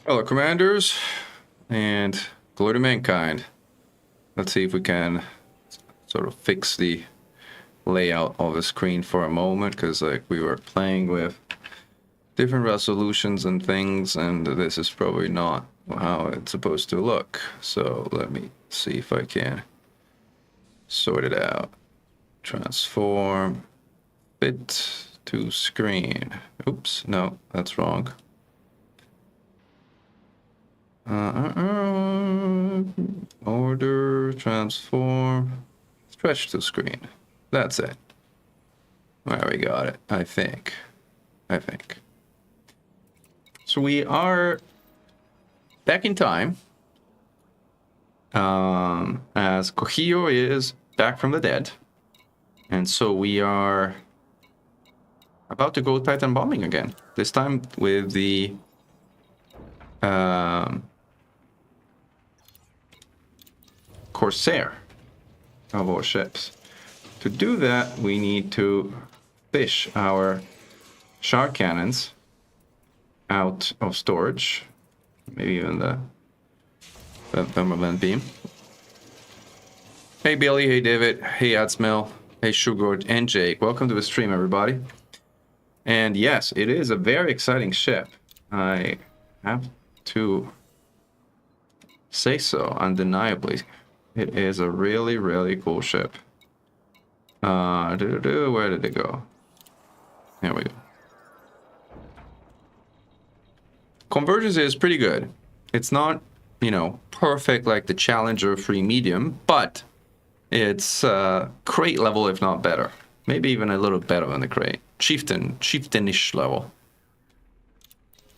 Hello, commanders, and hello to mankind. Let's see if we can sort of fix the layout of the screen for a moment, because like we were playing with different resolutions and things, and this is probably not how it's supposed to look. So let me see if I can sort it out. Transform, fit to screen. Oops, no, that's wrong. Order, transform, stretch to screen. That's it. There, we got it, I think. So we are back in time. As Kohio is back from the dead. And so we are about to go Titan bombing again. This time with the Corsair of our ships. To do that, we need to fish our shard cannons out of storage. Maybe even the thermoband beam. Hey Billy, hey David, hey Adsmel, hey Sugar, and Jake. Welcome to the stream, everybody. And yes, it is a very exciting ship. I have to say so, undeniably. It is a really, really cool ship. Where did it go? There we go. Convergence is pretty good. It's not, you know, perfect like the Challenger free medium, but it's crate level, if not better. Maybe even a little better than the crate. Chieftain-ish level.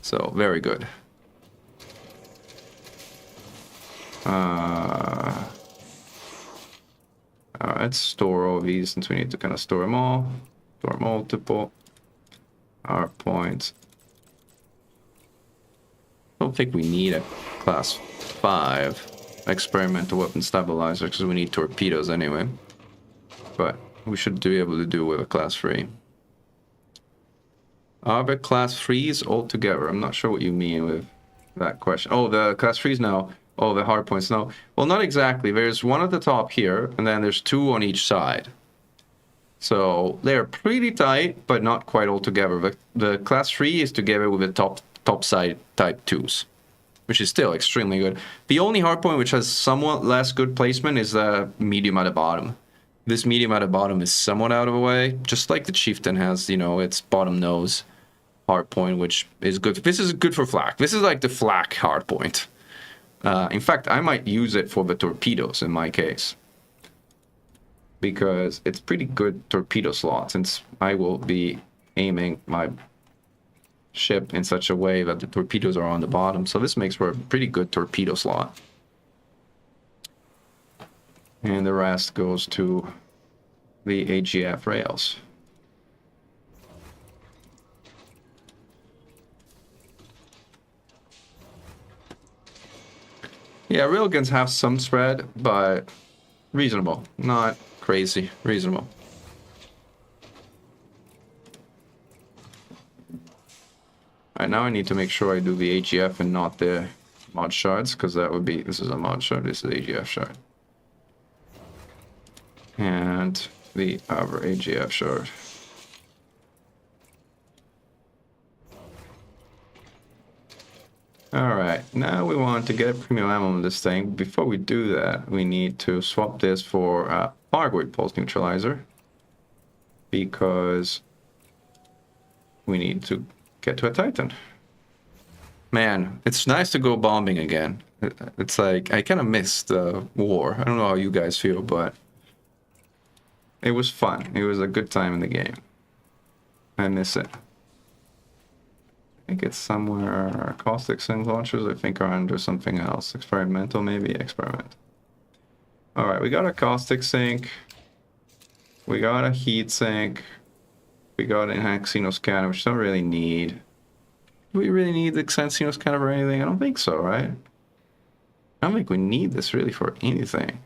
So, very good. Let's store all these since we need to kind of store them all. Store multiple. Our points. I don't think we need a class 5 experimental weapon stabilizer because we need torpedoes anyway. But we should be able to do with a class 3. Are the class 3s altogether? I'm not sure what you mean with that question. Oh, the class 3s now. Oh, the hard points. No. Well, not exactly. There's one at the top here, and then there's 2 on each side. So they're pretty tight, but not quite all together. The class 3 is together with the top side type 2s, which is still extremely good. The only hard point which has somewhat less good placement is the medium at the bottom. This medium at the bottom is somewhat out of the way, just like the Chieftain has, you know, its bottom nose hard point, which is good. This is good for flak. This is like the flak hard point. In fact, I might use it for the torpedoes in my case, because it's pretty good torpedo slot, since I will be aiming my ship in such a way that the torpedoes are on the bottom. So this makes for a pretty good torpedo slot. And the rest goes to the AGF rails. Yeah, railguns have some spread, but reasonable. Not crazy. Reasonable. Alright, now I need to make sure I do the AGF and not the mod shards, because that would be... This is a mod shard, this is AGF shard. And the other AGF shard. Alright, now we want to get premium ammo on this thing. Before we do that, we need to swap this for a Fargoid Pulse Neutralizer, because we need to get to a Titan. Man, it's nice to go bombing again. It's like, I kind of missed the war. I don't know how you guys feel, but it was fun. It was a good time in the game. I miss it. I think it's somewhere. Caustic sink launchers, I think, are under something else. Experimental, maybe? Experiment. Alright, we got a caustic sink. We got a heat sink. We got an Xeno scanner, which we don't really need. Do we really need the Xeno scanner or anything? I don't think so, right? I don't think we need this really for anything.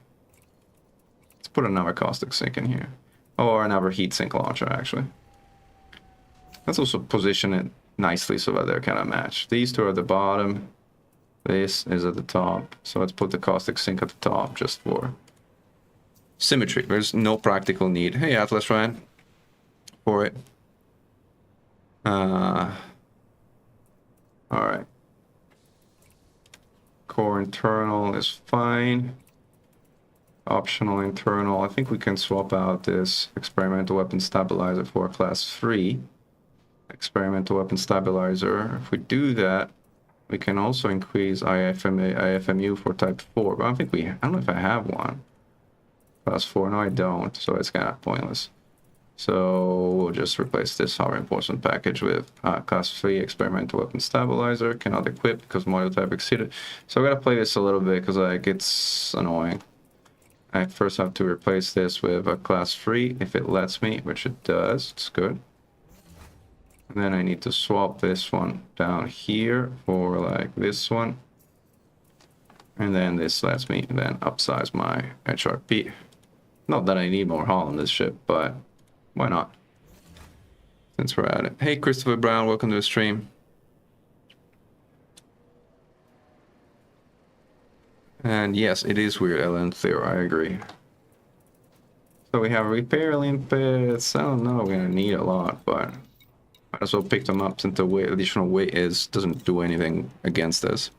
Let's put another caustic sink in here. Or another heat sink launcher, actually. Let's also position it nicely so that they're kind of matched. These two are at the bottom. This is at the top, so let's put the caustic sink at the top just for symmetry. There's no practical need. Hey, Atlas Ryan, for it. All right. Core internal is fine. Optional internal. I think we can swap out this experimental weapon stabilizer for a class 3 experimental weapon stabilizer. If we do that, we can also increase IFMU for type 4. But I don't know if I have one. Class 4, no I don't, so it's kind of pointless. So we'll just replace this power reinforcement package with class 3 experimental weapon stabilizer. Cannot equip because module type exceeded. So I gotta play this a little bit because like it's annoying. I first have to replace this with a class 3 if it lets me, which it does. It's good. And then I need to swap this one down here for like this one. And then this lets me then upsize my HRP. Not that I need more hull on this ship, but why not? Since we're at it. Hey, Christopher Brown, welcome to the stream. And yes, it is weird, Ellen Theo, I agree. So we have repair limpets. I don't know, we're gonna need a lot, but might as well pick them up since the weight, additional weight doesn't do anything against us.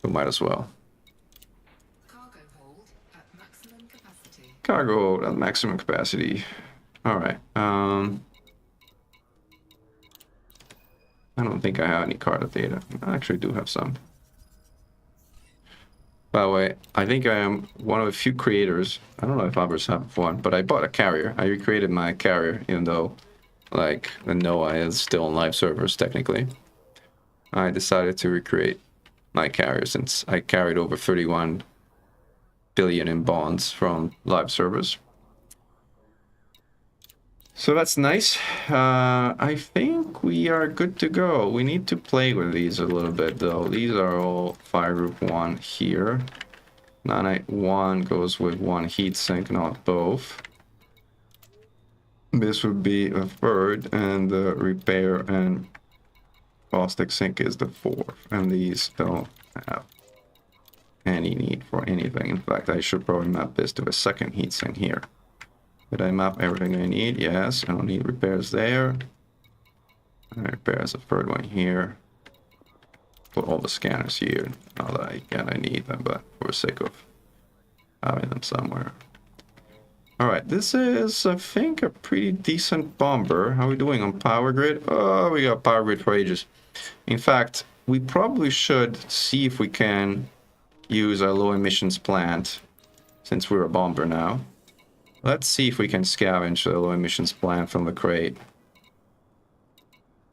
So might as well. Cargo hold at maximum capacity. Cargo hold at maximum capacity. Alright, I don't think I have any card data. I actually do have some. By the way, I think I am one of a few creators. I don't know if others have one, but I bought a carrier. I recreated my carrier, even though, like, the NOAA is still on live servers, technically. I decided to recreate my carrier since I carried over 31 billion in bonds from live servers. So that's nice. I think we are good to go. We need to play with these a little bit, though. These are all fire group 1 here. 981 goes with 1 heatsink, not both. This would be a 3rd, and the repair and caustic sink is the 4th. And these don't have any need for anything. In fact, I should probably map this to a 2nd heatsink here. Did I map everything I need? Yes. I don't need repairs there. Repairs a 3rd one here. Put all the scanners here. Not that I need them, but for the sake of having them somewhere. Alright, this is, I think, a pretty decent bomber. How are we doing on power grid? Oh, we got power grid for ages. In fact, we probably should see if we can use our low emissions plant, since we're a bomber now. Let's see if we can scavenge the low emissions plant from the crate.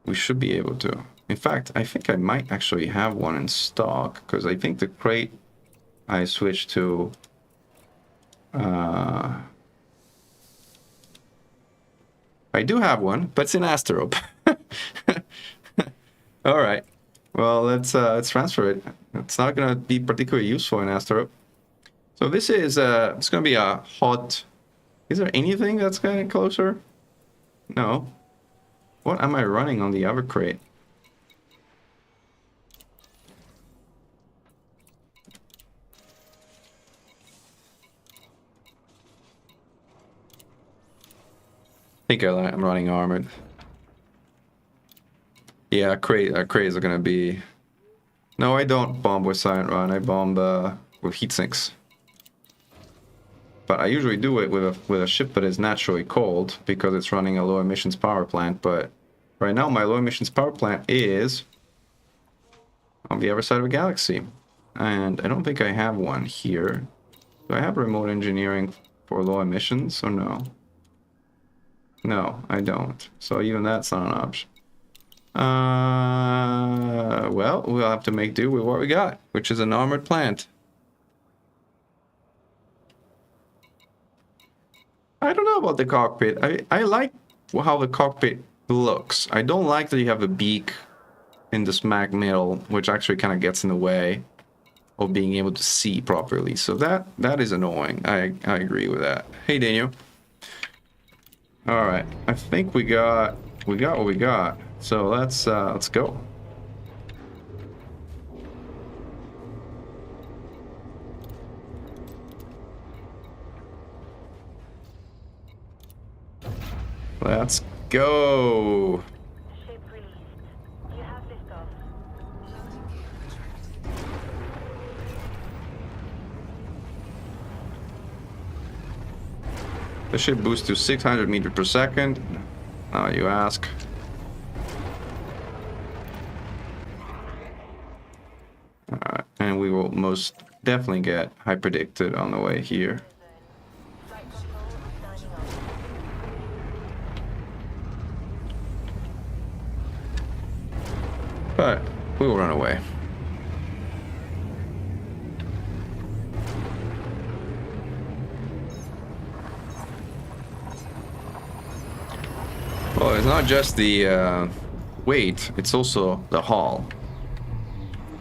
We should be able to. In fact, I think I might actually have one in stock, because I think the crate I switched to... I do have one, but it's in Asterope. Alright. Well, let's transfer it. It's not going to be particularly useful in Asterope. So this is, it's going to be a hot... Is there anything that's getting closer? No. What am I running on the other crate? I think I'm running armored. Yeah, crates are gonna be... No, I don't bomb with Silent Run. I bomb with heat sinks. But I usually do it with a ship that is naturally cold because it's running a low emissions power plant. But right now my low emissions power plant is on the other side of the galaxy. And I don't think I have one here. Do I have remote engineering for low emissions or no? No, I don't. So even that's not an option. Well, we'll have to make do with what we got, which is an armored plant. I don't know about the cockpit. I like how the cockpit looks. I don't like that you have the beak in the smack middle, which actually kind of gets in the way of being able to see properly. So that is annoying. I agree with that. Hey, Daniel. All right, I think we got what we got. So let's go. Let's go. Ship released. You have liftoff. Landing gear retracted. The ship boosts to 600 meters per second. Now you ask. Alright, and we will most definitely get hyperdicted on the way here. Flight control signing off. But we will run away. Well, it's not just the weight, it's also the hull.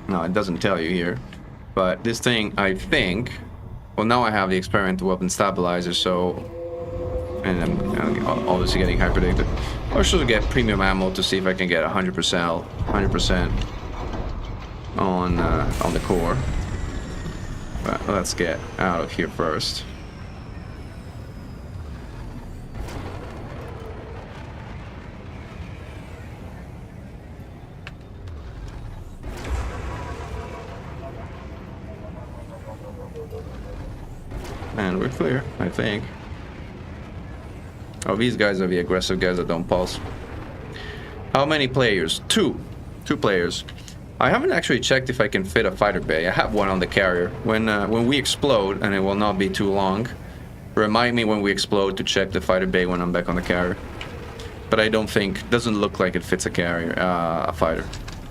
No, it doesn't tell you here. But this thing, I think... Well, now I have the experimental weapon stabilizer, so... And I'm obviously getting hyperdicted. I should get premium ammo to see if I can get 100% on the core. But let's get out of here first. And we're clear, I think. Oh, these guys are the aggressive guys that don't pulse. How many players? Two players. I haven't actually checked if I can fit a fighter bay. I have one on the carrier. When we explode, and it will not be too long, remind me when we explode to check the fighter bay when I'm back on the carrier. But I don't think, doesn't look like it fits a carrier, a fighter.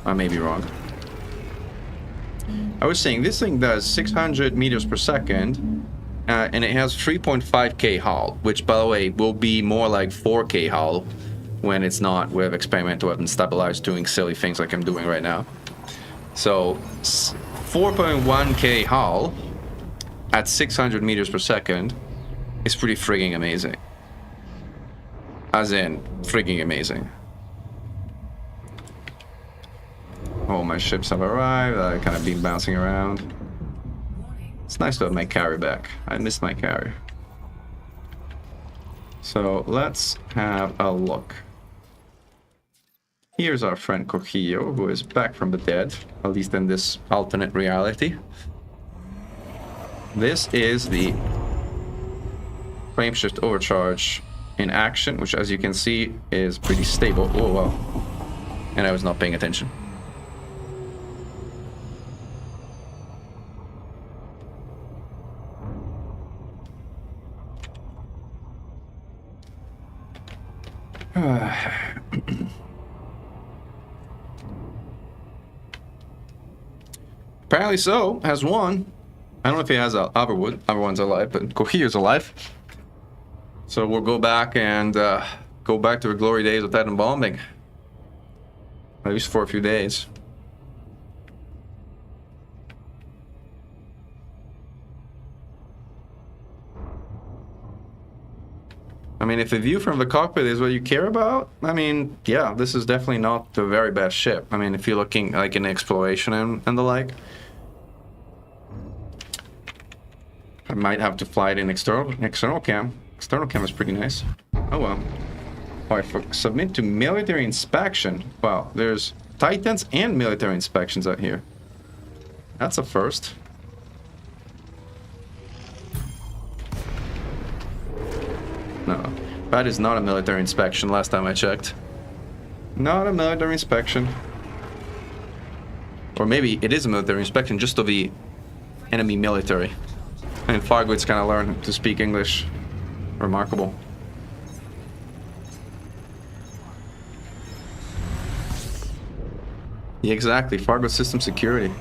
I may be wrong. I was saying this thing does 600 meters per second. And it has 3.5k hull, which, by the way, will be more like 4k hull when it's not with experimental weapon stabilized doing silly things like I'm doing right now. So 4.1k hull at 600 meters per second is pretty frigging amazing. As in, frigging amazing. Oh, my ships have arrived. I've kind of been bouncing around. It's nice to have my carrier back. I miss my carrier. So let's have a look. Here's our friend Corsair, who is back from the dead, at least in this alternate reality. This is the frameshift overcharge in action, which, as you can see, is pretty stable. Oh, wow. And I was not paying attention. Apparently so, has one. I don't know if he has other one's alive, but Corsair's alive. So we'll go back and go back to the glory days of Titan bombing. At least for a few days. I mean, if the view from the cockpit is what you care about, I mean, yeah, this is definitely not the very best ship. I mean, if you're looking like in exploration and the like. I might have to fly it in external cam. External cam is pretty nice. Oh well. Alright, submit to military inspection. Wow, there's Titans and military inspections out here. That's a first. No, that is not a military inspection last time I checked. Not a military inspection. Or maybe it is a military inspection just of the enemy military. And Fargood's kind of learned to speak English. Remarkable. Yeah, exactly. Fargo system security.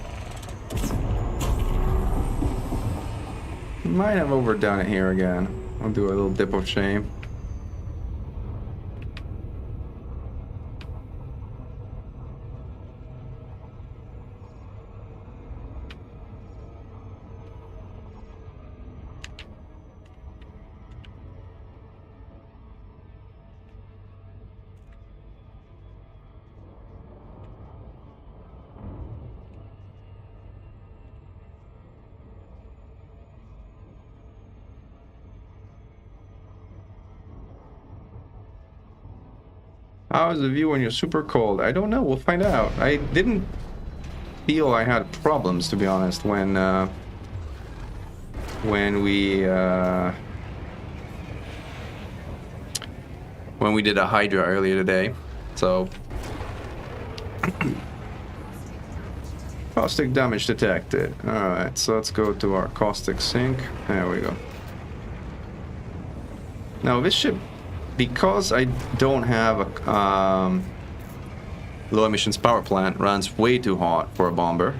Might have overdone it here again. I'll do a little dip of shame. How is the view when you're super cold? I don't know. We'll find out. I didn't feel I had problems, to be honest, when we did a Hydra earlier today. So caustic damage detected. All right, so let's go to our caustic sink. There we go. Now this ship, because I don't have a low emissions power plant, runs way too hot for a bomber.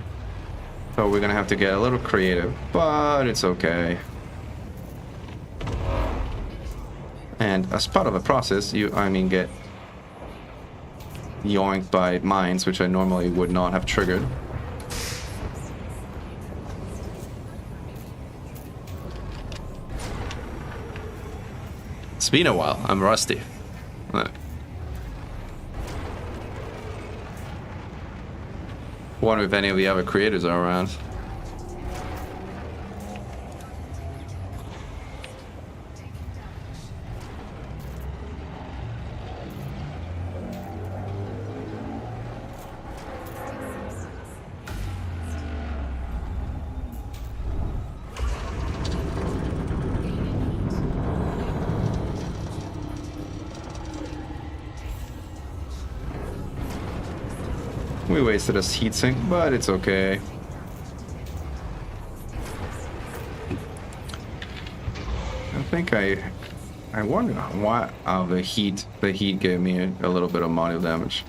So we're gonna have to get a little creative, but it's okay. And as part of the process, get yoinked by mines, which I normally would not have triggered. It's been a while. I'm rusty. Wonder if any of the other creators are around. We wasted a heatsink, but it's okay. I think I wonder why the heat gave me a little bit of module damage.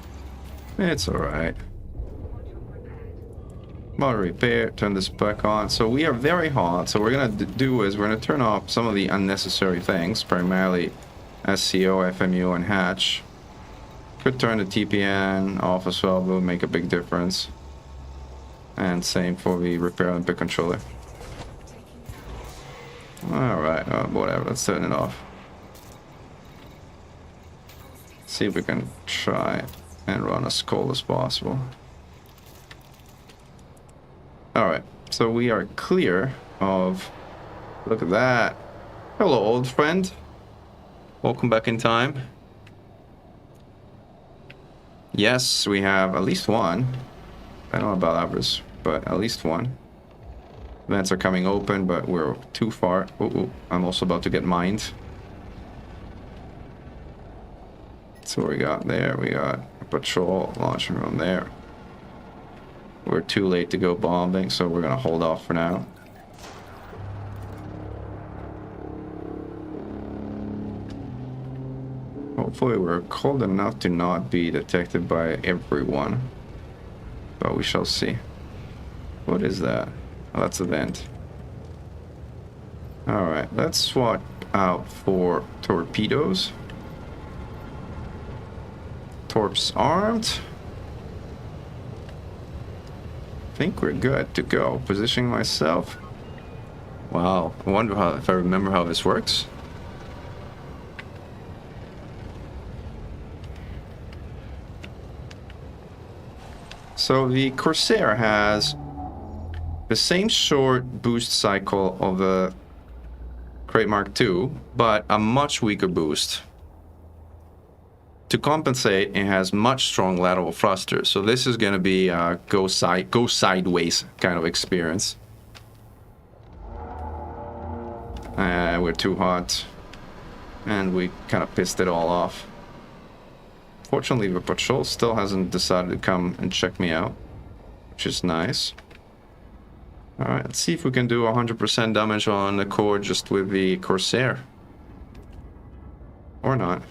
It's alright. Model repair, turn this back on. So we are very hot, so what we're gonna do is we're gonna turn off some of the unnecessary things, primarily SCO, FMU, and hatch. Could turn the TPN off as well, will make a big difference. And same for the repair Olympic controller. Alright, whatever, let's turn it off. See if we can try and run as cold as possible. Alright, so we are clear of... Look at that. Hello, old friend. Welcome back in time. Yes, we have at least one. I don't know about others, but at least one. Vents are coming open, but we're too far. Ooh, I'm also about to get mined. So what we got there, we got a patrol launching room there. We're too late to go bombing, so we're gonna hold off for now. Hopefully we're cold enough to not be detected by everyone. But we shall see. What is that? Oh, that's a vent. Alright, let's swap out for torpedoes. Torps armed. I think we're good to go. Positioning myself. Wow, I wonder if I remember how this works. So the Corsair has the same short boost cycle of the Crate Mark II, but a much weaker boost. To compensate, it has much strong lateral thrusters. So this is going to be a go sideways kind of experience. We're too hot, and we kind of pissed it all off. Fortunately, the patrol still hasn't decided to come and check me out, which is nice. Alright, let's see if we can do 100% damage on the core just with the Corsair. Or not.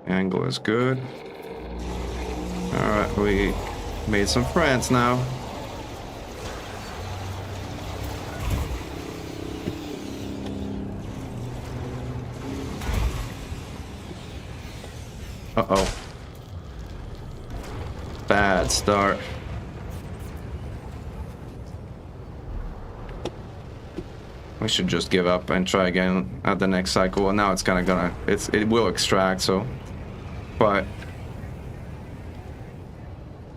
Angle is good. Alright, we made some friends now. Uh-oh. Bad start. We should just give up and try again at the next cycle. And now it's kind of gonna, it will extract, so. But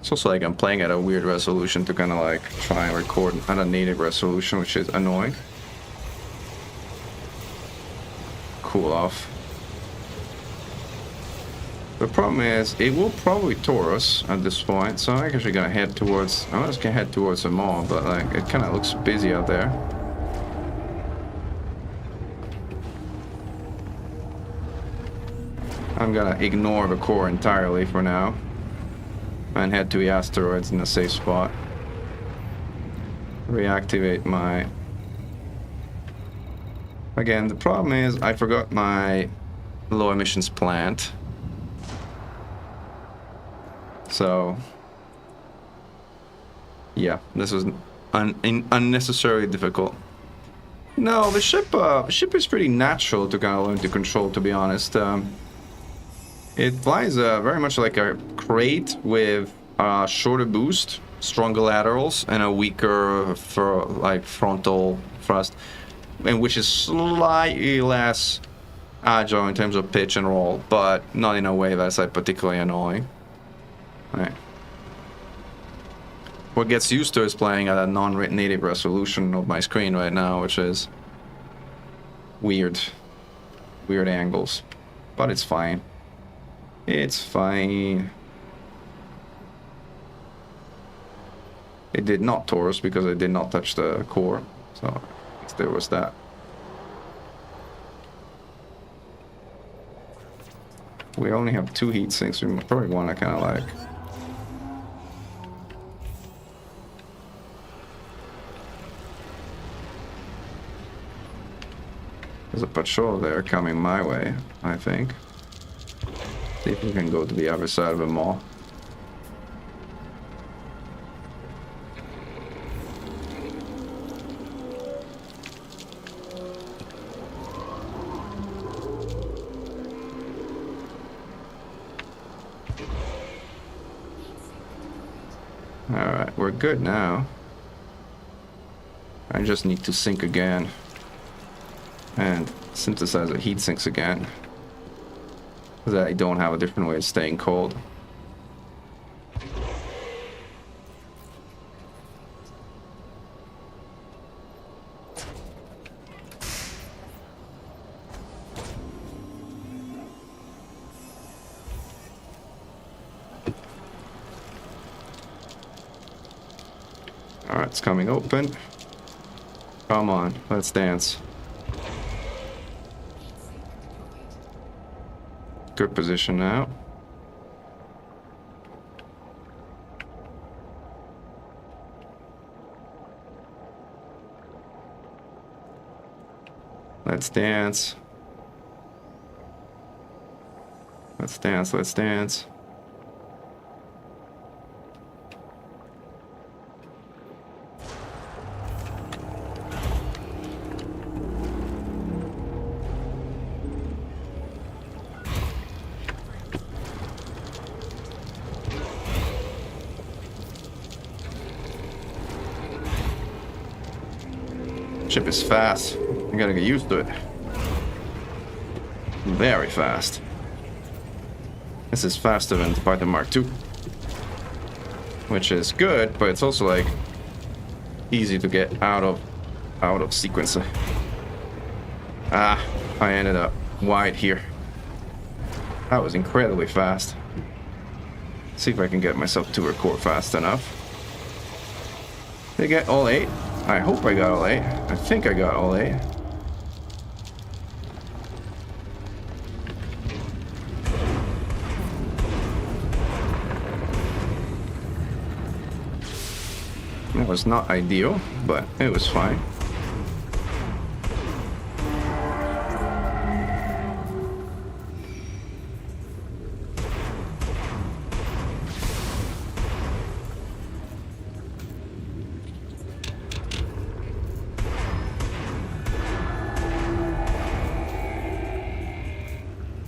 it's also like I'm playing at a weird resolution to kind of like try and record at a native resolution, which is annoying. Cool off. The problem is, it will probably tour us at this point, so I'm actually gonna head towards, I'm just gonna head towards the mall, but like, it kind of looks busy out there. I'm gonna ignore the core entirely for now, and head to the asteroids in a safe spot. Reactivate my... Again, the problem is, I forgot my low emissions plant. So, yeah, this was unnecessarily difficult. No, the ship is pretty natural to kind of learn to control, to be honest. It flies very much like a crate with a shorter boost, stronger laterals, and a weaker frontal thrust, and which is slightly less agile in terms of pitch and roll, but not in a way that's like particularly annoying. Right. What gets used to is playing at a non-native resolution of my screen right now, which is weird angles, but it's fine. It's fine. It did not torus because I did not touch the core, so at least there was that. We only have 2 heat sinks. We probably want to kind of like... There's a patrol there coming my way, I think. See if we can go to the other side of the mall. Alright, we're good now. I just need to sync again. And synthesize the heat sinks again. Because I don't have a different way of staying cold. Alright, it's coming open. Come on, let's dance. Good position now. Let's dance. Let's dance, let's dance. Ship is fast. I gotta get used to it. Very fast. This is faster than the Python Mark II. Which is good, but it's also like easy to get out of sequence. Ah, I ended up wide here. That was incredibly fast. See if I can get myself to record fast enough. Did I get all 8? I hope I got all 8. I think I got all 8. That was not ideal, but it was fine.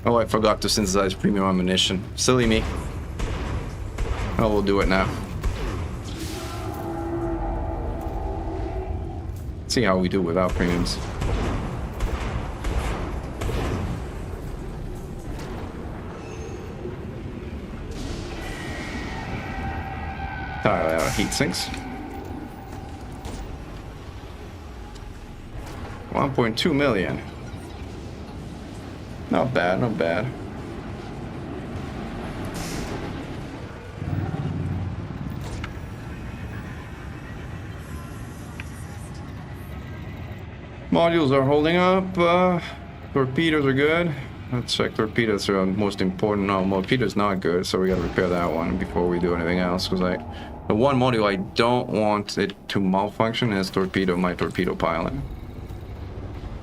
Oh, I forgot to synthesize premium ammunition. Silly me. Oh, we'll do it now. See how we do without premiums. Heat sinks. 1.2 million. Not bad, not bad. Modules are holding up. Torpedoes are good. Let's check torpedoes are most important. No, torpedoes not good, so we gotta repair that one before we do anything else. Because the one module I don't want it to malfunction is my torpedo pilot.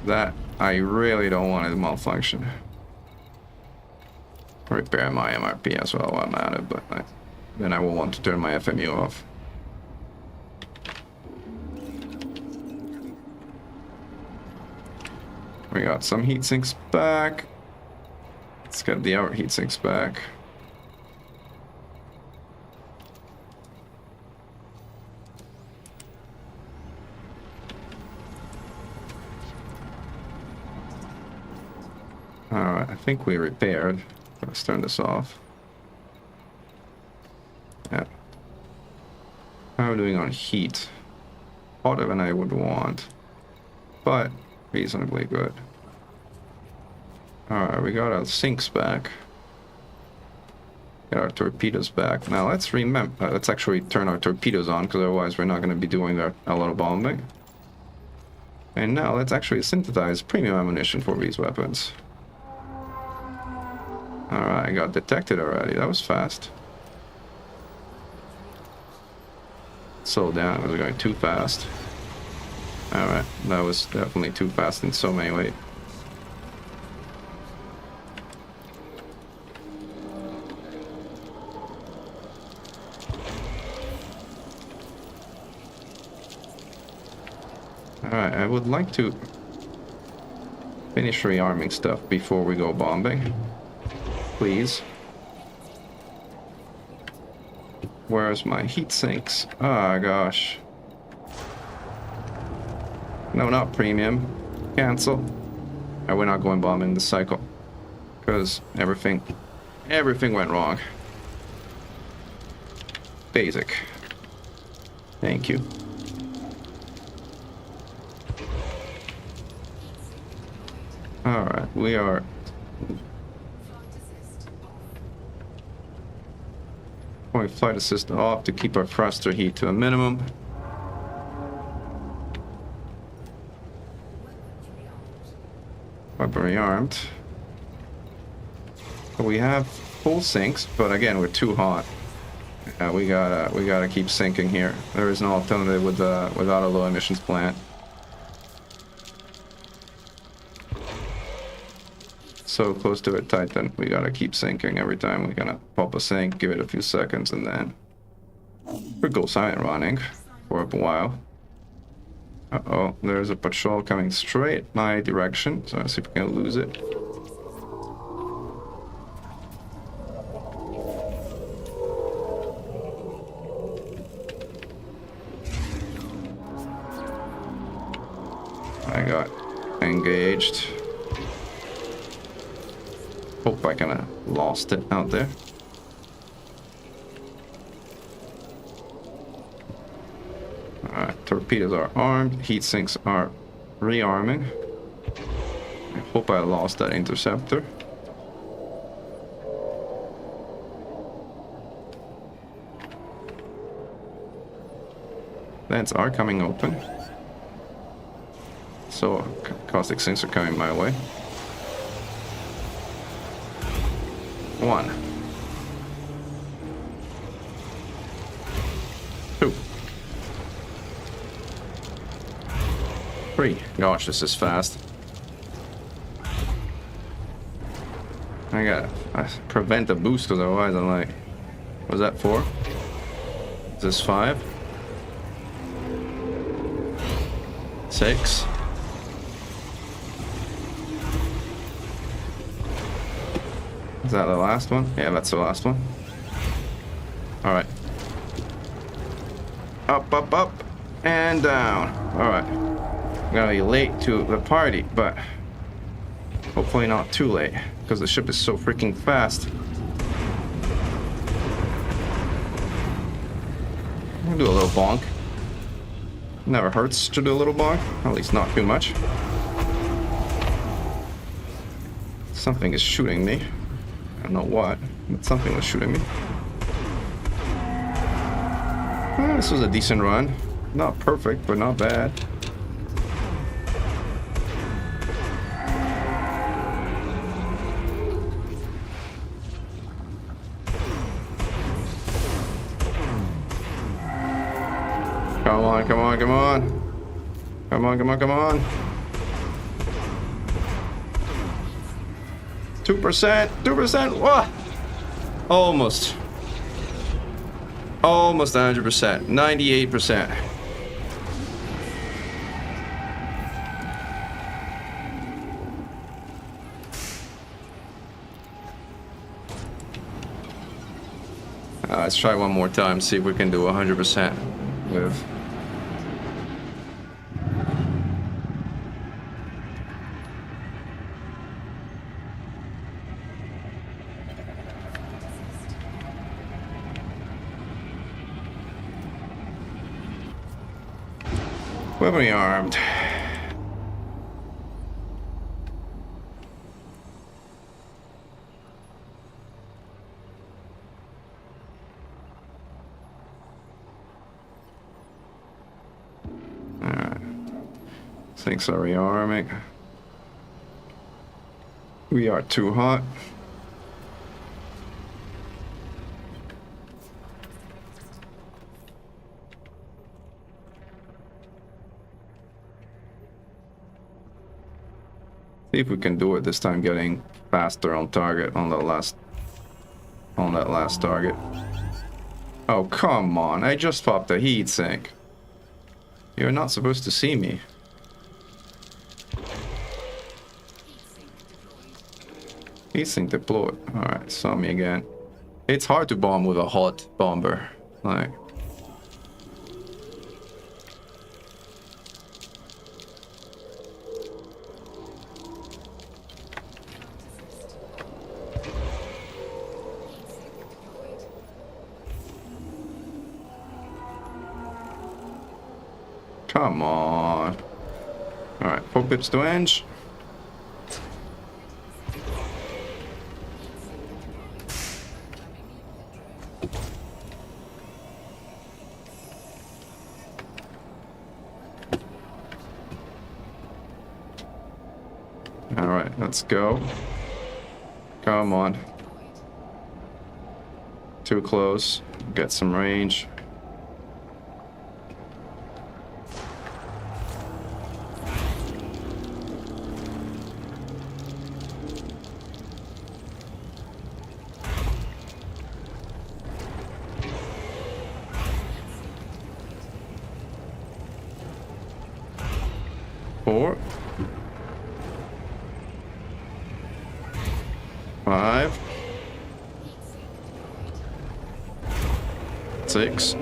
That I really don't want it to malfunction. Repair my MRP as well while I'm at it, but then I will want to turn my FMU off. We got some heat sinks back. Let's get the other heat sinks back. Alright, I think we repaired. Let's turn this off. Yeah. How are we doing on heat? Hotter than I would want, but reasonably good. Alright, we got our sinks back. Got our torpedoes back. Now let's let's actually turn our torpedoes on, because otherwise we're not going to be doing a lot of bombing. And now let's actually synthesize premium ammunition for these weapons. Alright, I got detected already. That was fast. Slow down, I was going too fast. Alright, that was definitely too fast in so many ways. Alright, I would like to finish rearming stuff before we go bombing. Please. Where's my heat sinks? Ah, gosh. No, not premium. Cancel. We're not going bombing this cycle. Because everything went wrong. Basic. Thank you. Alright, we are... Point flight assist off to keep our thruster heat to a minimum. Weaponry armed. We have full sinks, but again we're too hot. We gotta keep sinking here. There is no alternative without a low emissions plant. So close to it, Titan. We gotta keep sinking every time. We're gonna pop a sink, give it a few seconds, and then we'll go silent running for a while. Uh-oh, there's a patrol coming straight my direction, so let's see if we can lose it. I got engaged. Hope I kind of lost it out there. Alright, torpedoes are armed, heat sinks are rearming. I hope I lost that interceptor. Vents are coming open. So, caustic sinks are coming my way. 1, 2, 3. Gosh, this is fast. I gotta prevent the boost, because otherwise I'm like, was that 4? Is this 5? 6? Is that the last one? Yeah, that's the last one. Alright. Up, up, up, and down. Alright. gonna be late to the party, but hopefully not too late, because the ship is so freaking fast. I'm gonna do a little bonk. Never hurts to do a little bonk, at least not too much. Something is shooting me. I don't know what, but something was shooting me. Well, this was a decent run. Not perfect, but not bad. Come on, come on, come on. Come on, come on, come on. 2%, 2%, what? Almost. Almost 100%, 98%. Let's try one more time, see if we can do 100% with. Weaponry armed. Alright. Thanks, are rearming. We are too hot. See if we can do it this time, getting faster on target on that last target. Oh, come on, I just popped a heat sink. You're not supposed to see me. Heat sink deployed. Alright, saw me again. It's hard to bomb with a hot bomber. Like, come on. Alright, 4 pips to Eng. Alright, let's go. Come on. Too close. Get some range. Four. 5. 6.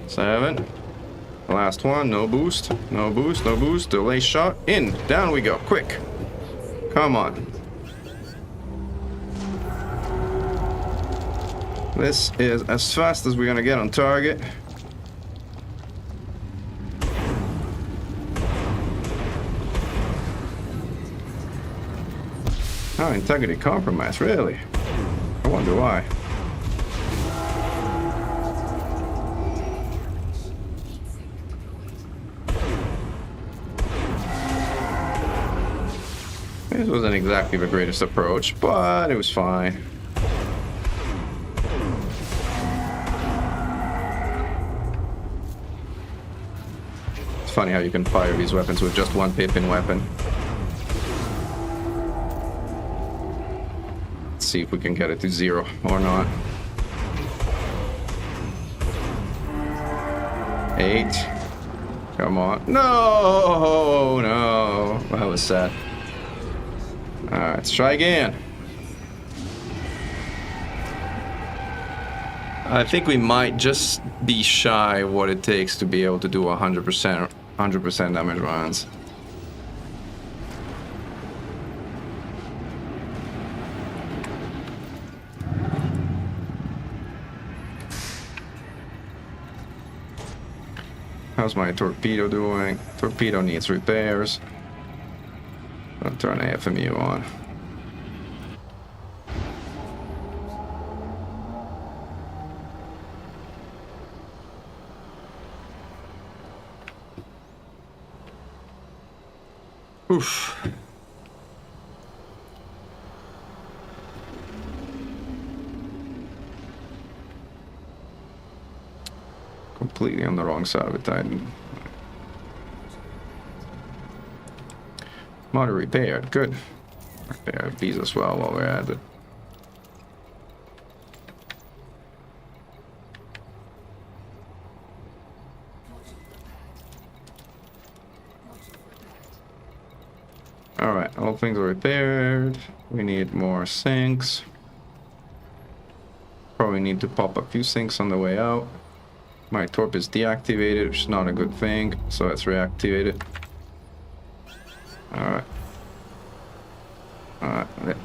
7. Last one, no boost, no boost, no boost, delay shot, in, down we go, quick. Come on. This is as fast as we're gonna get on target. Oh, integrity compromise, really? I wonder why. This wasn't exactly the greatest approach, but it was fine. It's funny how you can fire these weapons with just one pip-in weapon. See if we can get it to 0 or not. 8. Come on. No, no. That was sad. Alright, let's try again. I think we might just be shy of what it takes to be able to do 100% damage rounds. How's my torpedo doing? Torpedo needs repairs. I'll turn AFMU on. Oof. Completely on the wrong side of the Titan. Motor repaired. Good. Repair these as well while we're at it. Alright, all things are repaired. We need more sinks. Probably need to pop a few sinks on the way out. My torp is deactivated, which is not a good thing, so let's reactivate it. Alright.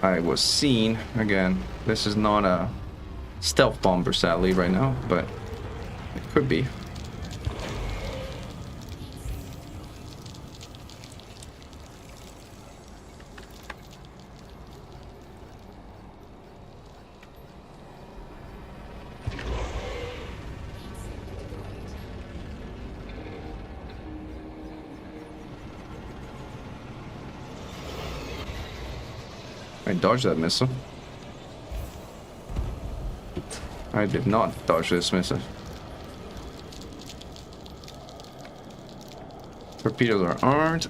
I was seen. Again, this is not a stealth bomber, sadly, right now, but it could be. I dodged that missile. I did not dodge this missile. Torpedoes are armed.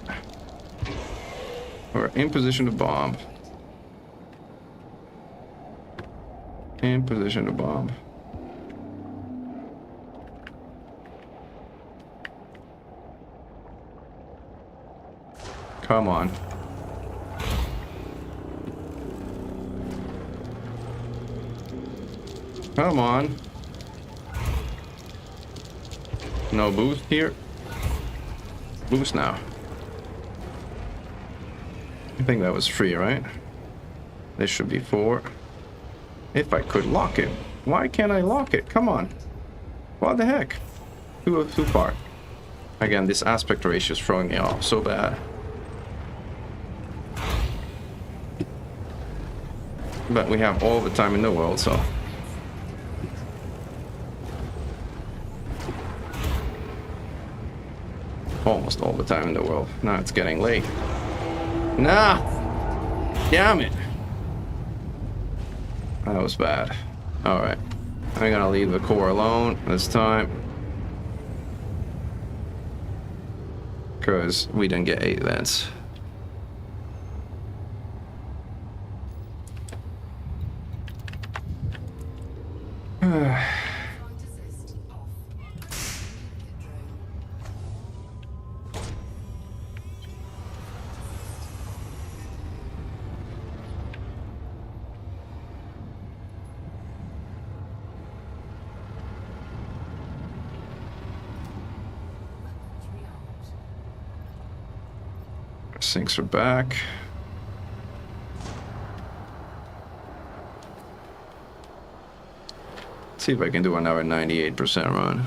We're in position to bomb. In position to bomb. Come on. Come on. No boost here. Boost now. I think that was 3, right? This should be 4. If I could lock it. Why can't I lock it? Come on. What the heck? Too far. Again, this aspect ratio is throwing me off so bad. But we have all the time in the world, so... almost all the time in the world. Now it's getting late. Nah! Damn it! That was bad. Alright. I'm gonna leave the core alone this time. Because we didn't get 8 vents. Sinks are back. Let's see if I can do another 98% run.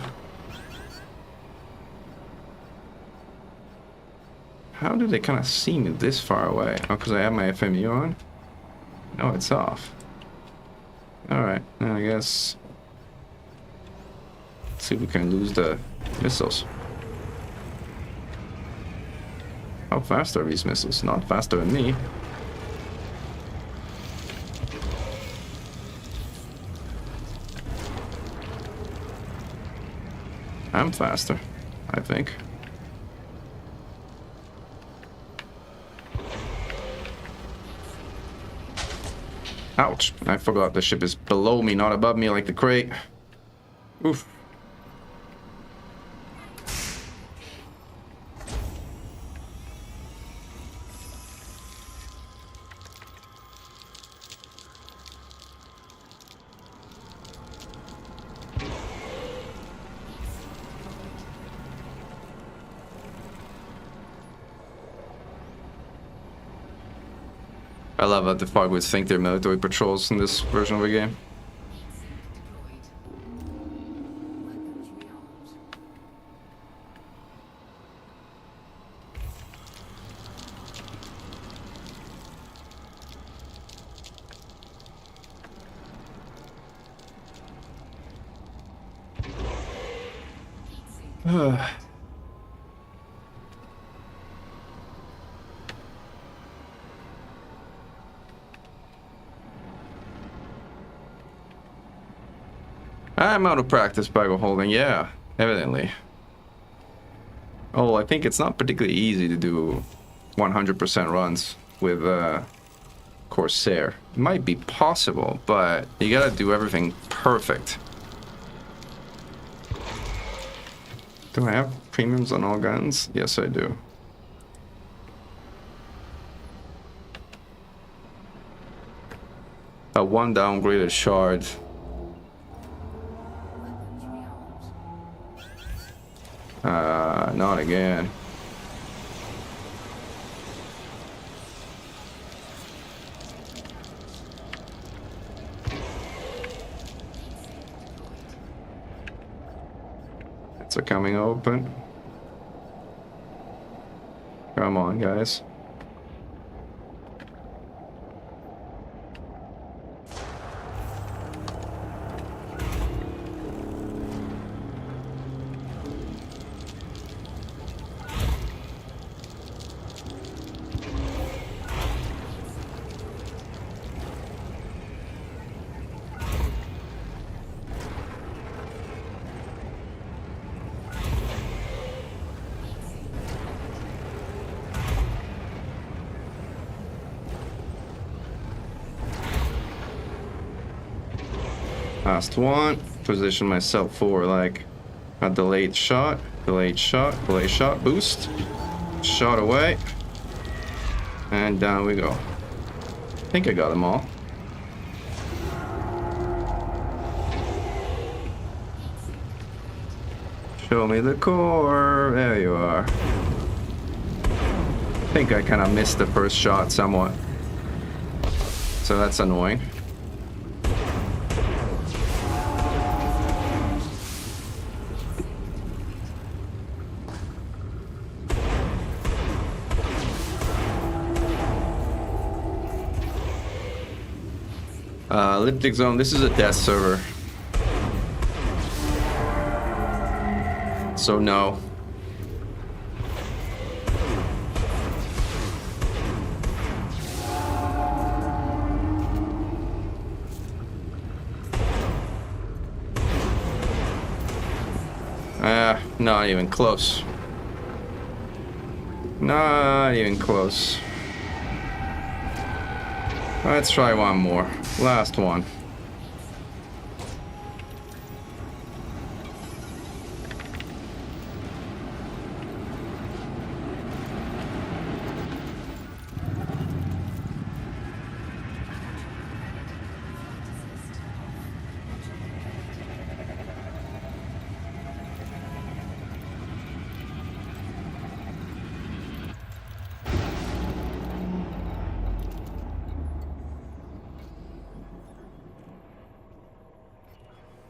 How do they kind of see me this far away? Oh, because I have my FMU on? No, it's off. Alright, now I guess... let's see if we can lose the missiles. How fast are these missiles? Not faster than me. I'm faster, I think. Ouch. I forgot the ship is below me, not above me like the crate. Oof. I love how the Fargwoods think they're military patrols in this version of the game. I'm out of practice Bagel holding, yeah, evidently. Oh, I think it's not particularly easy to do 100% runs with Corsair. It might be possible, but you gotta do everything perfect. Do I have premiums on all guns? Yes, I do. A 1 downgraded shard. Not again. It's a coming open. Come on, guys. Last one. Position myself for like a delayed shot, delayed shot, boost. Shot away. And down we go. I think I got them all. Show me the core. There you are. I think I kind of missed the first shot somewhat. So that's annoying. Elliptic zone, this is a death server. So no. Not even close. Not even close. Let's try one more. Last one.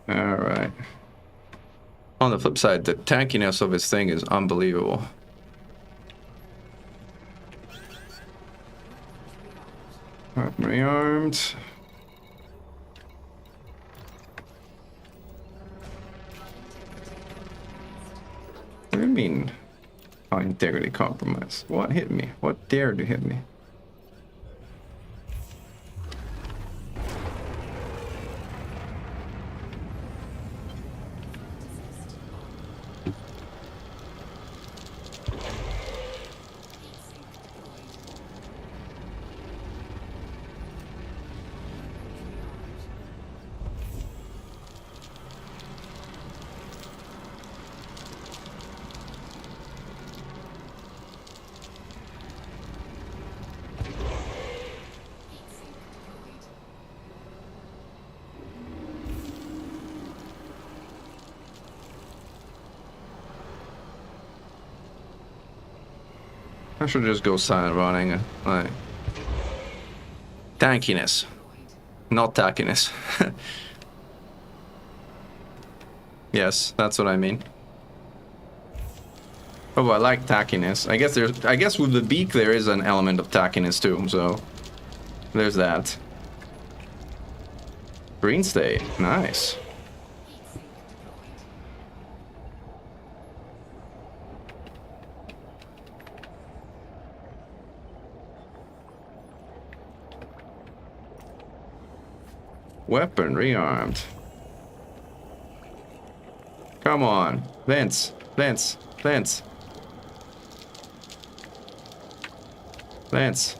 Alright. On the flip side, the tankiness of his thing is unbelievable. Alright, rearmed. What do you mean? Oh, integrity compromise. What hit me? What dared to hit me? I should just go silent running. Like, Tankiness. Not tackiness. Yes, that's what I mean. Oh, I like tackiness. I guess with the beak there is an element of tackiness too, so there's that. Green state, nice. Weapon rearmed. Come on, Vince, Vince, Vince. Vince.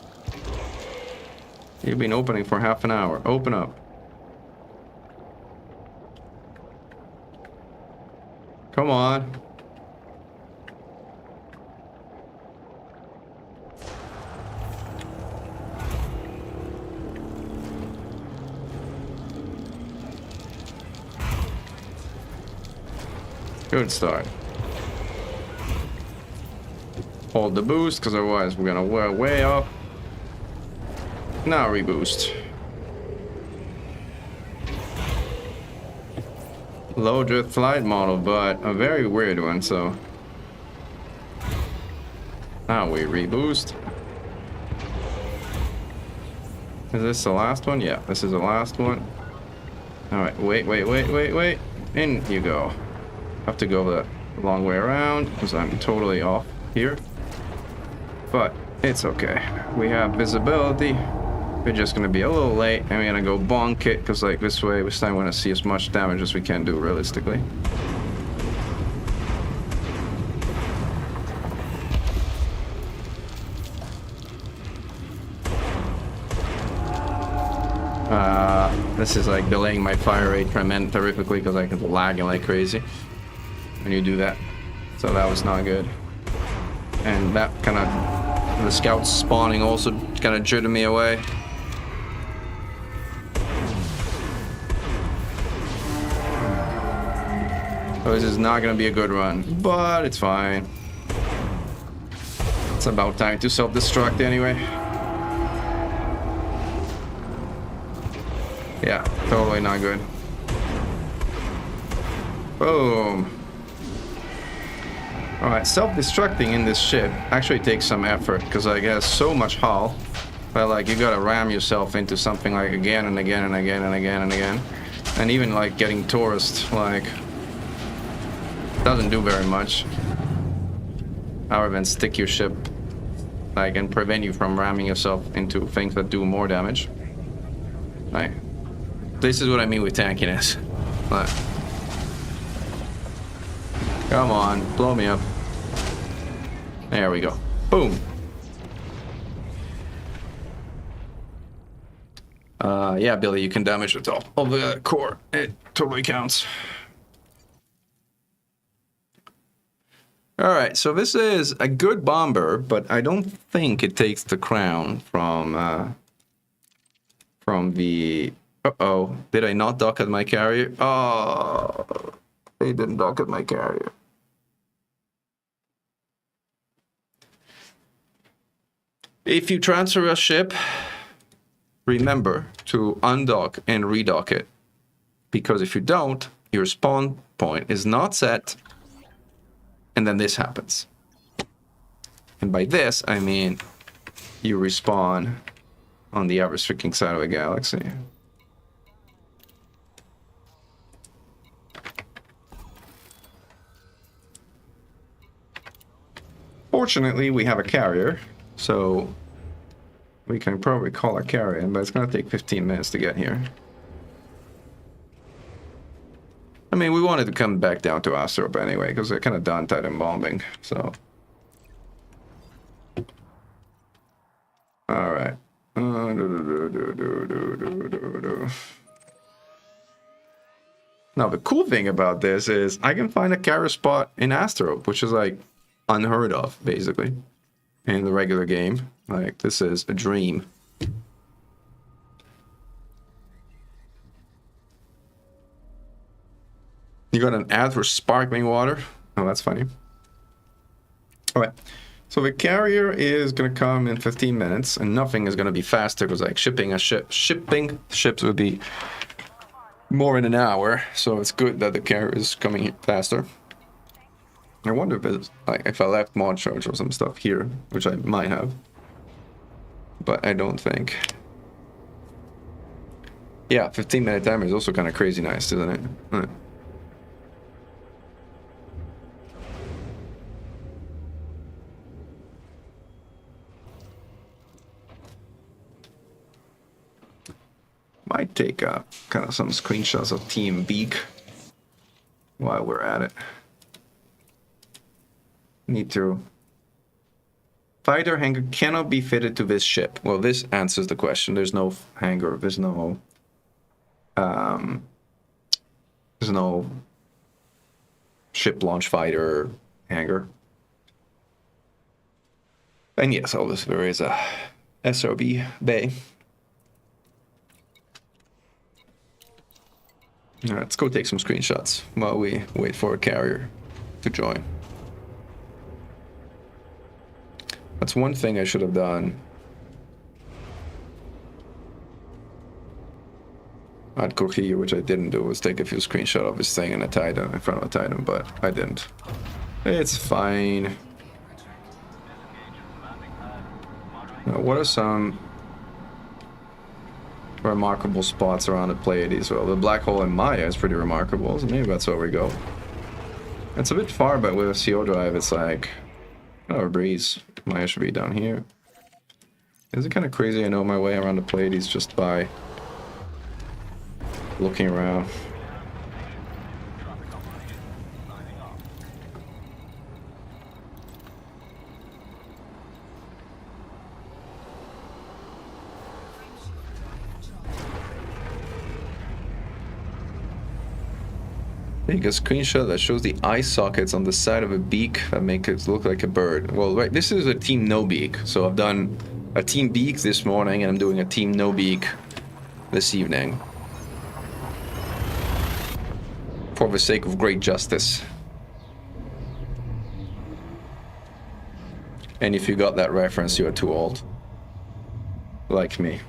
You've been opening for half an hour. Open up. Come on. Good start. Hold the boost, because otherwise we're gonna wear way up. Now reboost. Low drift flight model, but a very weird one, so. Now we reboost. Is this the last one? Yeah, this is the last one. Alright, wait. In you go. Have to go the long way around, because I'm totally off here. But it's okay. We have visibility. We're just gonna be a little late, and we're gonna go bonk it, because like this way, this time we want to see as much damage as we can do realistically. This is like delaying my fire rate terrifically because I can lagging like crazy when you do that. So that was not good. And that kind of, the scouts spawning also kind of jittered me away. So this is not going to be a good run, but it's fine. It's about time to self-destruct anyway. Yeah, totally not good. Boom. Alright, self-destructing in this ship actually takes some effort, because like it has so much hull. But like you gotta ram yourself into something like again and again and again and again and again. And even like getting tourist, like, doesn't do very much. Other than stick your ship, like, and prevent you from ramming yourself into things that do more damage. Like, this is what I mean with tankiness. Like, come on, blow me up. There we go. Boom. Yeah, Billy, you can damage the top of the core. It totally counts. Alright, so this is a good bomber, but I don't think it takes the crown from the... Uh-oh, did I not dock at my carrier? Oh, they didn't dock at my carrier. If you transfer a ship, remember to undock and redock it. Because if you don't, your spawn point is not set, and then this happens. And by this, I mean you respawn on the other freaking side of the galaxy. Fortunately, we have a carrier, so we can probably call a carrier, but it's gonna take 15 minutes to get here. I mean, we wanted to come back down to Astrop anyway, because they're kind of done titan bombing, so. Alright. Now, the cool thing about this is I can find a carrier spot in Astrop, which is like unheard of, basically, in the regular game. Like, this is a dream. You got an ad for sparkling water? Oh, that's funny. All right. So the carrier is gonna come in 15 minutes, and nothing is gonna be faster because like shipping ships would be more in an hour. So it's good that the carrier is coming faster. I wonder if it's like if I left mod charge or some stuff here, which I might have, but I don't think. Yeah, 15-minute timer is also kind of crazy nice, isn't it? Might take kind of some screenshots of Team Beak while we're at it. Need to. Fighter hangar cannot be fitted to this ship. Well, this answers the question. There's no hangar. There's no ship launch fighter hangar. And yes, obviously there is a SRB bay. Alright, let's go take some screenshots while we wait for a carrier to join. That's one thing I should have done at Korea, which I didn't do, was take a few screenshots of this thing in a Titan, in front of a Titan, but I didn't. It's fine. Now, what are some remarkable spots around the Pleiades? Well, the black hole in Maya is pretty remarkable, so maybe that's where we go. It's a bit far, but with a CO drive, it's like, oh, a breeze. Maya should be down here. Is it kind of crazy I know my way around the Pleiades just by looking around? Take a screenshot that shows the eye sockets on the side of a beak that make it look like a bird. Well, right, this is a team no beak. So I've done a team beak this morning and I'm doing a team no beak this evening. For the sake of great justice. And if you got that reference, you are too old. Like me.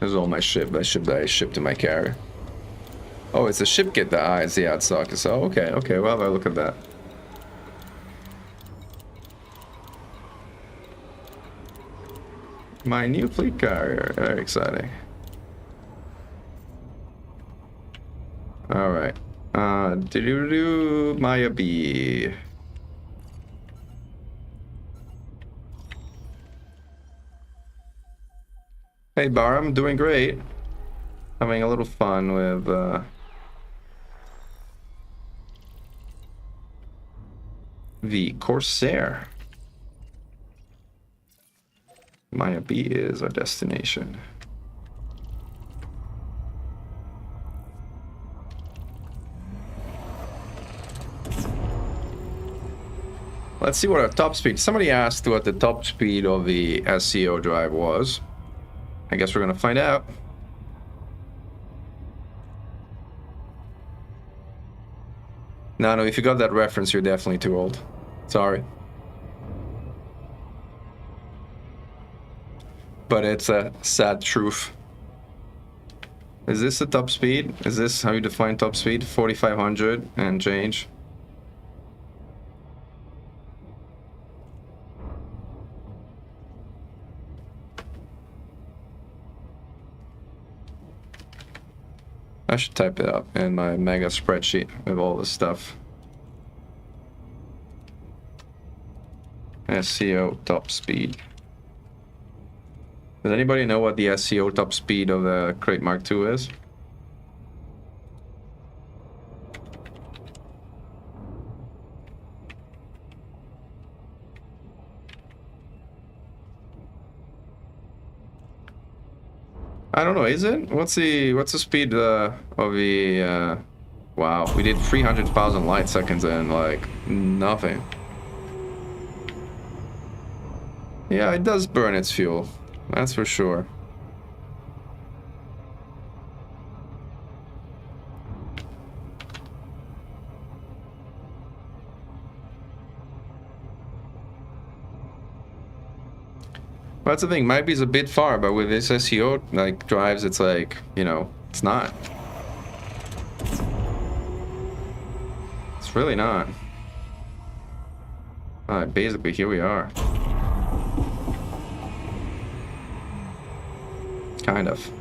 There's all my ship that I shipped to my carrier. Oh, it's a ship kit that hides the eye sockets. Oh, okay, okay, well, I'll look at that. My new fleet carrier, very exciting. Alright. Maya B. Hey Bar, I'm doing great. Having a little fun with the Corsair. Maya B is our destination. Let's see what our top speed. Somebody asked what the top speed of the SCO drive was. I guess we're gonna find out. No, if you got that reference, you're definitely too old. Sorry. But it's a sad truth. Is this the top speed? Is this how you define top speed? 4,500 and change. I should type it up in my mega spreadsheet with all this stuff. SCO top speed. Does anybody know what the SCO top speed of the Crate Mark II is? I don't know, is it? What's the speed of the wow, we did 300,000 light seconds in like nothing. Yeah, it does burn its fuel. That's for sure. That's the thing. Might be a bit far, but with this SEO like drives, it's like, you know, it's not. It's really not. Alright, basically here we are. Kind of.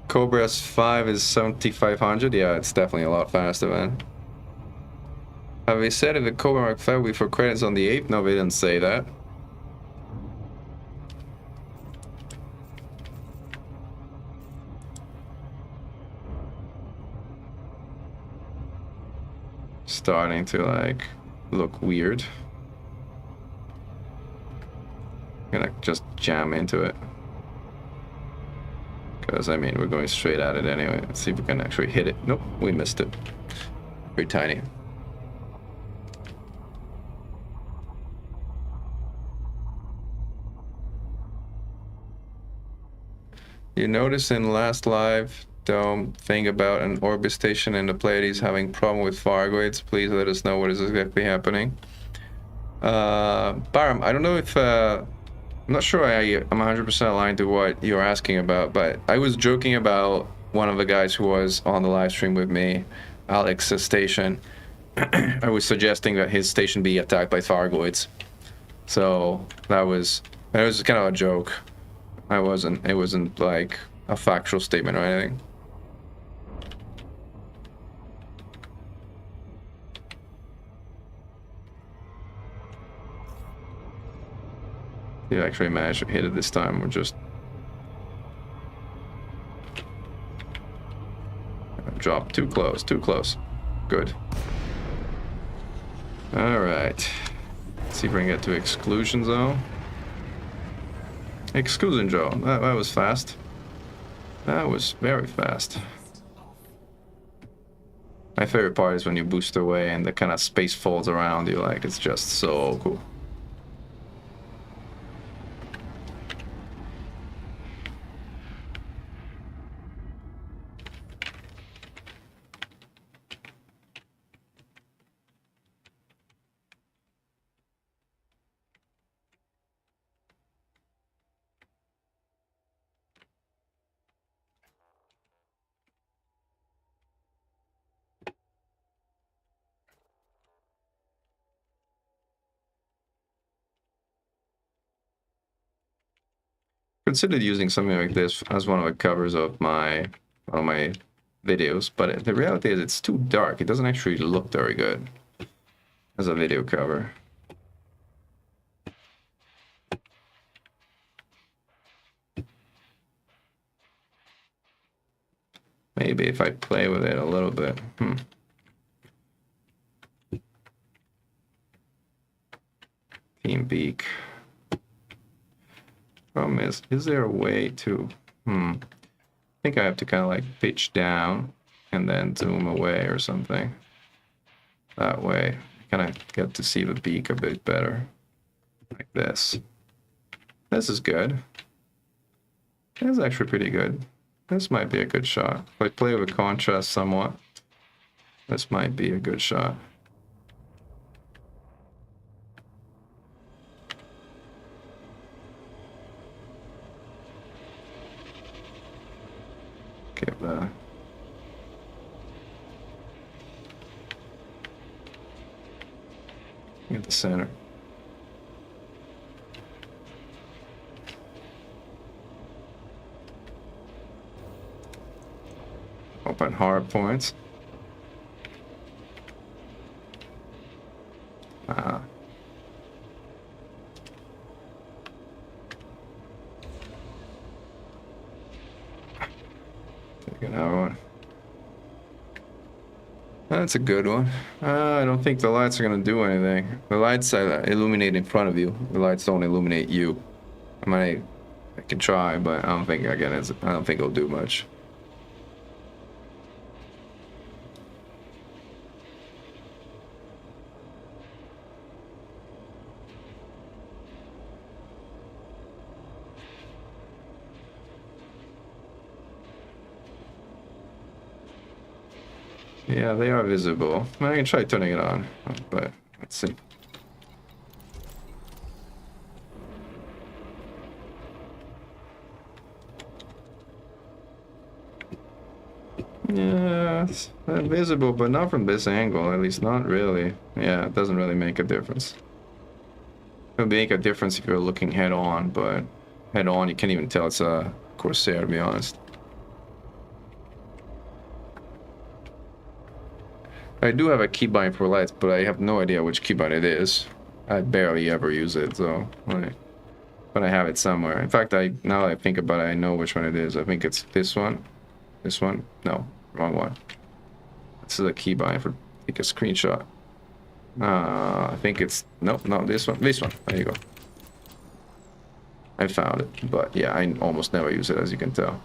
Cobra's 5 is 7500. Yeah, it's definitely a lot faster, man. Have they said if the Cobra Mark 5 will be for credits on the 8th? No, they didn't say that. Starting to like look weird. Gonna just jam into it. Because I mean, we're going straight at it anyway. Let's see if we can actually hit it. Nope, we missed it. Very tiny. You noticed in last live dome thing about an orbit station and the Pleiades having problem with Fargoids. Please let us know what is exactly happening. Barum, I don't know if I'm not sure I'm 100% aligned to what you're asking about, but I was joking about one of the guys who was on the live stream with me, Alex's station. I was suggesting that his station be attacked by Fargoids. So that was kind of a joke. It wasn't like a factual statement or anything. You actually managed to hit it this time, or just drop too close, too close. Good. All right. Let's see if we can get to exclusion zone. Exclusion zone. That was fast. That was very fast. My favorite part is when you boost away and the kind of space folds around you. Like, it's just so cool. Considered using something like this as one of the covers of one of my videos, but the reality is it's too dark. It doesn't actually look very good as a video cover. Maybe if I play with it a little bit. Team Beak. Problem is there a way to... I think I have to kind of like pitch down and then zoom away or something. That way, I kind of get to see the beak a bit better. Like this. This is good. That's actually pretty good. This might be a good shot. If I play with contrast somewhat, this might be a good shot. Give that. Get the center. Open hard points. Take another one. That's a good one. I don't think the lights are gonna do anything. The lights illuminate in front of you. The lights don't illuminate you. I can try, but I don't think I don't think it'll do much. Yeah, they are visible. I can try turning it on, but let's see. Yeah, it's visible, but not from this angle. At least not really. Yeah, it doesn't really make a difference. It would make a difference if you're looking head on, but head on you can't even tell it's a Corsair, to be honest. I do have a keybind for lights, but I have no idea which keybind it is. I barely ever use it, so like, but I have it somewhere. In fact, now that I think about it, I know which one it is. I think it's this one. This one? No, wrong one. This is a keybind for take a screenshot. I think it's nope, not this one. This one. There you go. I found it, but yeah, I almost never use it, as you can tell.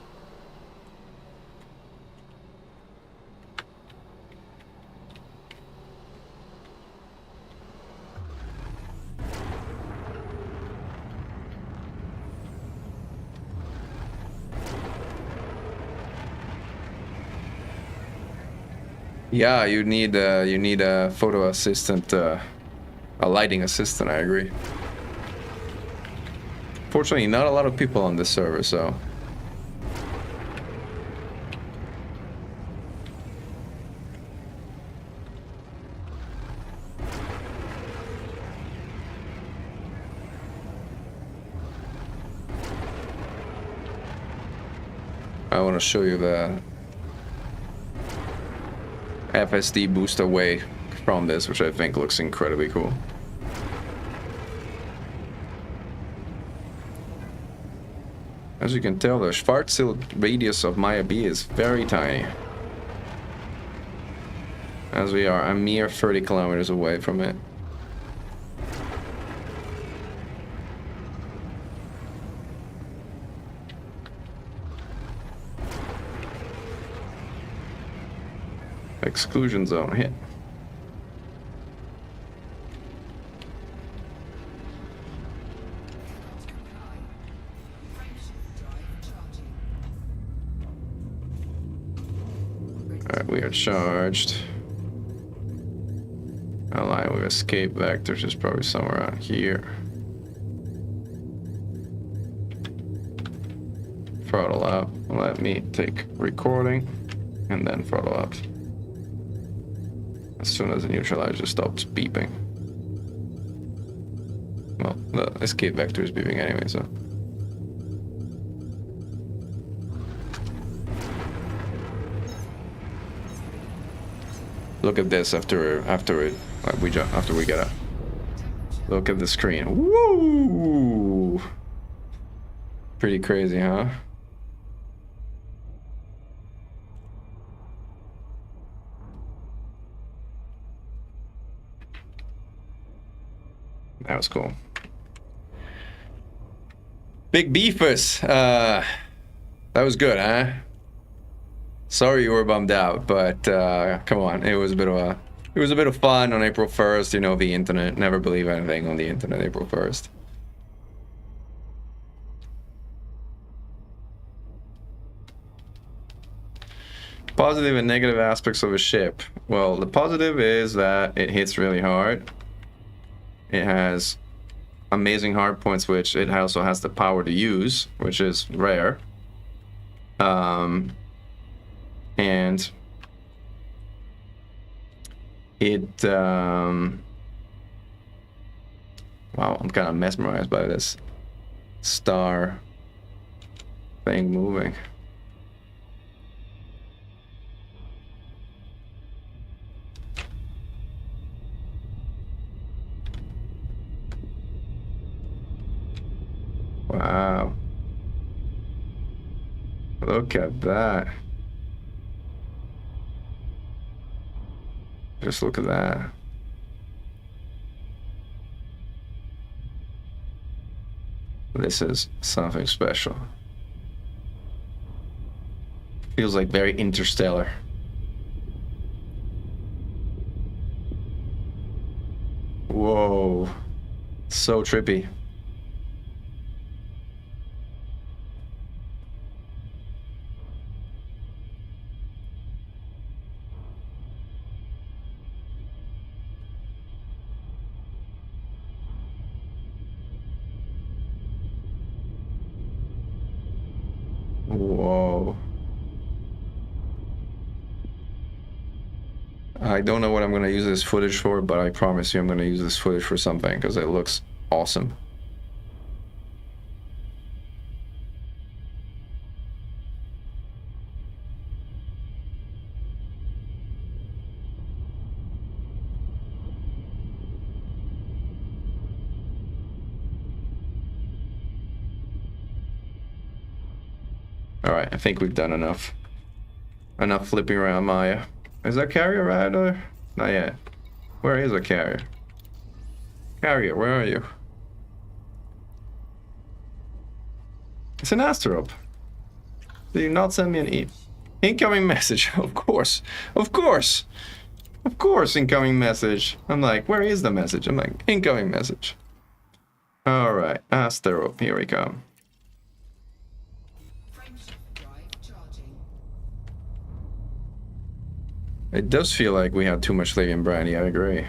Yeah, you need a photo assistant, a lighting assistant. I agree. Fortunately, not a lot of people on this server, so. I want to show you the FSD boost away from this, which I think looks incredibly cool. As you can tell, the Schwarzschild radius of Maya B is very tiny. As we are a mere 30 kilometers away from it. Exclusion zone hit. Alright, we are charged. Align with escape vectors is probably somewhere around here. Throttle up. Let me take recording and then throttle up. As soon as the neutralizer stops beeping. Well, the escape vector is beeping anyway, so. Look at this after we get up. Look at the screen. Woo! Pretty crazy, huh? That was cool. Big beefers. That was good, huh? Sorry you were bummed out, but come on, it was a bit of fun on April 1st. You know, the internet. Never believe anything on the internet April 1st. Positive and negative aspects of a ship. Well, the positive is that it hits really hard. It has amazing hard points, which it also has the power to use, which is rare. And it wow, I'm kind of mesmerized by this star thing moving. Wow, look at that. Just look at that. This is something special. Feels like very interstellar. Whoa. So trippy. Whoa. I don't know what I'm gonna use this footage for, but I promise you I'm gonna use this footage for something because it looks awesome. Alright, I think we've done enough. Enough flipping around Maya. Is that carrier right or not yet? Where is a carrier? Carrier, where are you? It's an asteroid. Did you not send me an incoming message? Of course. Of course. Of course, incoming message. I'm like, where is the message? I'm like, incoming message. Alright, asteroid, here we come. It does feel like we had too much Lavian brandy, I agree.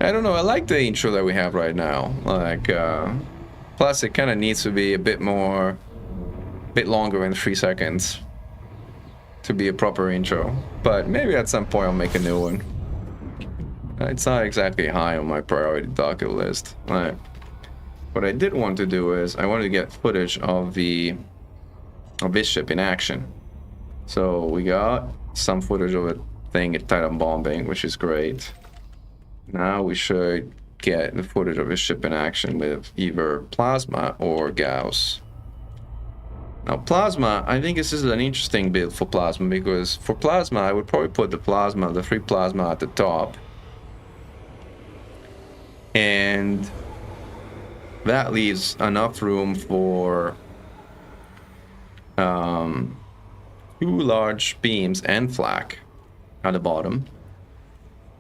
I don't know, I like the intro that we have right now. Like, plus it kind of needs to be a bit longer than 3 seconds to be a proper intro. But maybe at some point I'll make a new one. It's not exactly high on my priority docket list. Right. What I did want to do is I wanted to get footage of this ship in action. So we got some footage of it thing at Titan bombing, which is great. Now we should get the footage of his ship in action with either Plasma or Gauss. Now Plasma, I think this is an interesting build for Plasma, because for Plasma I would probably put the 3 Plasma at the top. And that leaves enough room for 2 large beams and flak at the bottom.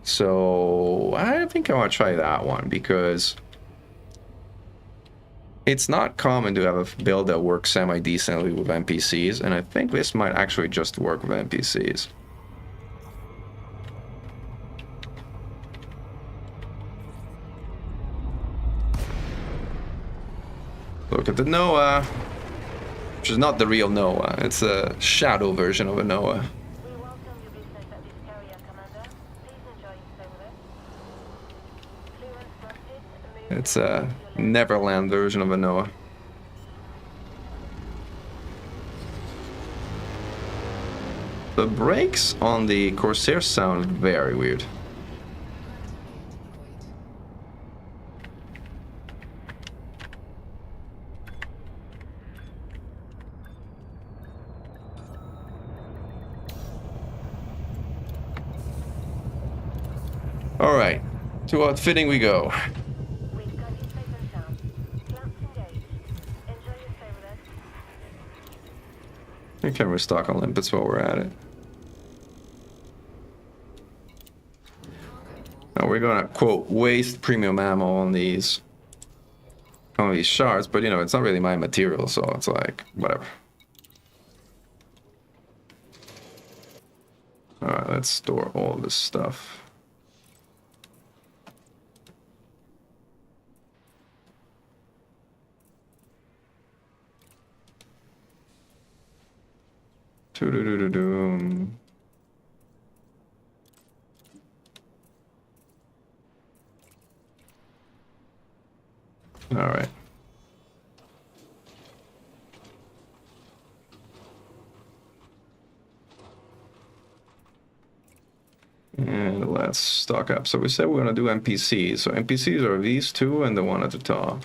So I think I want to try that one, because it's not common to have a build that works semi-decently with NPCs, and I think this might actually just work with NPCs. Look at the Noah, which is not the real Noah. It's a shadow version of a Noah. We welcome your business at this carrier, Commander. Please enjoy your stay with us. Clearance granted. Move It's a Neverland version of a Noah. The brakes on the Corsair sound very weird. All right, to outfitting we go. We've got you safe and sound. Clamps engaged. Enjoy your stay with us. We can restock Olympus while we're at it. Now we're gonna, quote, waste premium ammo on these shards, but you know, it's not really my material, so it's like, whatever. Alright, let's store all this stuff. Doo-doo-doo-doo-doo. All right. And let's stock up. So we said we're gonna do NPCs. So NPCs are these 2 and the one at the top.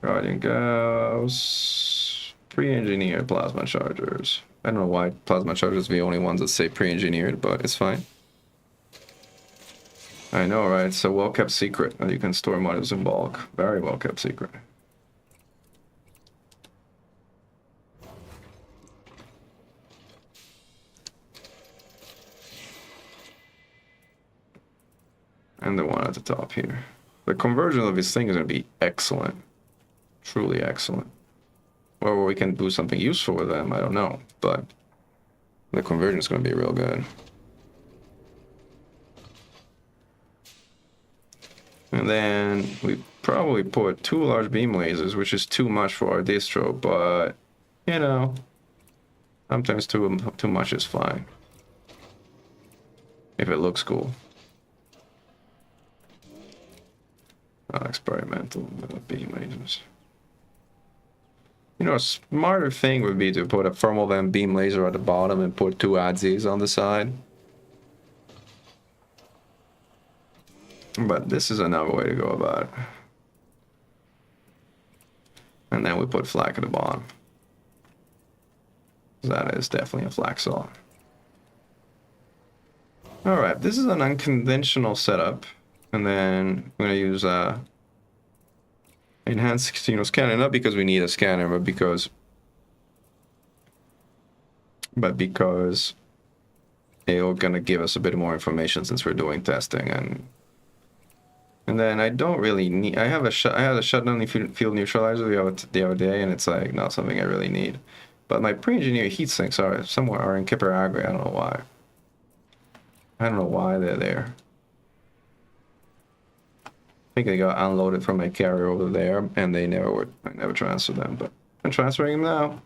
Guardian Gauss, pre-engineered plasma chargers. I don't know why plasma chargers are the only ones that say pre-engineered, but it's fine. I know, right? It's a well-kept secret that you can store modules in bulk. Very well-kept secret. And the one at the top here. The conversion of this thing is going to be excellent. Truly excellent. Whether we can do something useful with them, I don't know. But the conversion is going to be real good. And then we probably put 2 large beam lasers, which is too much for our distro, but, you know, sometimes too much is fine. If it looks cool. Experimental beam lasers. You know, a smarter thing would be to put a thermal vent beam laser at the bottom and put 2 ADSs on the side. But this is another way to go about it. And then we put flak at the bottom. That is definitely a flak saw. Alright, this is an unconventional setup. And then I'm going to use enhanced 16 scanner, not because we need a scanner, but because it'll gonna give us a bit more information since we're doing testing. And then I don't really need, I had a shutdown field neutralizer the other day, and it's like not something I really need. But my pre-engineered heat sinks are in Kipper Agri. I don't know why. I don't know why they're there. I think they got unloaded from my carrier over there, and I never transferred them, but I'm transferring them now.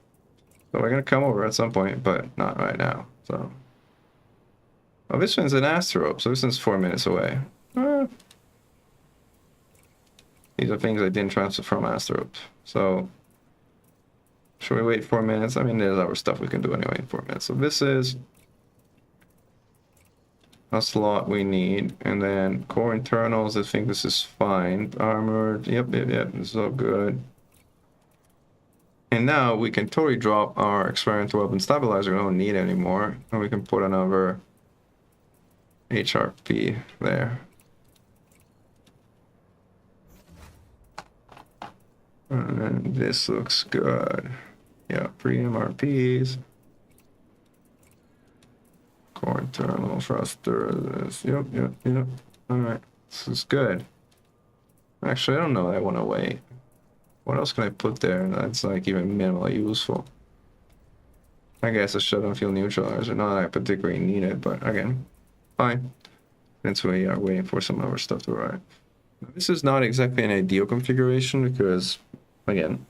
So we're gonna come over at some point, but not right now. So, oh, this one's an Astrope, so this one's 4 minutes away. These are things I didn't transfer from Astrope. So, should we wait 4 minutes? I mean, there's other stuff we can do anyway in 4 minutes. So this is a slot we need, and then core internals, I think this is fine. Armored, yep, this is all good. And now we can totally drop our experimental weapon stabilizer. We don't need it anymore, and we can put another HRP there. And then this looks good. Yeah, pre-MRPs. Core internal thrusters. Yep. Alright, this is good. Actually, I don't know. I want to wait. What else can I put there that's like even minimally useful? I guess a shutdown field neutralizer. Not that I particularly need it, but again, fine. Since we are waiting for some other stuff to arrive. This is not exactly an ideal configuration because, again,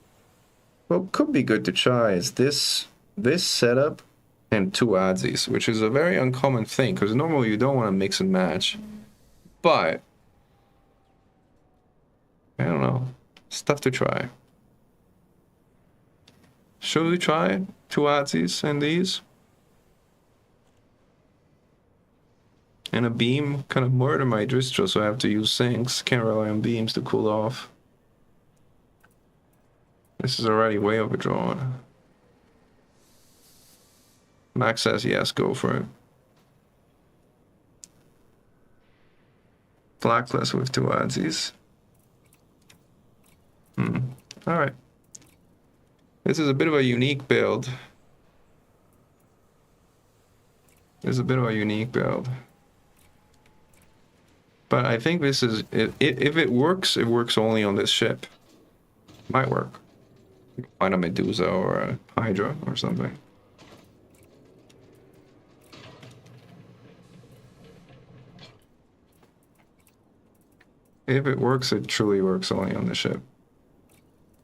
what could be good to try is this setup and 2 ADSs, which is a very uncommon thing, because normally you don't want to mix and match. But, I don't know, stuff to try. Should we try 2 ADSs and these? And a beam kind of murder my distro, so I have to use sinks. Can't rely on beams to cool off. This is already way overdrawn. Max says yes, go for it. Flakless with 2 ADSs. Alright. This is a bit of a unique build. But I think this is, if it works only on this ship. Might work. Find a Medusa or a Hydra or something. If it works, it truly works only on the ship.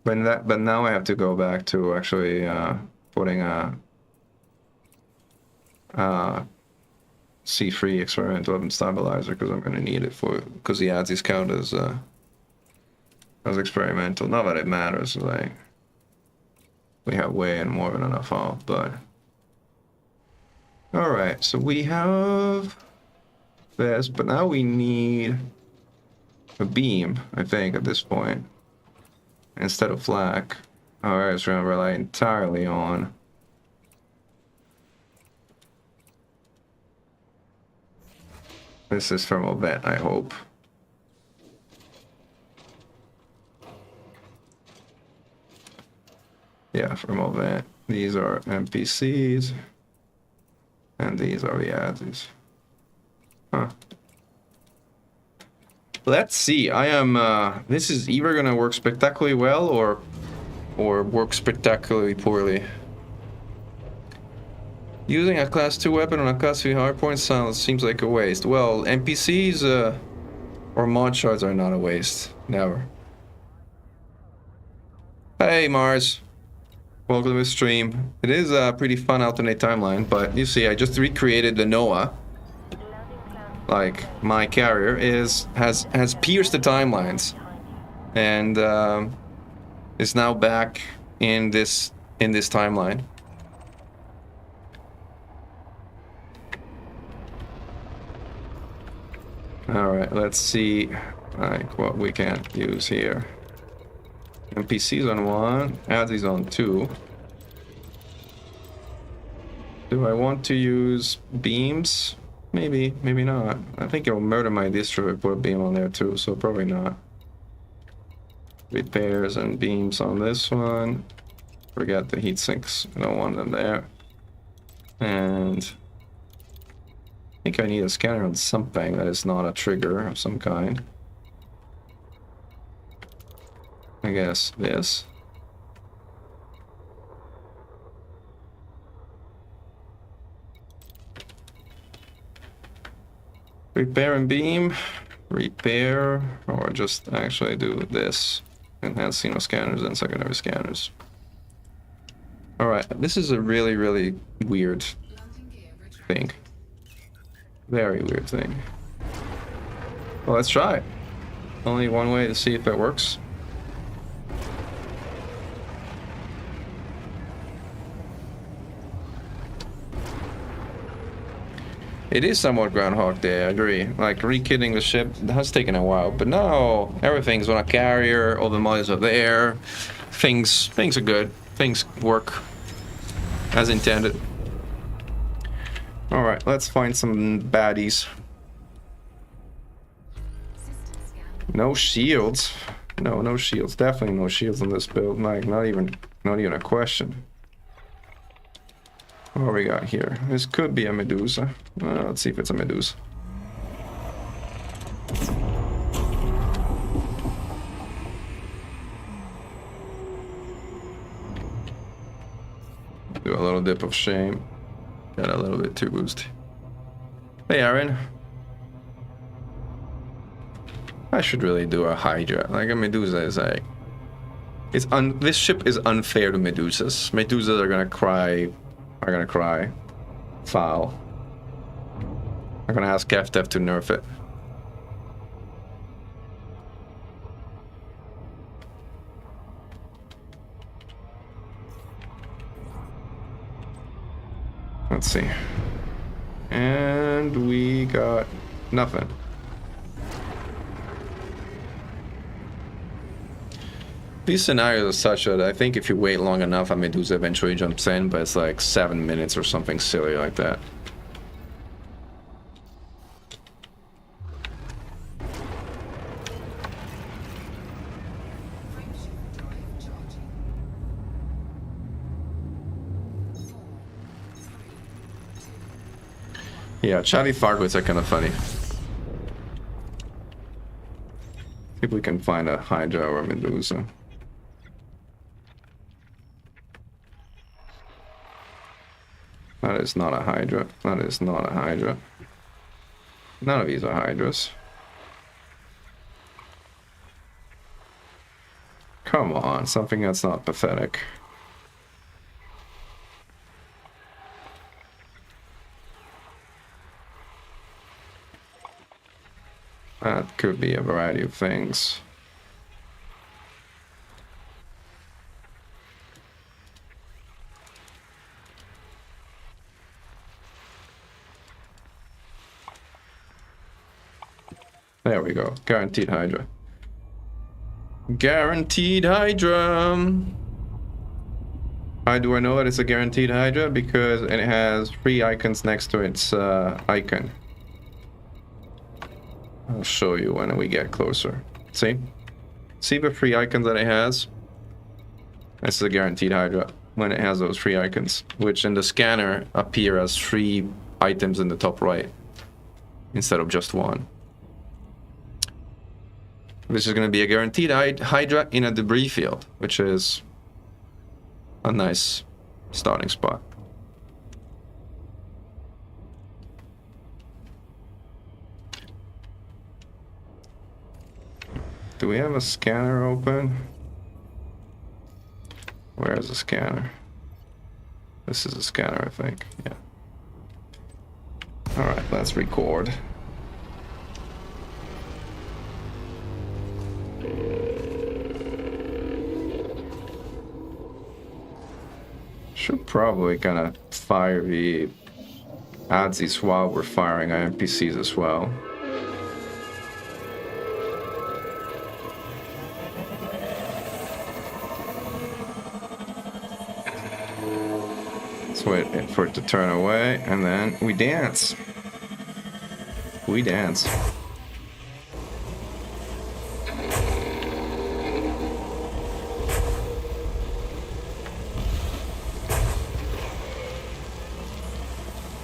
But now I have to go back to actually putting a C3 experimental weapon stabilizer, because I'm going to need it because the ADSs count as experimental. Not that it matters, like we have way and more than enough off, but all right. So we have this, but now we need a beam, I think, at this point, instead of flak. Alright, so we're gonna rely entirely on this is thermal vent, I hope. Yeah, thermal vent. These are NPCs, and these are the ADSs. Huh. Let's see. I am. This is either gonna work spectacularly well or work spectacularly poorly. Using a class 2 weapon on a class 3 hardpoint seems like a waste. Well, NPCs Or mod shards are not a waste. Never. Hey, Mars. Welcome to the stream. It is a pretty fun alternate timeline, but you see, I just recreated the Noah. Like, my carrier has pierced the timelines. And is now back in this timeline. Alright, let's see like what we can use here. NPCs on 1, Adsies on 2. Do I want to use beams? Maybe, maybe not. I think it'll murder my distro if I put a beam on there too, so probably not. Repairs and beams on this one. Forget the heat sinks. I don't want them there. And I think I need a scanner on something that is not a trigger of some kind. I guess this. Repair and beam. Repair, or just actually do this. Enhanced Xeno scanners and secondary scanners. Alright, this is a really, really weird thing. Very weird thing. Well, let's try it. Only one way to see if it works. It is somewhat Groundhog Day, I agree. Like, re-kitting the ship has taken a while, but now everything's on a carrier, all the mods are there, things are good, things work as intended. Alright, let's find some baddies. No shields. No shields. Definitely no shields on this build. Like, not even a question. What we got here? This could be a Medusa. Let's see if it's a Medusa. Do a little dip of shame. Got a little bit too boosty. Hey, Aaron. I should really do a Hydra. Like, a Medusa is like... This ship is unfair to Medusas. Medusas are gonna cry... Foul. I'm gonna ask KefDev to nerf it. Let's see. And we got nothing. These scenarios are such that I think if you wait long enough, a Medusa eventually jumps in, but it's like 7 minutes or something silly like that. Yeah, Charlie Farquads are kind of funny. See if we can find a Hydra or a Medusa. That is not a Hydra. That is not a Hydra. None of these are Hydras. Come on, something that's not pathetic. That could be a variety of things. There we go. Guaranteed Hydra. Guaranteed Hydra! How do I know that it's a guaranteed Hydra? Because it has 3 icons next to its icon. I'll show you when we get closer. See? See the 3 icons that it has? This is a guaranteed Hydra when it has those 3 icons, which in the scanner appear as 3 items in the top right instead of just 1. This is going to be a guaranteed Hydra in a debris field, which is a nice starting spot. Do we have a scanner open? Where is the scanner? This is a scanner, I think. Yeah. Alright, let's record. Should probably kind of fire the ADSIs while we're firing our NPCs as well. Let's wait for it to turn away, and then we dance. We dance.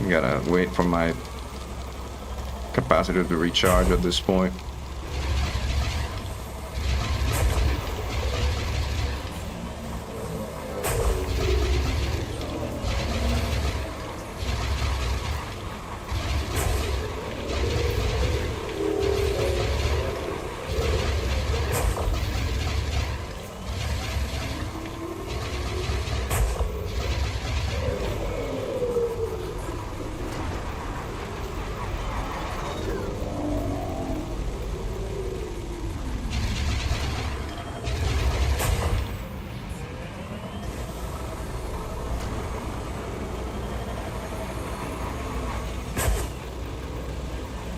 Gotta wait for my capacitor to recharge at this point.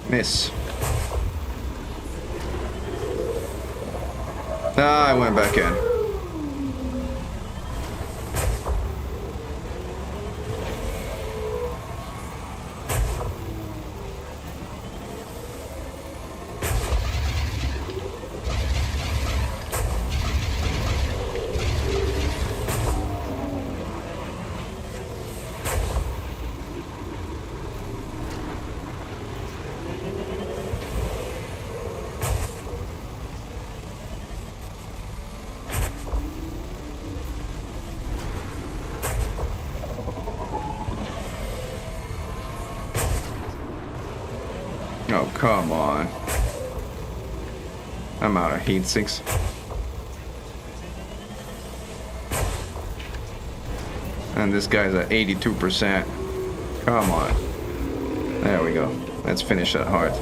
Miss. Ah, I went back in. Oh, come on. I'm out of heat sinks. And this guy's at 82%. Come on. There we go. Let's finish that hard.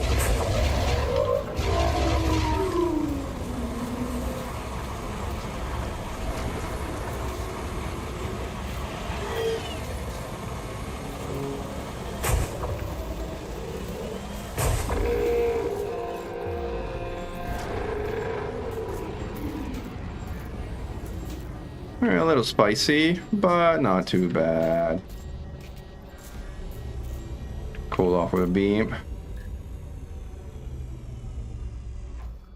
A little spicy, but not too bad. Cool off with a beam.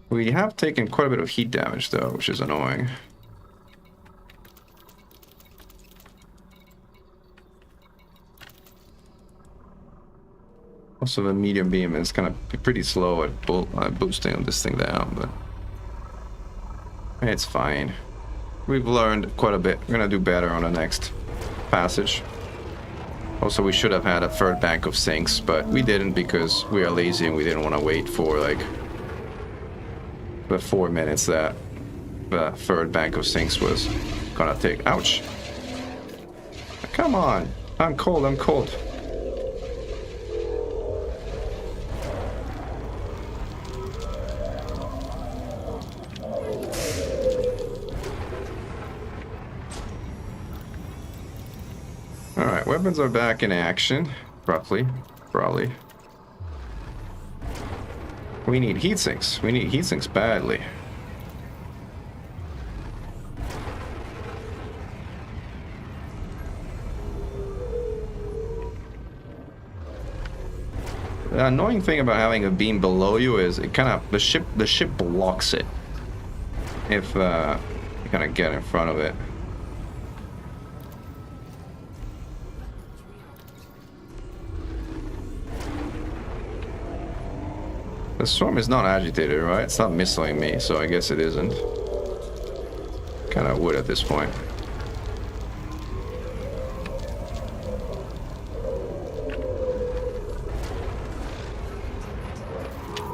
We have taken quite a bit of heat damage though, which is annoying. Also, the medium beam is kind of pretty slow at boosting this thing down, but it's fine. We've learned quite a bit. We're gonna do better on the next passage. Also, we should have had a third bank of sinks, but we didn't because we are lazy and we didn't want to wait for like the 4 minutes that the third bank of sinks was gonna take. Ouch! Come on! I'm cold, I'm cold. Alright, weapons are back in action. Roughly. Probably. We need heat sinks. We need heat sinks badly. The annoying thing about having a beam below you is it kind of the ship blocks it if you kind of get in front of it. The storm is not agitated, right? It's not missiling me, so I guess it isn't. Kind of would at this point.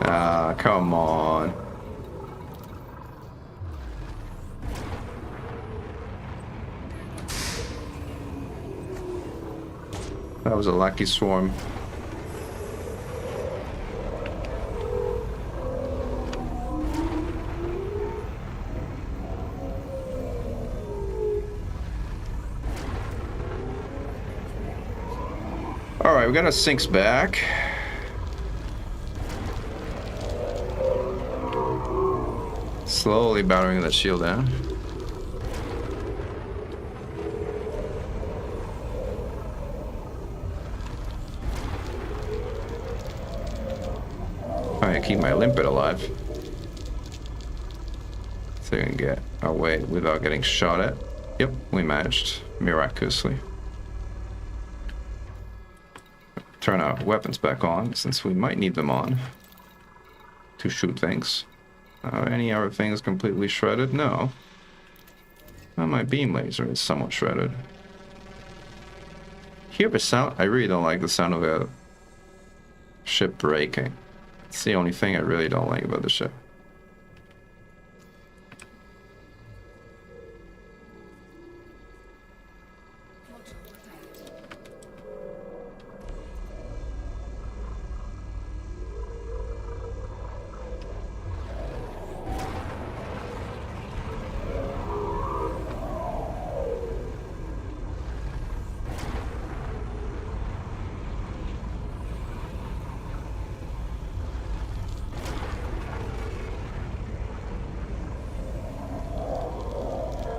Ah, come on. That was a lucky swarm. Alright, we got our sinks back. Slowly battering that shield down. Trying to keep my limpet alive. So we can get away without getting shot at. Yep, we managed miraculously. Turn our weapons back on, since we might need them on to shoot things. Any other things completely shredded? No. My beam laser is somewhat shredded. Hear the sound? I really don't like the sound of a ship breaking. It's the only thing I really don't like about the ship.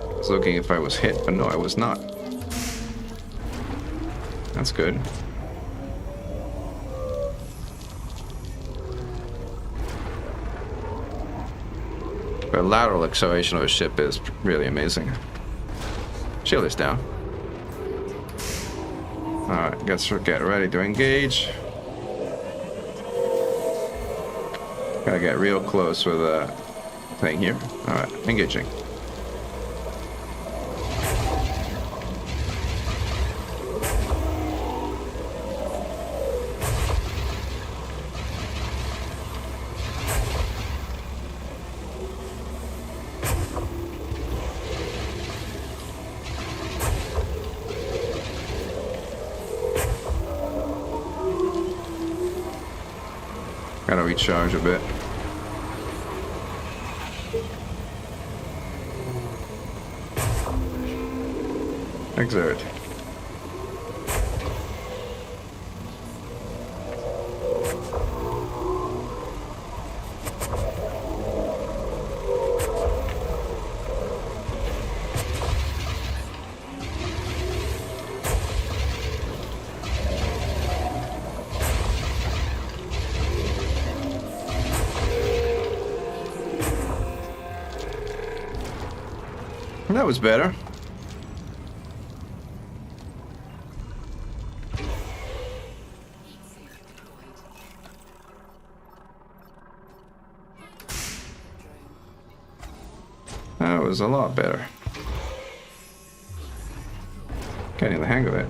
I was looking if I was hit, but no, I was not. That's good. The lateral acceleration of a ship is really amazing. Shield is down. Alright, guess we'll get ready to engage. Gotta get real close with a thing here. Alright, engaging. Gotta recharge a bit. Exert. That was better. That was a lot better. Getting the hang of it.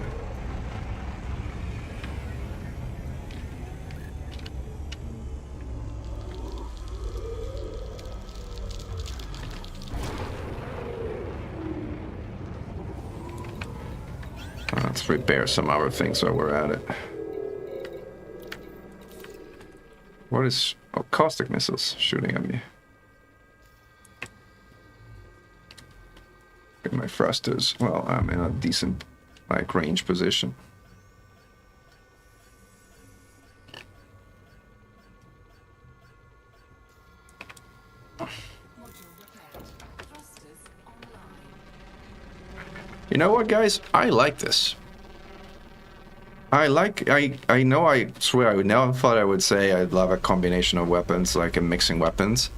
Let's repair some other things while we're at it. What is... Oh, caustic missiles shooting at me. Get my thrusters. Well, I'm in a decent, like, range position. You know what, guys? I like this. I know I swear I would never thought I would say I'd love a combination of weapons, like a mixing weapons.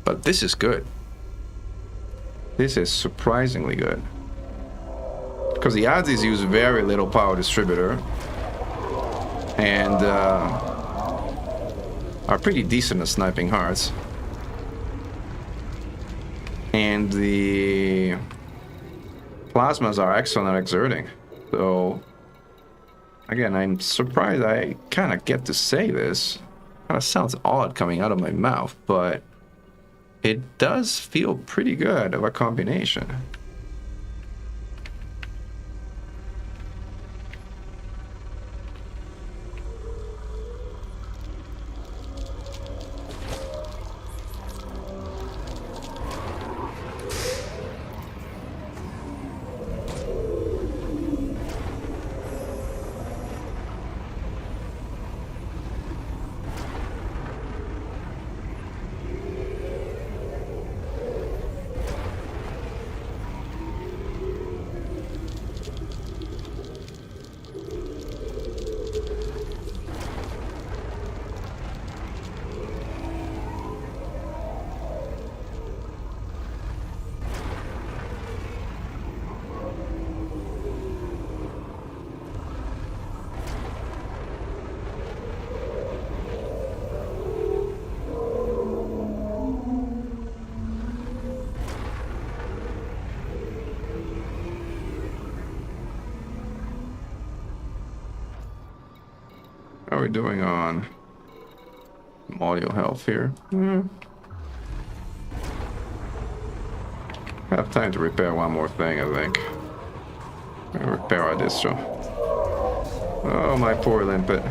But this is good. This is surprisingly good. Because the Adsis use very little power distributor. And are pretty decent at sniping hearts. And the plasmas are excellent at exerting. So... Again, I'm surprised I kind of get to say this. Kind of sounds odd coming out of my mouth, but it does feel pretty good of a combination. are we doing on audio health here? I have time to repair one more thing, I think. Repair our distro. Oh, my poor limpet.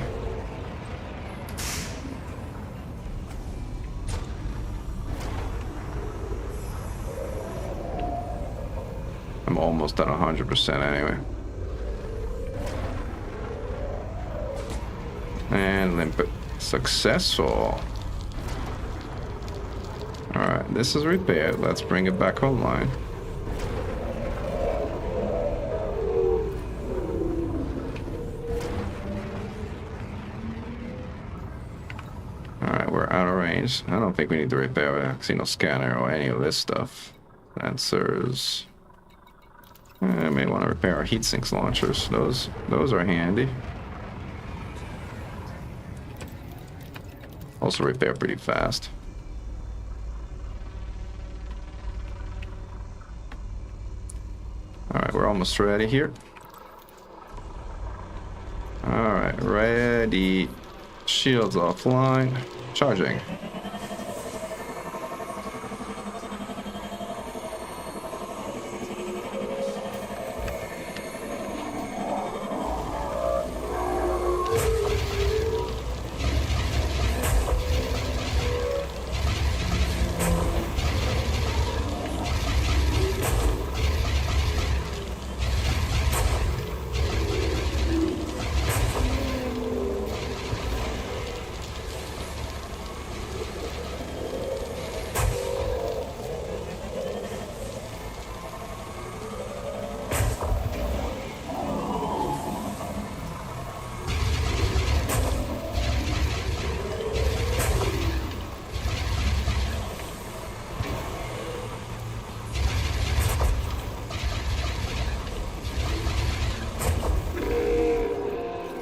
I'm almost at 100% anyway. And limpet successful. Alright, this is repaired. Let's bring it back online. Alright, we're out of range. I don't think we need to repair a Xeno scanner or any of this stuff. Sensors. I may want to repair our heat sinks launchers. Those are handy. Also repair pretty fast. Alright, we're almost ready here. Alright, ready. Shields offline. Charging.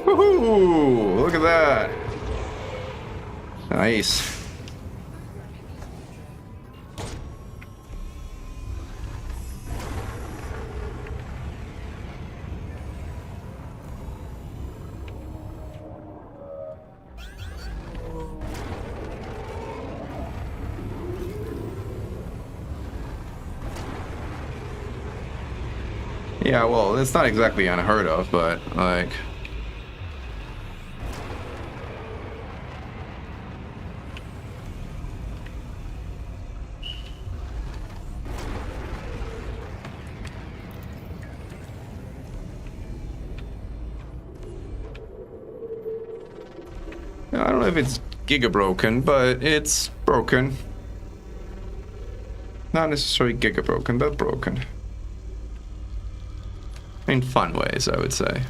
Woohoo! Look at that. Nice. Yeah, well, it's not exactly unheard of, but like I don't know if it's giga broken, but it's broken. Not necessarily giga broken, but broken. In fun ways, I would say.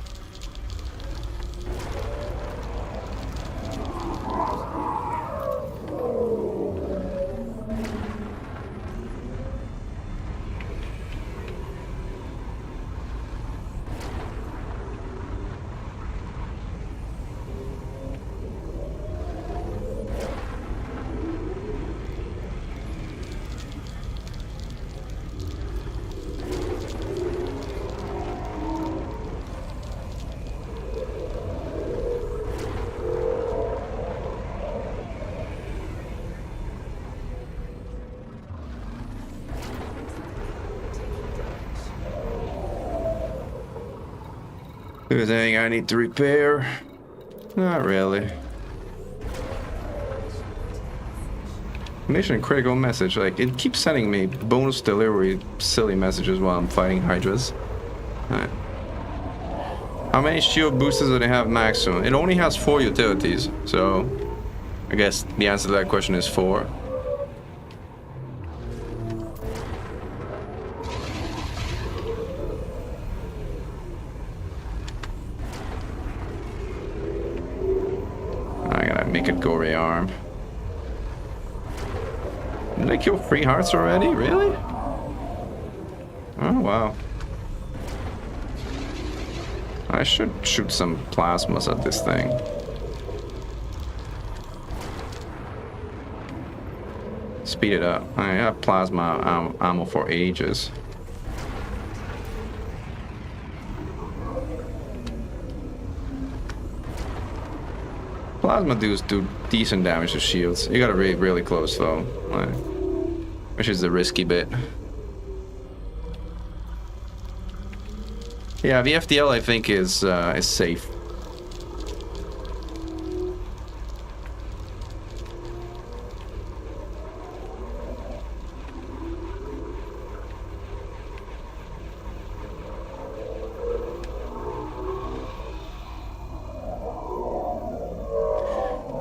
Is there anything I need to repair? Not really. Mission critical message. Like, it keeps sending me bonus delivery silly messages while I'm fighting Hydras. Alright. How many shield boosters do they have maximum? It only has 4 utilities, so I guess the answer to that question is 4. Make it go rearm. Did I kill 3 hearts already? Really? Oh wow. I should shoot some plasmas at this thing. Speed it up. I have plasma ammo for ages. Plasma dudes do decent damage to shields. You gotta be really close though, like, which is the risky bit. Yeah, the FDL I think is safe.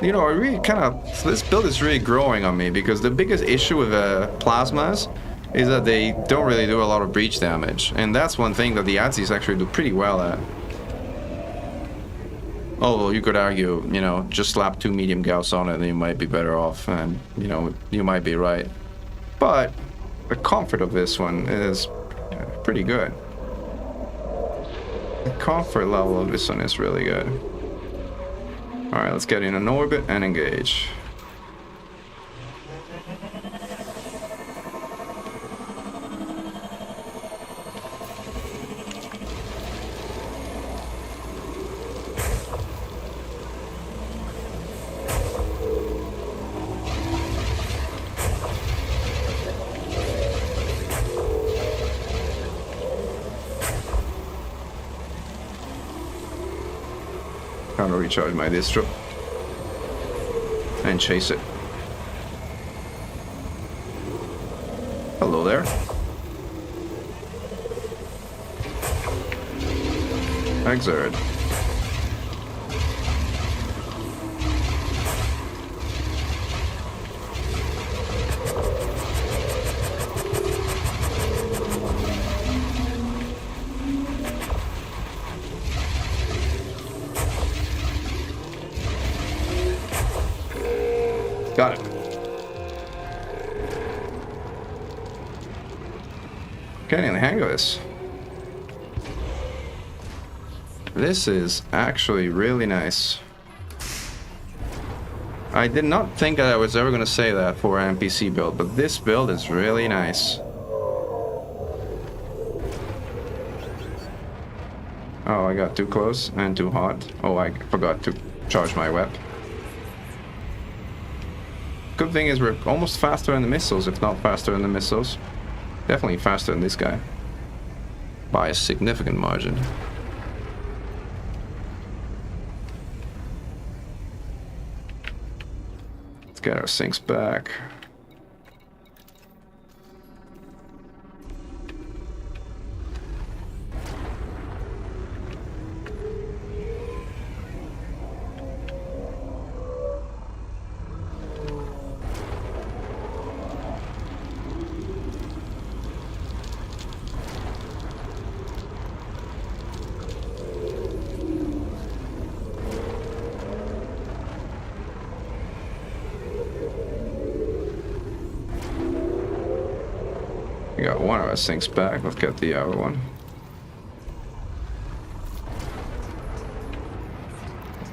You know, I really kind of, this build is really growing on me because the biggest issue with plasmas is that they don't really do a lot of breach damage, and that's one thing that the Azis actually do pretty well at. Although you could argue, you know, just slap 2 medium gauss on it and you might be better off, and you know, you might be right. But the comfort of this one is pretty good. The comfort level of this one is really good. Alright, let's get in an orbit and engage. Trying to recharge my distro and chase it. Hello there. Exert. Got it. Getting the hang of this. This is actually really nice. I did not think that I was ever going to say that for an NPC build, but this build is really nice. Oh, I got too close and too hot. Oh, I forgot to charge my weapon. Good thing is we're almost faster than the missiles, if not faster than the missiles. Definitely faster than this guy. By a significant margin. Let's get our sinks back. We got one of our sinks back. Let's get the other one.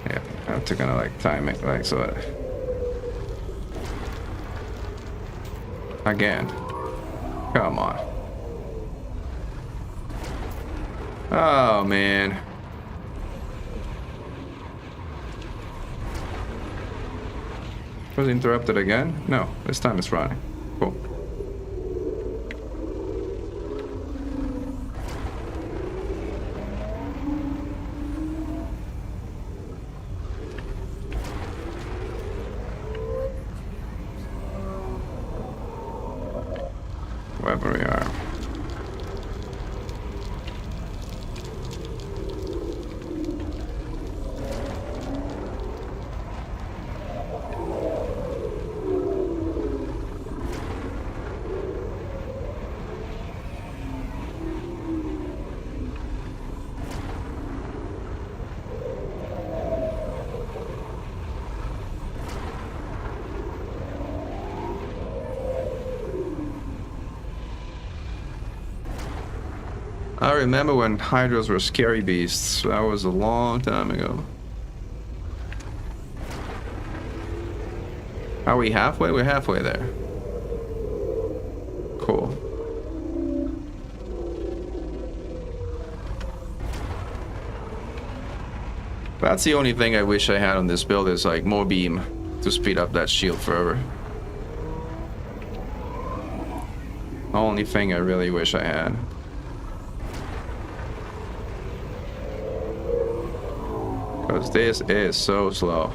Yeah, I have to kind of like time it like so that... Again. Come on. Oh man. Was it interrupted again? No, this time it's running. Cool. Wherever we are. I remember when Hydras were scary beasts. That was a long time ago. Are we halfway? We're halfway there. Cool. That's the only thing I wish I had on this build is like more beam to speed up that shield further. Only thing I really wish I had. Because this is so slow.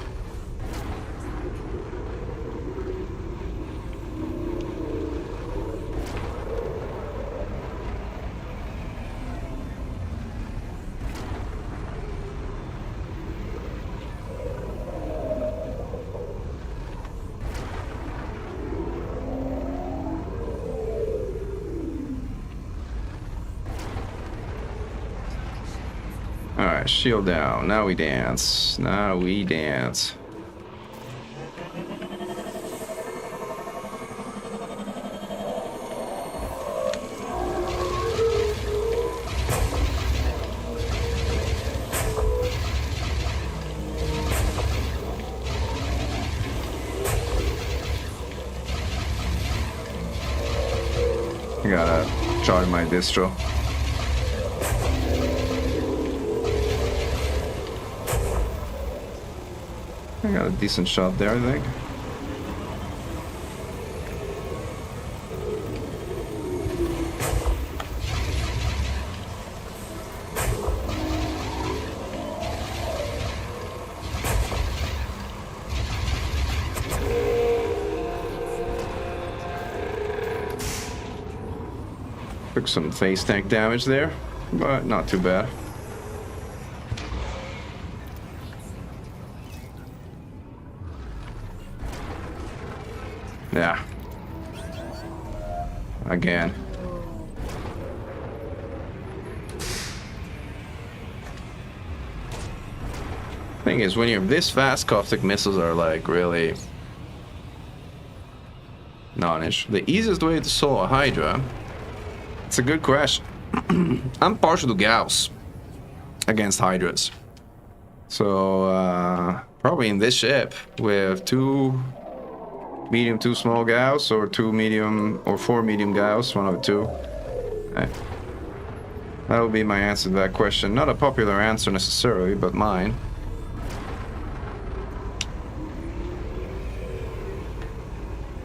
Alright, shield down. Now we dance. Now we dance. I gotta charge my distro. I got a decent shot there, I think. Took some face tank damage there, but not too bad. Yeah. Again. Thing is, when you're this fast, caustic missiles are like really non-ish. The easiest way to solve a Hydra. It's a good question. I'm partial to Gauss against Hydras. So probably in this ship with 2 medium, 2 small Gauss, or 2 medium, or 4 medium Gauss, one of the two. That would be my answer to that question. Not a popular answer necessarily, but mine.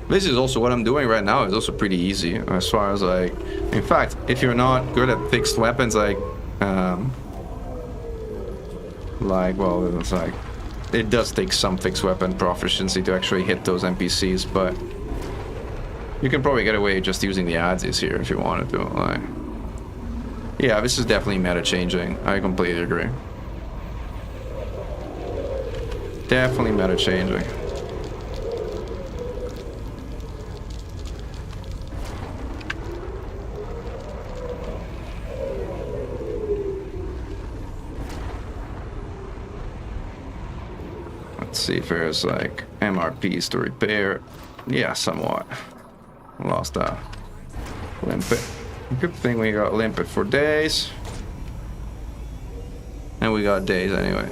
This is also what I'm doing right now. Is also pretty easy as far as like. In fact, if you're not good at fixed weapons, like well, it's like. It does take some fixed weapon proficiency to actually hit those NPCs, but you can probably get away just using the adsies here if you wanted to. Like, yeah, this is definitely meta changing. I completely agree. Definitely meta changing. Let's see if there's like MRPs to repair. Yeah, somewhat. Lost a limpet. Good thing we got limpet for days. And we got days anyway.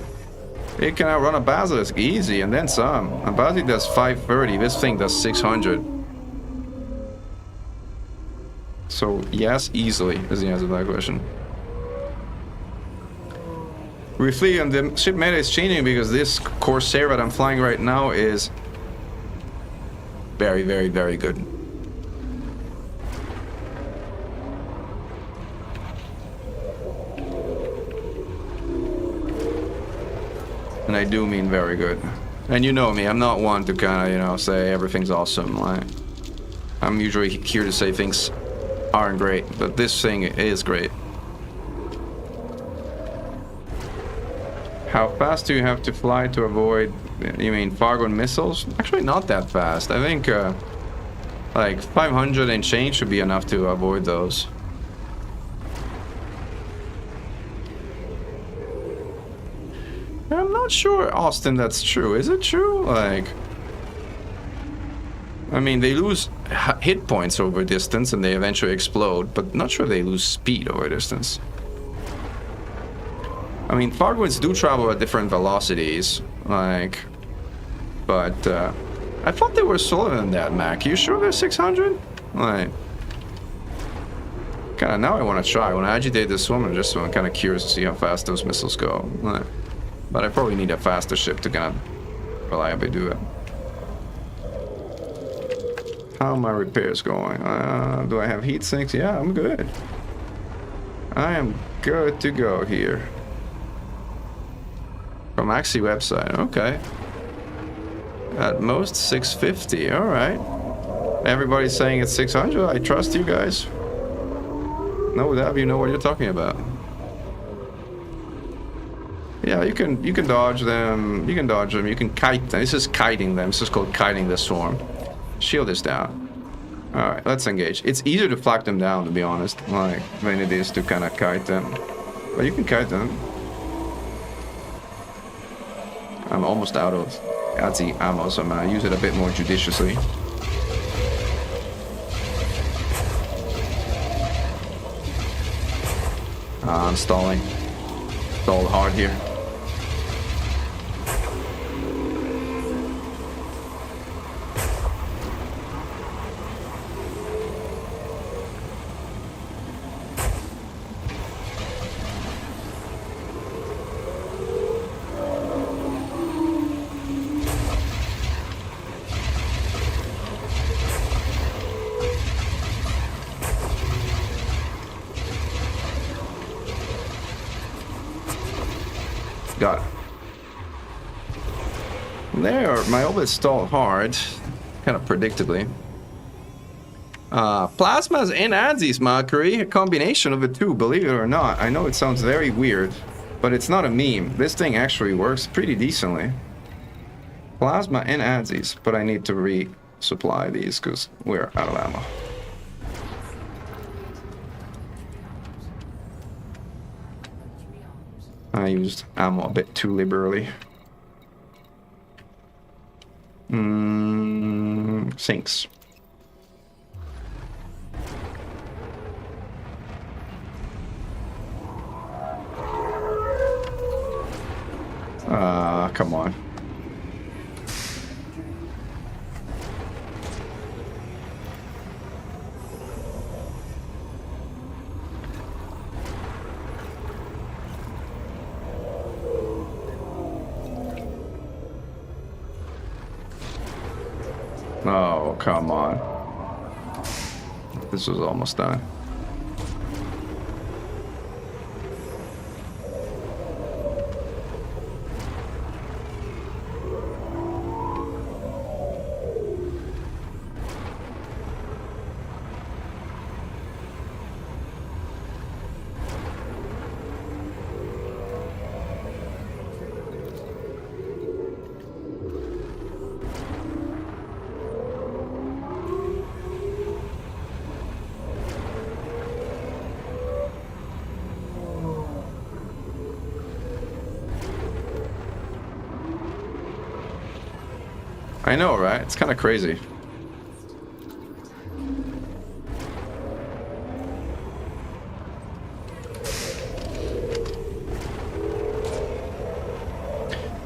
It can outrun a basilisk easy and then some. A basilisk does 530. This thing does 600. So yes, easily is the answer to that question. Briefly, and the ship meta is changing because this Corsair that I'm flying right now is very, very, very good. And I do mean very good. And you know me, I'm not one to kind of, you know, say everything's awesome. Like, I'm usually here to say things aren't great, but this thing is great. How fast do you have to fly to avoid, you mean Fargon missiles? Actually not that fast. I think like 500 and change should be enough to avoid those. I'm not sure, Austin, that's true. Is it true? Like, I mean, they lose hit points over distance and they eventually explode, but not sure they lose speed over distance. I mean, Fargoids do travel at different velocities, like, but I thought they were slower than that, Mac. You sure they're 600? Like, kind of now I want to try. I want to agitate this woman just so I'm kind of curious to see how fast those missiles go. Like, But I probably need a faster ship to kind of reliably do it. How are my repairs going? Do I have heat sinks? Yeah, I'm good. I am good to go here. From Axie website, okay. At most 650, alright. Everybody's saying it's 600, I trust you guys. No doubt you know what you're talking about. Yeah, you can dodge them, you can kite them. This is kiting them, this is called kiting the swarm. Shield is down. Alright, let's engage. It's easier to flag them down, to be honest, like, than it is to kind of kite them. But you can kite them. I'm almost out of Adzi ammo, so I'm gonna use it a bit more judiciously. I'm stalling. Stalled hard here. Got it. There, my obit stalled hard. Kind of predictably. Plasmas and Adzi's Mockery, a combination of the two, believe it or not. I know it sounds very weird, but it's not a meme. This thing actually works pretty decently. Plasma and Adzi's, but I need to resupply these because we're out of ammo. I used ammo a bit too liberally. Sinks. Come on. Oh, come on. This was almost done. I know, right? It's kind of crazy.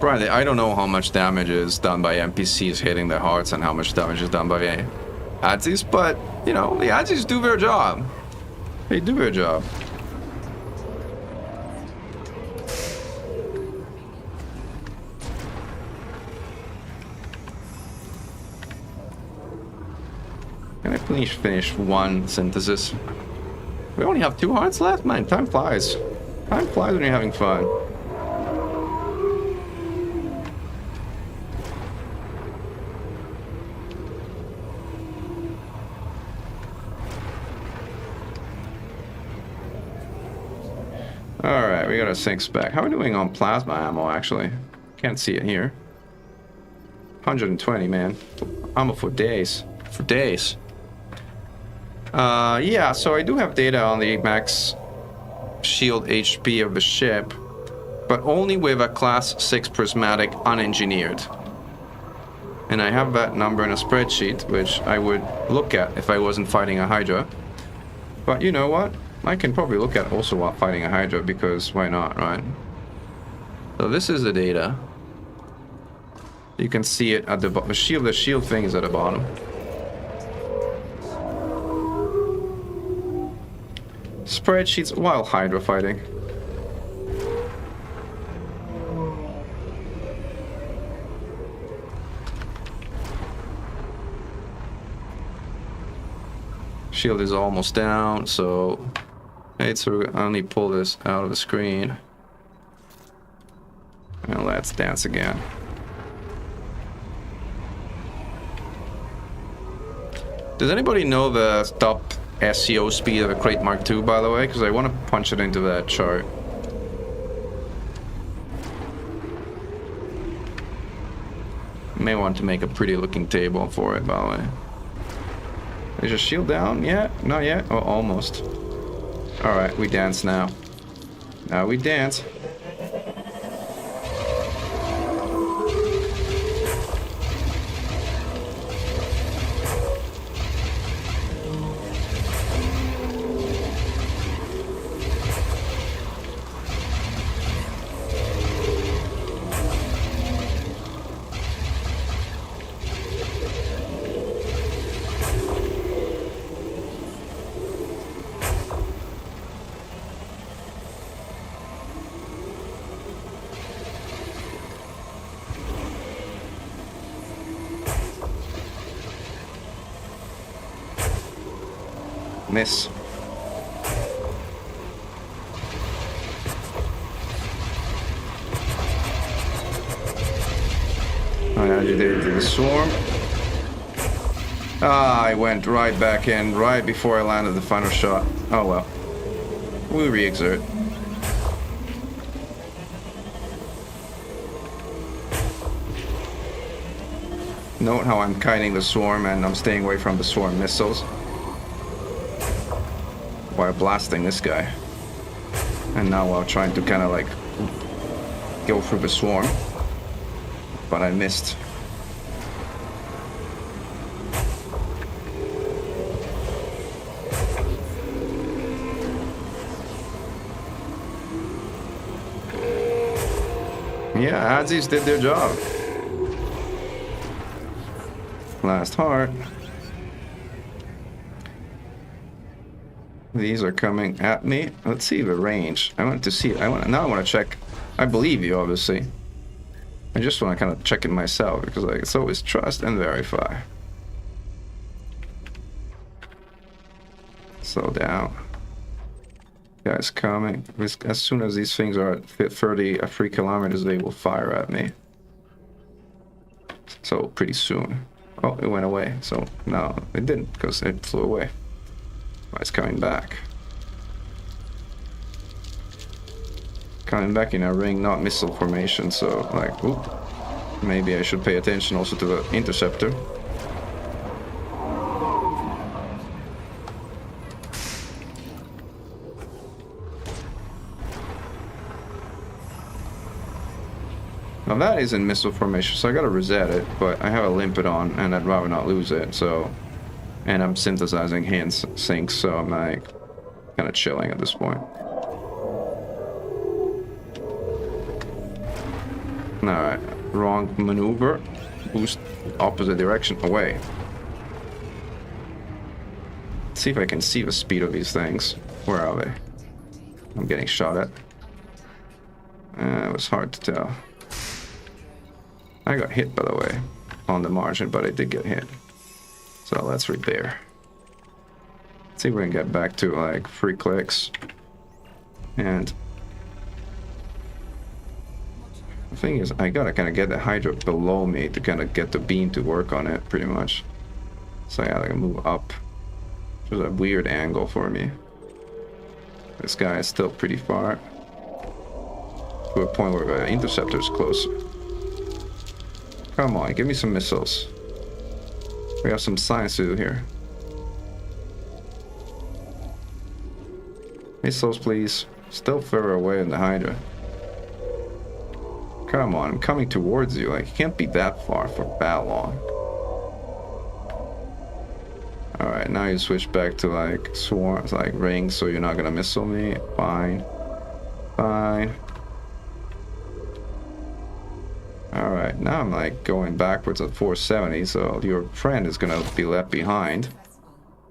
Right, I don't know how much damage is done by NPCs hitting their hearts and how much damage is done by the Adzis, but, you know, the Adzis do their job. They do their job. Can I please finish one synthesis? We only have 2 hearts left? Man, time flies. Time flies when you're having fun. Alright, we got our sinks back. How are we doing on plasma ammo, actually? Can't see it here. 120, man. Ammo for days. For days. Yeah, so I do have data on the max shield HP of the ship, but only with a class 6 prismatic unengineered. And I have that number in a spreadsheet, which I would look at if I wasn't fighting a Hydra. But you know what? I can probably look at also while fighting a Hydra, because why not, right? So this is the data. You can see it at the bottom. The shield thing is at the bottom. Spreadsheets while Hydra fighting. Shield is almost down, so let's only pull this out of the screen. And let's dance again. Does anybody know the top SEO speed of a Crate Mark II, by the way? Because I want to punch it into that chart. May want to make a pretty looking table for it, by the way. Is your shield down yet? Not yet? Oh, almost. Alright, we dance now. Now we dance. Miss. I added it to the swarm. Ah, I went right back in, right before I landed the final shot. Oh well. We re-exert. Note how I'm kiting the swarm and I'm staying away from the swarm missiles while blasting this guy. And now while trying to kind of like go through the swarm. But I missed. Yeah, Adsies did their job. Last heart. These are coming at me. Let's see the range. I want to see. Now I want to check. I believe you, obviously. I just want to kind of check it myself because like it's always trust and verify. Slow down. Guys coming. As soon as these things are at 3 kilometers, they will fire at me. So pretty soon. Oh, it went away. So no, it didn't because it flew away. Oh, it's coming back. Coming back in a ring, not missile formation. So like, oop, maybe I should pay attention also to the interceptor. Now that is in missile formation, so I gotta reset it, but I have a limpet on and I'd rather not lose it, so... And I'm synthesizing hand syncs, so I'm like kind of chilling at this point. Alright, wrong maneuver. Boost opposite direction, away. Let's see if I can see the speed of these things. Where are they? I'm getting shot at. It was hard to tell. I got hit, by the way, on the margin, but I did get hit. So let's repair. Let's see if we can get back to like 3 clicks. And the thing is, I gotta kind of get the Hydra below me to kind of get the beam to work on it, pretty much. So I gotta move up. Which is a weird angle for me. This guy is still pretty far. To a point where the interceptor is close. Come on, give me some missiles. We have some science to do here. Missiles, please. Still further away than the Hydra. Come on, I'm coming towards you. Like, you can't be that far for that long. Alright, now you switch back to like swarms, like rings, so you're not gonna missile me. Fine. Fine. Alright, now I'm like going backwards at 470, so your friend is gonna be left behind.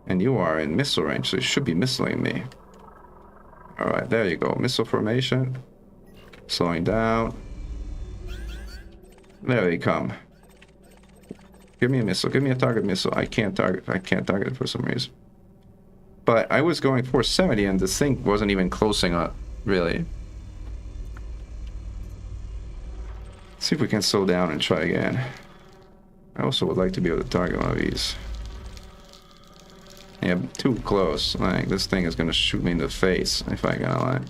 And you are in missile range, so you should be missiling me. Alright, there you go. Missile formation. Slowing down. There they come. Give me a missile. Give me a target missile. I can't target it for some reason. But I was going 470 and the thing wasn't even closing up, really. See if we can slow down and try again. I also would like to be able to target one of these. Yeah, too close. Like, this thing is gonna shoot me in the face if I gotta like.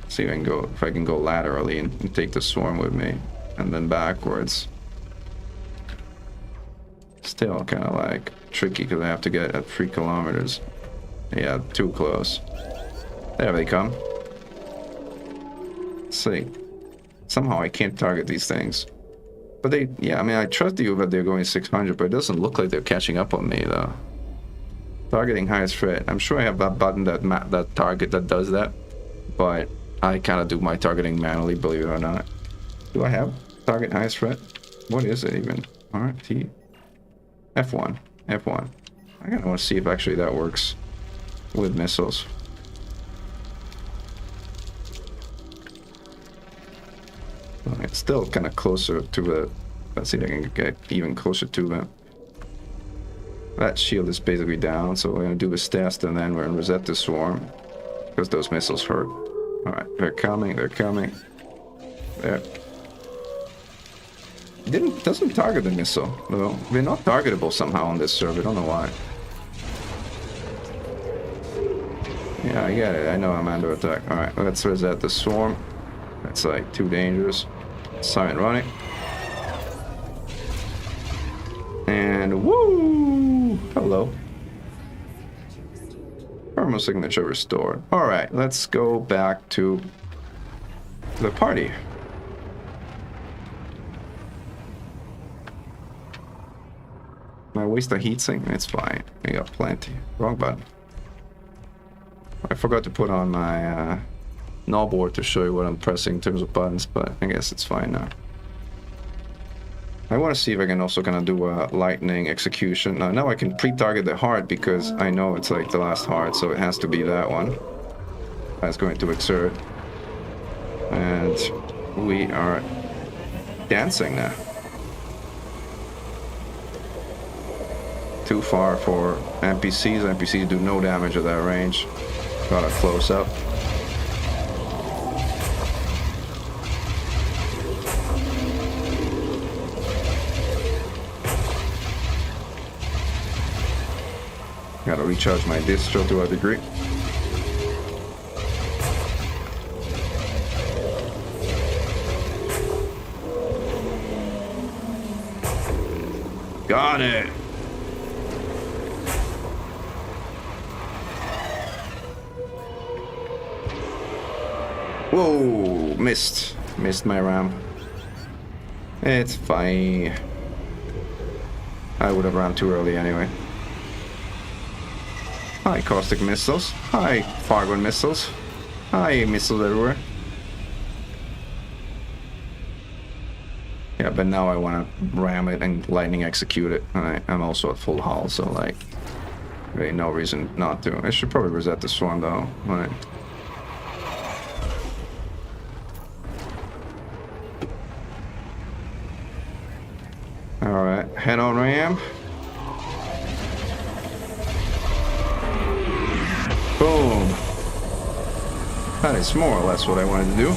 See if I can go laterally and take the swarm with me, and then backwards. Still kind of like tricky because I have to get at 3 kilometers. Yeah, too close. There they come. Let's see. Somehow I can't target these things. But they, yeah, I mean, I trust you that they're going 600, but it doesn't look like they're catching up on me though. Targeting highest threat. I'm sure I have that button that target that does that, but I kind of do my targeting manually, believe it or not. Do I have target highest threat? What is it even? RT. F1. F1. I kind of want to see if actually that works with missiles. It's still kind of closer to the... Let's see if I can get even closer to them. That shield is basically down, so we're going to do this test and then we're going to reset the swarm. Because those missiles hurt. Alright, they're coming, they're coming. There. Doesn't target the missile, though. They're not targetable somehow on this server, I don't know why. Yeah, I get it, I know I'm under attack. Alright, let's reset the swarm. That's like too dangerous. Siren running. And woo! Hello. Thermal signature restored. Alright, let's go back to the party. I waste a heatsink? It's fine. We got plenty. Wrong button. I forgot to put on my null board to show you what I'm pressing in terms of buttons, but I guess it's fine now. I want to see if I can also kind of do a lightning execution. Now I can pre-target the heart because I know it's like the last heart, so it has to be that one. That's going to exert. And we are dancing now. Too far for NPCs. NPCs do no damage at that range. Got a close up. Gotta recharge my distro to a degree. Got it! Whoa! Missed. Missed my ram. It's fine. I would have ran too early anyway. Hi, caustic missiles. Hi, Fargon missiles. Hi, missiles everywhere. Yeah, but now I want to ram it and lightning execute it. I'm also at full hull, so like, really no reason not to. I should probably reset the swarm though. Right. All right, head on ram. Boom. That is more or less what I wanted to do.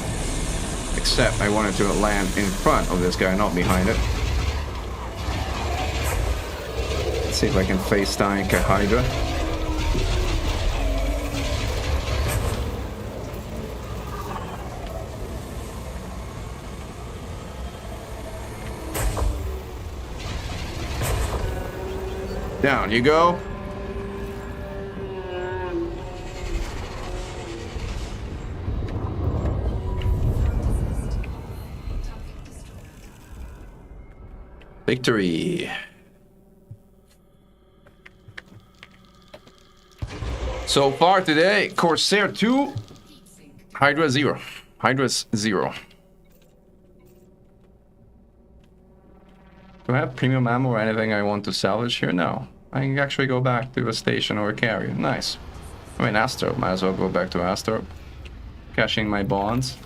Except I wanted to land in front of this guy, not behind it. Let's see if I can face tank a Hydra. Down you go. Victory. So far today, Corsair 2, Hydra 0. Hydra's 0. Do I have premium ammo or anything I want to salvage here? No. I can actually go back to a station or a carrier. Nice. I mean, Astro. Might as well go back to Astro. Cashing my bonds.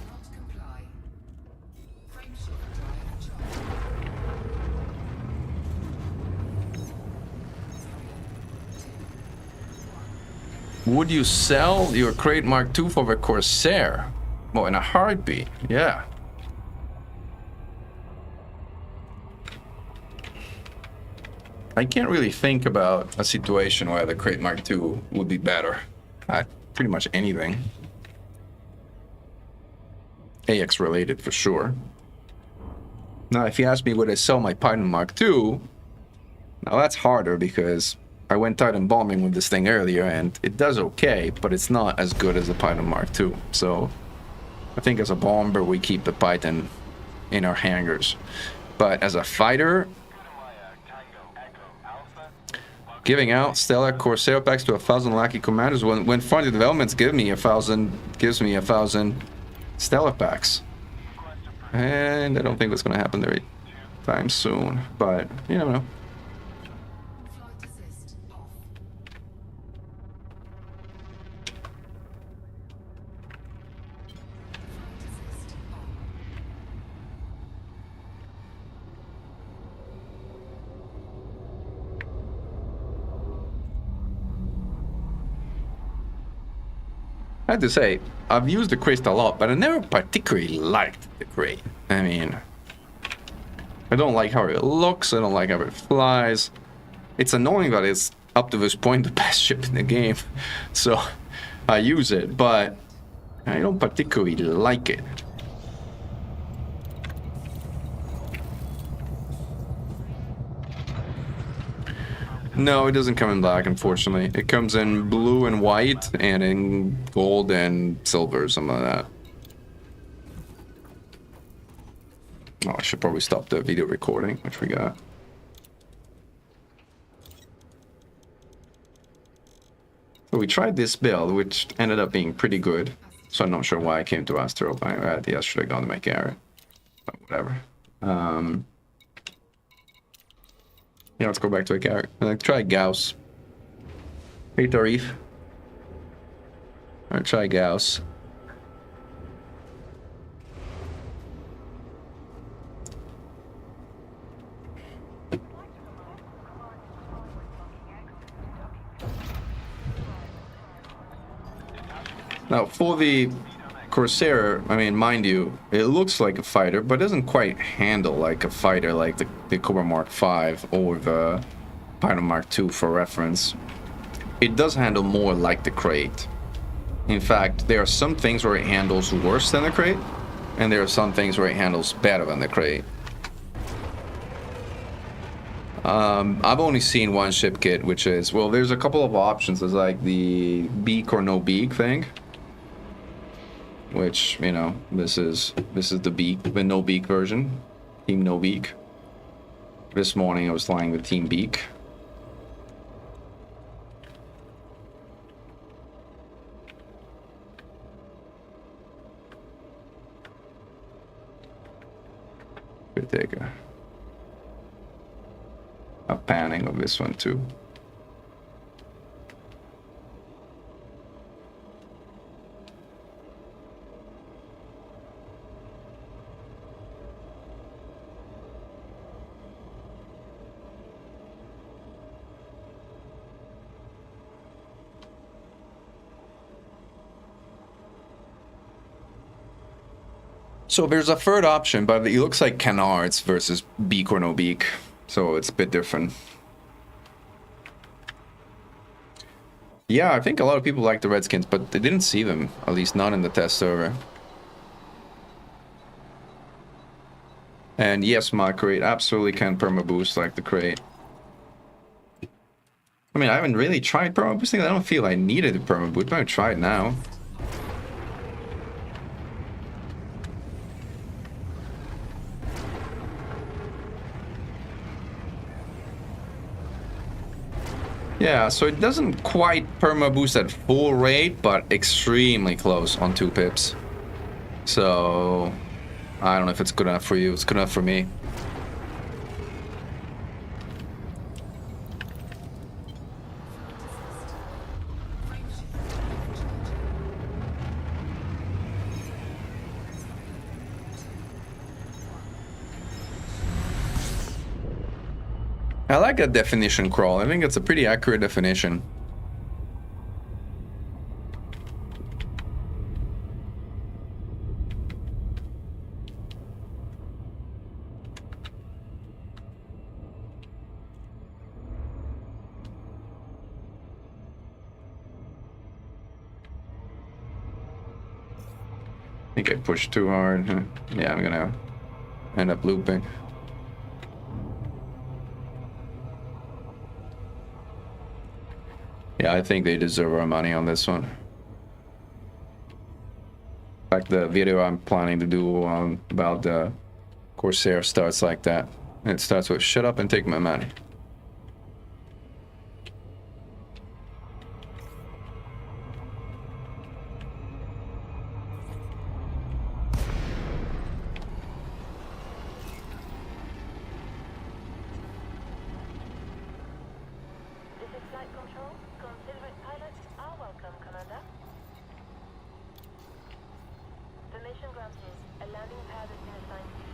Would you sell your Crate Mark II for the Corsair? Well, in a heartbeat, yeah. I can't really think about a situation where the Crate Mark II would be better. Pretty much anything. AX related for sure. Now, if you ask me would I sell my Python Mark II, now that's harder because I went Titan bombing with this thing earlier and it does okay, but it's not as good as the Python Mark II. So I think as a bomber, we keep the Python in our hangars. But as a fighter, giving out Stellar Corsair packs to 1,000 lucky commanders when Frontier Developments gives me 1,000 Stellar packs. And I don't think that's going to happen very time soon, but you never know. Flight assist off. Flight assist on. I have to say, I've used the crate a lot, but I never particularly liked the crate. I mean, I don't like how it looks, I don't like how it flies. It's annoying that it's, up to this point, the best ship in the game. So, I use it, but I don't particularly like it. No, it doesn't come in black, unfortunately. It comes in blue and white, and in gold and silver, something like that. Oh, I should probably stop the video recording, which we got. So we tried this build, which ended up being pretty good. So I'm not sure why I came to Astro. I should have gone to my carrot. But whatever. Yeah, let's go back to a carrot. Try Gauss. Hey, Tarif. Alright, try Gauss. Now, for the Corsair, I mean, mind you, it looks like a fighter, but doesn't quite handle like a fighter like the Cobra Mark V or the Python Mark II for reference. It does handle more like the crate. In fact, there are some things where it handles worse than the crate, and there are some things where it handles better than the crate. I've only seen one ship kit, which is, well, there's a couple of options. There's like the beak or no beak thing. Which, you know, this is the beak, the no beak version. Team no beak. This morning I was flying with Team Beak. Could take a panning of this one too. So there's a third option, but it looks like canards versus beak or no beak. So it's a bit different. Yeah, I think a lot of people like the Redskins, but they didn't see them, at least not in the test server. And yes, my crate absolutely can perma boost like the crate. I mean, I haven't really tried perma boosting. I don't feel I needed a perma boost, but I'm gonna try it now. Yeah, so it doesn't quite perma boost at full rate, but extremely close on 2 pips. So I don't know if it's good enough for you. It's good enough for me. I like that definition crawl. I think it's a pretty accurate definition. think I pushed too hard. Huh? Yeah, I'm gonna end up looping. Yeah, I think they deserve our money on this one. Like the video I'm planning to do about the Corsair starts like that. It starts with "shut up and take my money." This is flight control. Considerate pilots are welcome, Commander. Permission granted. A landing pad has been assigned to you.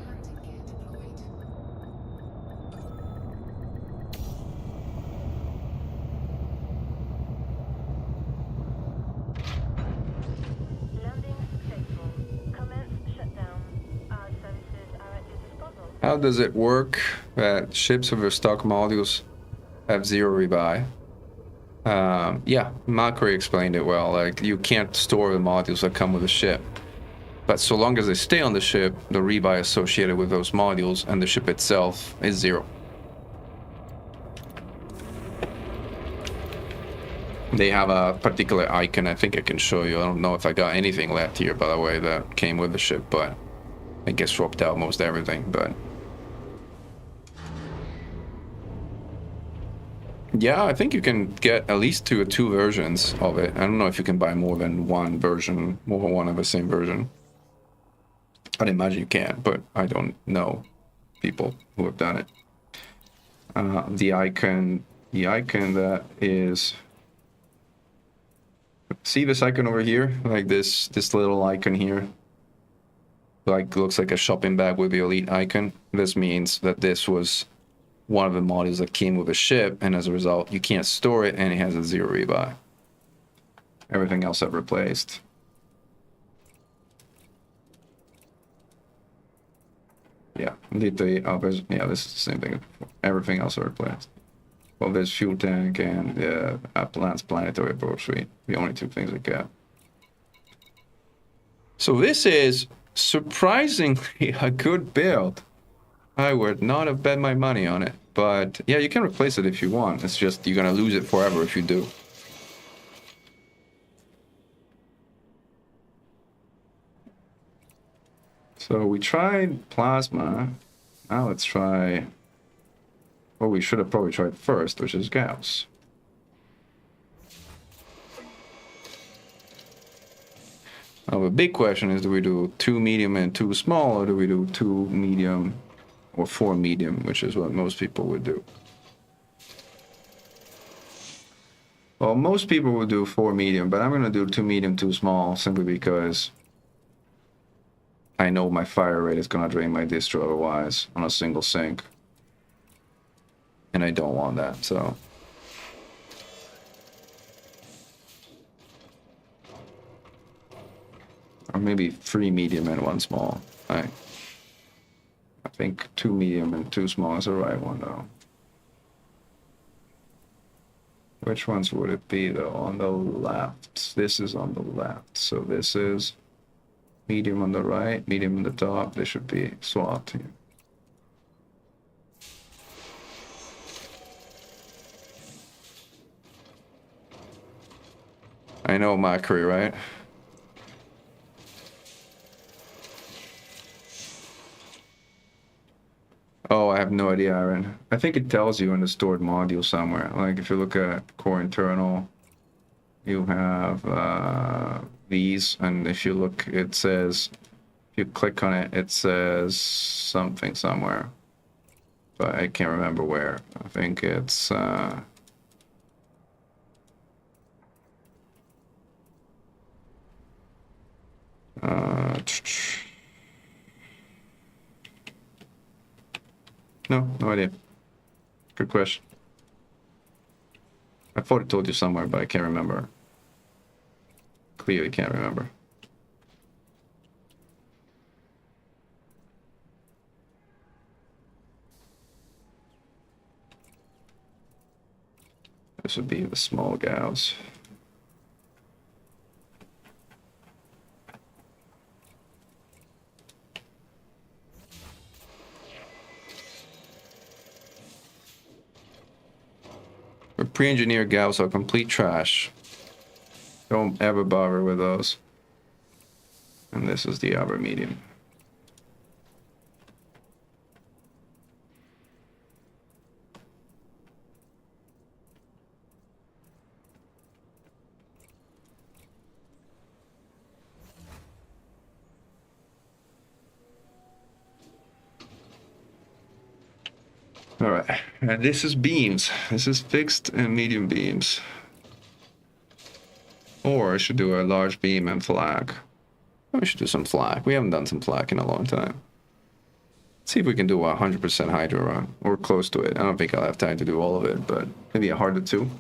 Landing gear deployed. Landing successful. Commence shutdown. Our services are at your disposal. How does it work that ships with their stock modules have zero rebuy? Yeah, Macri explained it well. Like, you can't store the modules that come with the ship. But so long as they stay on the ship, the rebuy associated with those modules and the ship itself is zero. They have a particular icon I think I can show you. I don't know if I got anything left here, by the way, that came with the ship, but I guess swapped out most everything, but... Yeah, I think you can get at least two versions of it. I don't know if you can buy more than one version, more than one of the same version. I'd imagine you can, but I don't know people who have done it. The icon that is... See this icon over here? Like this little icon here? Like, looks like a shopping bag with the elite icon. This means that this was one of the modules that came with a ship, and as a result, you can't store it, and it has a zero rebuy. Everything else I've replaced. Yeah, the others. Yeah, this is the same thing. Everything else I replaced. Well, there's fuel tank and Lance planetary approach suite. The only two things I got. So this is surprisingly a good build. I would not have bet my money on it, but yeah, you can replace it if you want. It's just you're gonna lose it forever if you do. So we tried plasma. Now let's try what we should have probably tried first, which is Gauss. Now the big question is, do we do 2 medium and 2 small, or do we do 2 medium or 4 medium, which is what most people would do? Well, most people would do 4 medium, but I'm going to do 2 medium, 2 small, simply because I know my fire rate is going to drain my distro otherwise on a single sink. And I don't want that, so... Or maybe 3 medium and 1 small. I think 2 medium and 2 small is the right one, though. Which ones would it be, though? On the left. This is on the left. So this is medium on the right, medium on the top. They should be swapped here. I know Macri, right? Oh, I have no idea, Aaron. I think it tells you in the stored module somewhere. Like, if you look at core internal, you have these, and if you look, it says, if you click on it, it says something somewhere. But I can't remember where. I think it's... No idea. Good question. I thought I told you somewhere, but I can't remember. Clearly can't remember. This would be the small gals. The pre-engineered gals are complete trash. Don't ever bother with those. And this is the other medium. All right, and this is beams. This is fixed and medium beams. Or I should do a large beam and flak. We should do some flak. We haven't done some flak in a long time. Let's see if we can do a 100% Hydra run, or close to it. I don't think I'll have time to do all of it, but maybe a harder two.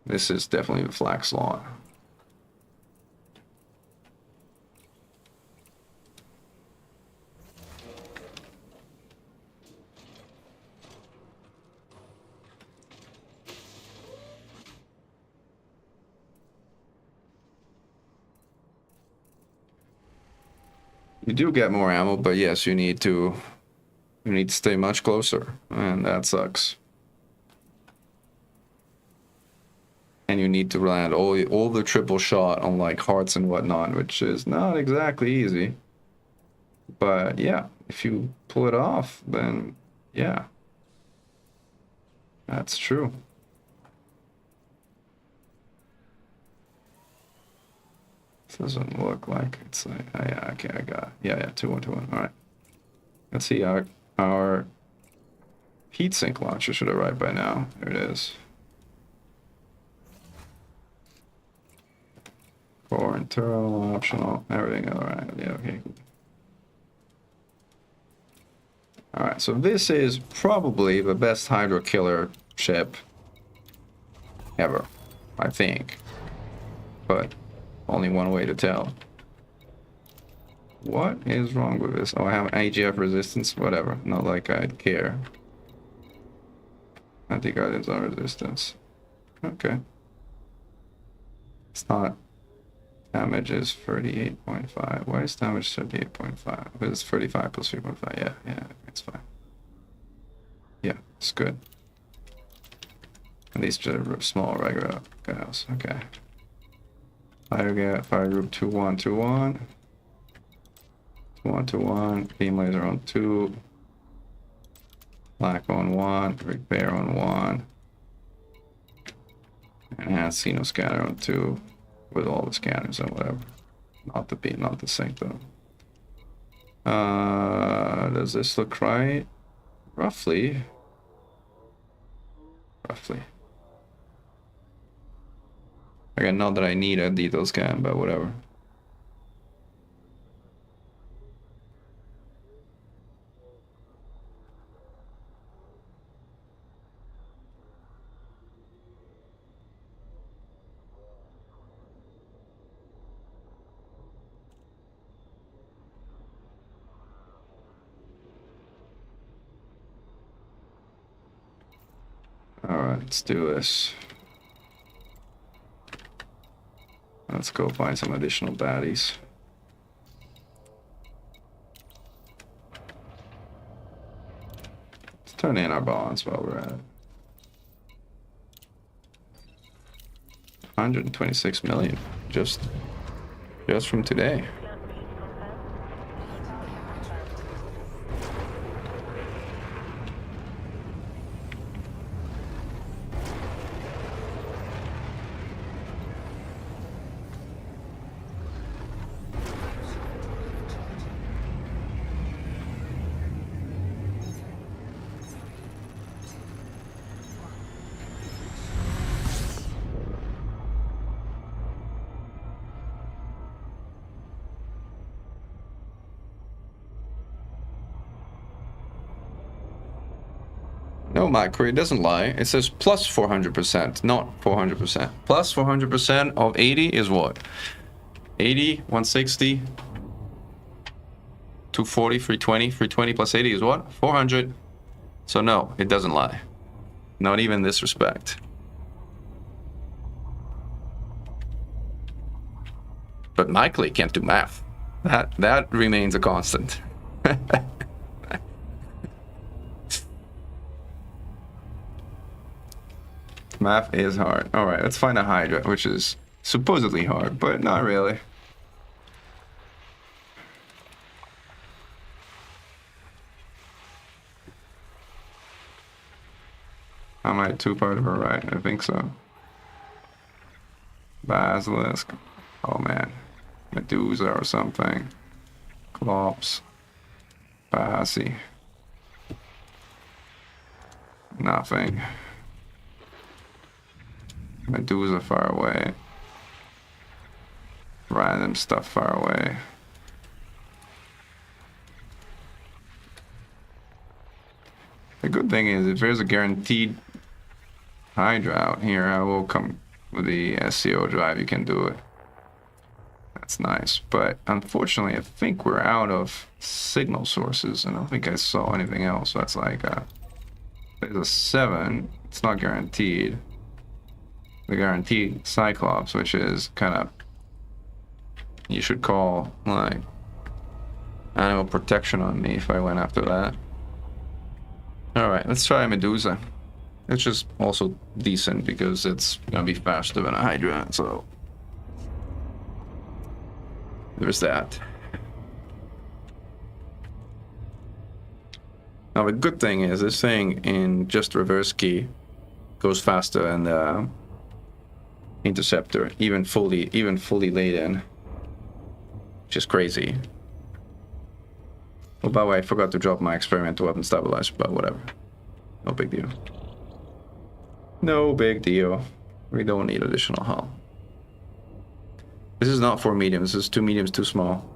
This is definitely the flak slot. You do get more ammo, but yes, you need to stay much closer, and that sucks. And you need to land all the triple shot on like hearts and whatnot, which is not exactly easy. But yeah, if you pull it off, then yeah, that's true. Doesn't look like it's like, oh, yeah, okay, I got it. Yeah, 2-1, 2-1. All right. Let's see, our heatsink launcher should arrive by now. There it is. For internal, optional, everything. All right. Yeah, okay. All right. So this is probably the best Hydra killer ship ever, I think. But only one way to tell. What is wrong with this? Oh, I have AGF resistance? Whatever. Not like I'd care. Anti-guardians on resistance. Okay. It's not. Damage is 38.5. Why is damage 38.5? But it's 35 plus 3.5. Yeah, it's fine. Yeah, it's good. And these are small regular guys. Okay. Fire group 2-1, 2-1. 2-1, 2-1. Beam laser on 2. Black on 1. Repair on 1. Enhanced Xeno scanner on 2. With all the scanners and whatever. Not the beam, not the sync though. Does this look right? Roughly. Again, not that I need a detail scan, but whatever. Alright, let's do this. Let's go find some additional baddies. Let's turn in our bonds while we're at it. 126 million just from today. No, Micro, it doesn't lie. It says plus 400%, not 400%. Plus 400% of 80 is what? 80, 160, 240, 320. 320 plus 80 is what? 400. So no, it doesn't lie. Not even in this respect. But Mikely can't do math. That remains a constant. Math is hard. Alright, let's find a Hydra, which is supposedly hard, but not really. Am I too part of her right? I think so. Basilisk. Oh man. Medusa or something. Clops. Passy. Nothing. Medusa far away. Random stuff far away. The good thing is, if there's a guaranteed Hydra out here, I will come with the SCO drive. You can do it. That's nice. But unfortunately, I think we're out of signal sources. I don't think I saw anything else. So that's like there's a 7. It's not guaranteed. The guaranteed Cyclops, which is kind of, you should call like animal protection on me if I went after that. Alright, let's try Medusa. It's just also decent because it's gonna be faster than a Hydra, so there's that. Now the good thing is this thing in just reverse key goes faster than the Interceptor, even fully laid in, which is crazy. Oh, by the way, I forgot to drop my experimental weapon stabilizer, but whatever. No big deal. No big deal. We don't need additional hull. This is not for mediums. This is 2 mediums too small.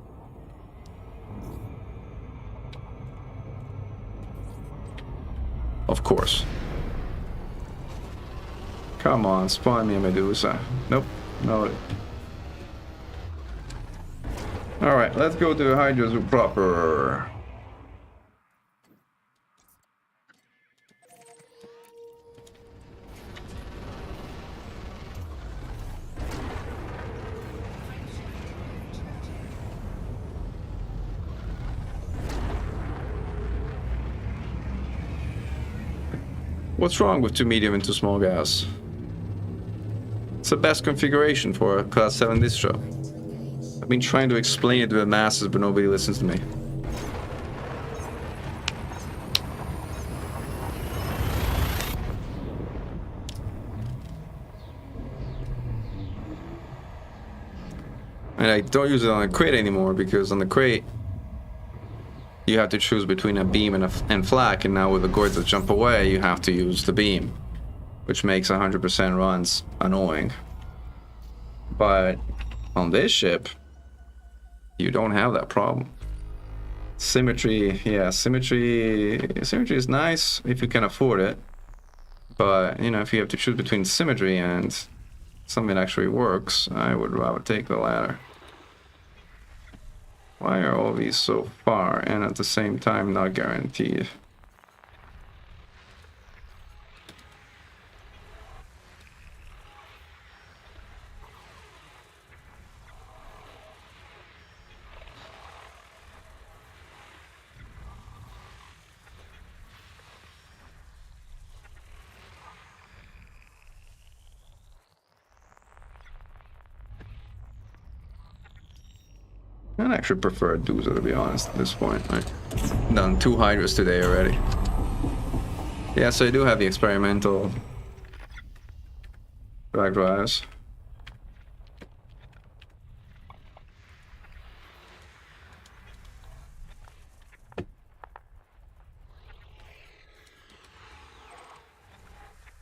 Of course. Come on, spawn me a Medusa. Nope. No. Alright, let's go to Hydra Zoo proper. What's wrong with 2 medium and 2 small gas? It's the best configuration for a Class 7 distro. I've been trying to explain it to the masses, but nobody listens to me. And I don't use it on a crate anymore, because on the crate, you have to choose between a beam and flak, and now with the gourds that jump away, you have to use the beam, which makes 100% runs annoying. But on this ship, you don't have that problem. Symmetry, yeah, symmetry is nice if you can afford it. But, you know, if you have to choose between symmetry and something that actually works, I would rather take the latter. Why are all these so far and at the same time not guaranteed? I'd actually prefer a Doozer, to be honest, at this point. I've done 2 Hydras today already. Yeah, so I do have the experimental drag drives.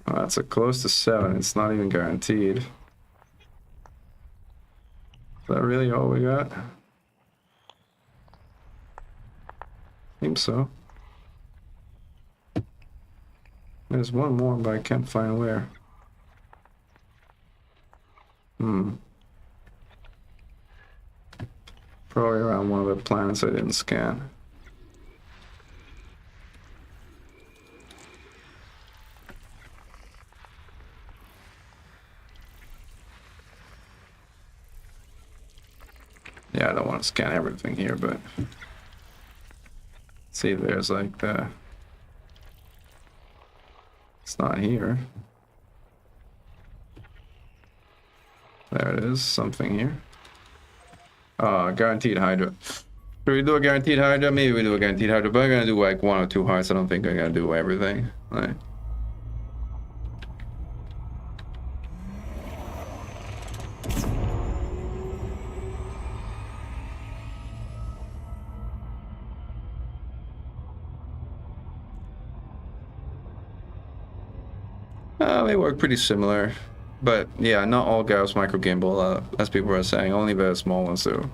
Oh, that's a close to 7. It's not even guaranteed. Is that really all we got? Seems so. There's one more, but I can't find where. Probably around one of the planets I didn't scan. Yeah, I don't want to scan everything here, but see if there's like the... It's not here. There it is, something here. Guaranteed Hydra. Should we do a guaranteed Hydra? Maybe we do a guaranteed Hydra, but I'm gonna do like 1 or 2 hearts. I don't think I'm gonna do everything. Like... They work pretty similar, but yeah, not all Gauss micro gimbal, as people are saying, only very small ones do.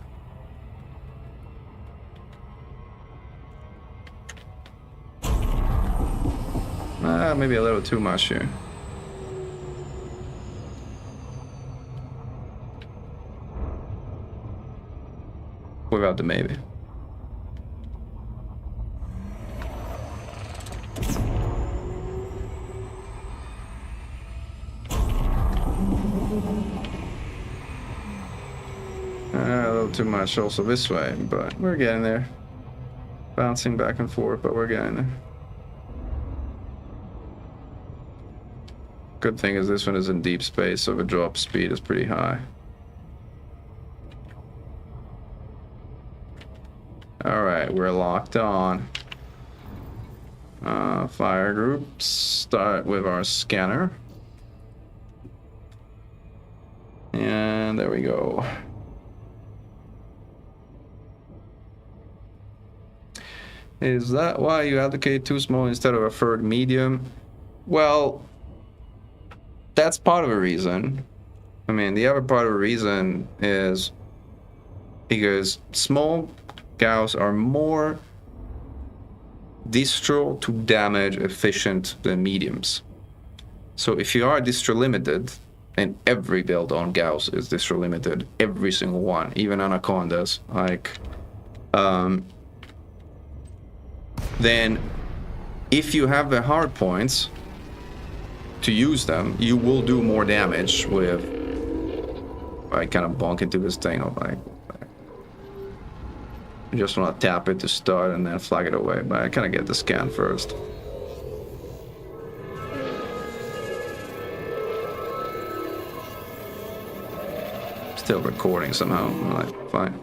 Maybe a little too much here. Without the maybe. A little too much also this way, but we're getting there. Bouncing back and forth, but we're getting there. Good thing is this one is in deep space, so the drop speed is pretty high. Alright, we're locked on. Fire groups. Start with our scanner. And there we go. Is that why you allocate 2 small instead of a 3rd medium? Well, that's part of the reason. I mean, the other part of the reason is because small Gauss are more distro to damage efficient than mediums. So if you are distro limited, and every build on Gauss is distro limited, every single one, even Anacondas, like, then if you have the hard points to use them, you will do more damage with... I kind of bonk into this thing of like... I just want to tap it to start and then flag it away, but I kind of get the scan first. Still recording somehow. I'm like, fine.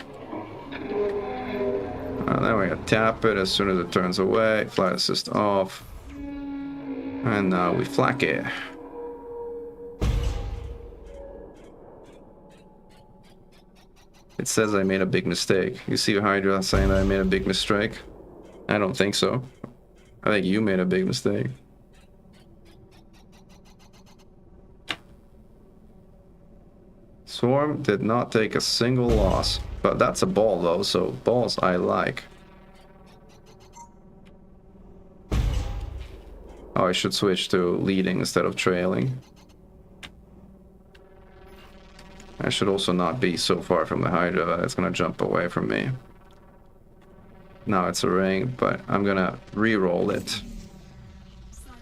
Then we're gonna tap it as soon as it turns away. Flight assist off. And now we flak it. It says I made a big mistake. You see Hydra saying that I made a big mistake? I don't think so. I think you made a big mistake. Swarm did not take a single loss. But that's a ball though, so balls I like. Oh, I should switch to leading instead of trailing. I should also not be so far from the Hydra that it's gonna jump away from me. Now it's a ring, but I'm gonna re-roll it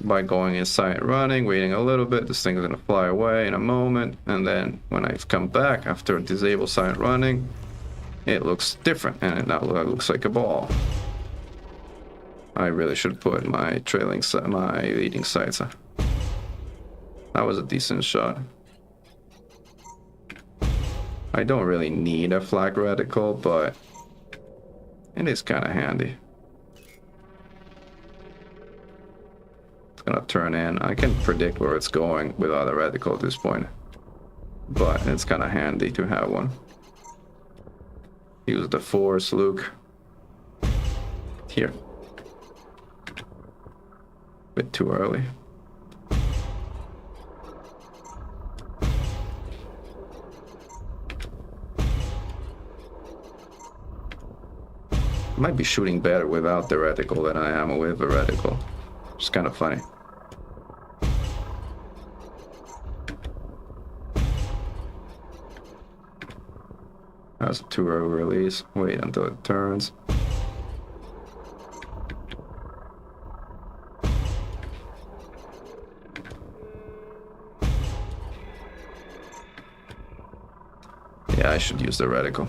by going inside running, waiting a little bit. This thing is gonna fly away in a moment, and then when I come back after disable silent running, it looks different, and it now looks like a ball. I really should put my trailing, my leading sights. That was a decent shot. I don't really need a flag reticle, but it is kind of handy. It's gonna turn in. I can predict where it's going without a reticle at this point, but it's kind of handy to have one. Use the force, Luke. Here. Bit too early. Might be shooting better without the reticle than I am with the reticle. It's kind of funny. That's a too early release. Wait until it turns. Yeah, I should use the reticle.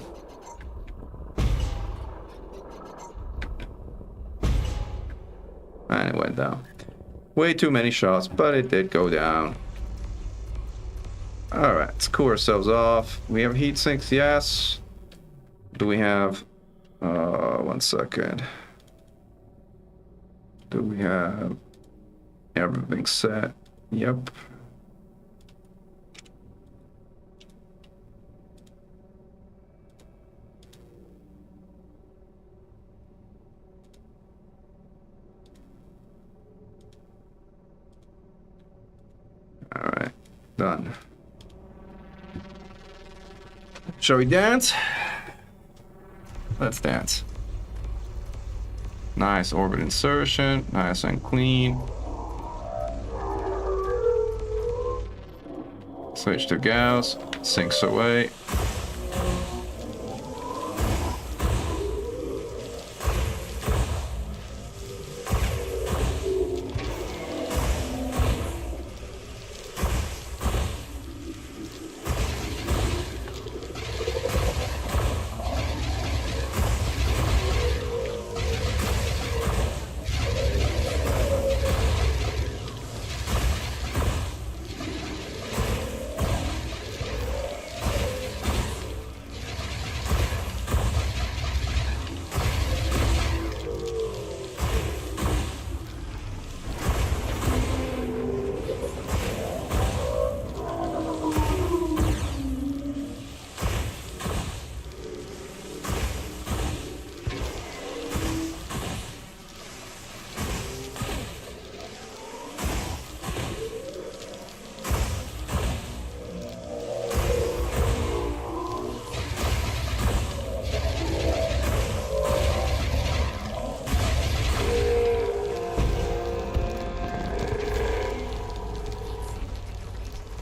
And it went down. Way too many shots, but it did go down. Alright, let's cool ourselves off. We have heat sinks, yes. Do we have... 1 second. Do we have everything set? Yep. Alright, done. Shall we dance? Let's dance. Nice orbit insertion, nice and clean. Switch to Gauss, sinks away.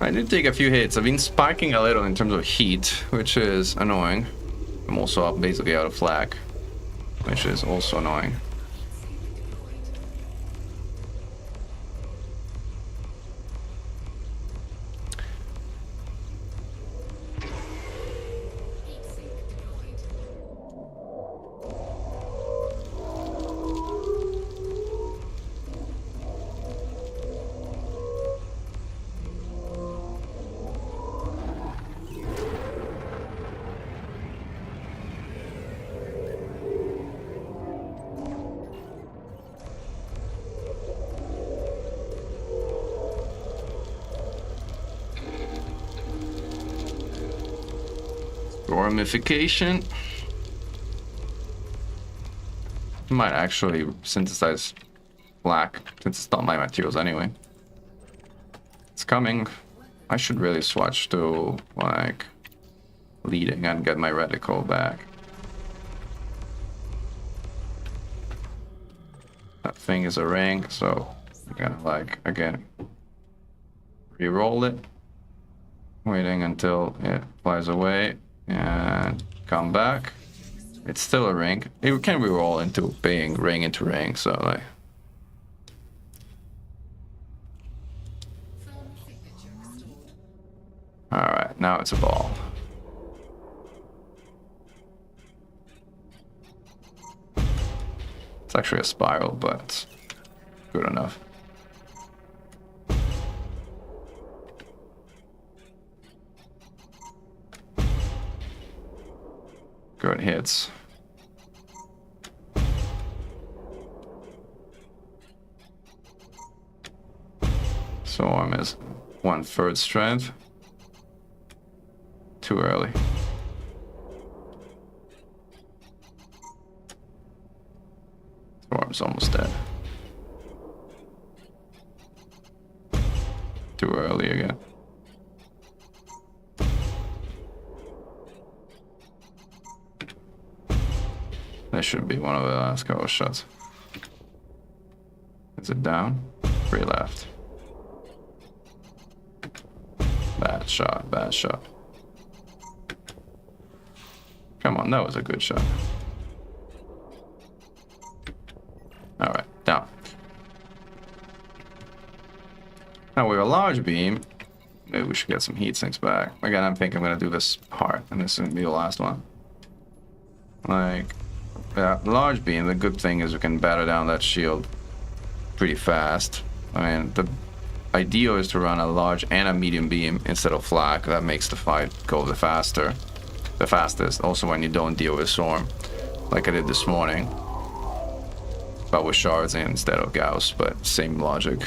I did take a few hits. I've been spiking a little in terms of heat, which is annoying. I'm also basically out of flak, which is also annoying. Ramification might actually synthesize black since it's not my materials anyway. It's coming. I should really switch to like leading and get my reticle back. That thing is a ring, so I'm gonna like again re-roll it, waiting until it flies away. And come back. It's still a ring. It can re-roll into being ring into ring, so like. Alright, now it's a ball. It's actually a spiral, but it's good enough. Good hits. Swarm is 1/3 strength. Too early. Swarm's almost dead. Too early again. That should be one of the last couple of shots. Is it down? 3 left. Bad shot, bad shot. Come on, that was a good shot. Alright, down. Now with a large beam, maybe we should get some heat sinks back. Again, I think I'm gonna do this hard, and this is gonna be the last one. Like, yeah, large beam, the good thing is we can batter down that shield pretty fast. I mean, the ideal is to run a large and a medium beam instead of flak. That makes the fight go the fastest. Also when you don't deal with storm, like I did this morning. But with shards instead of Gauss, but same logic.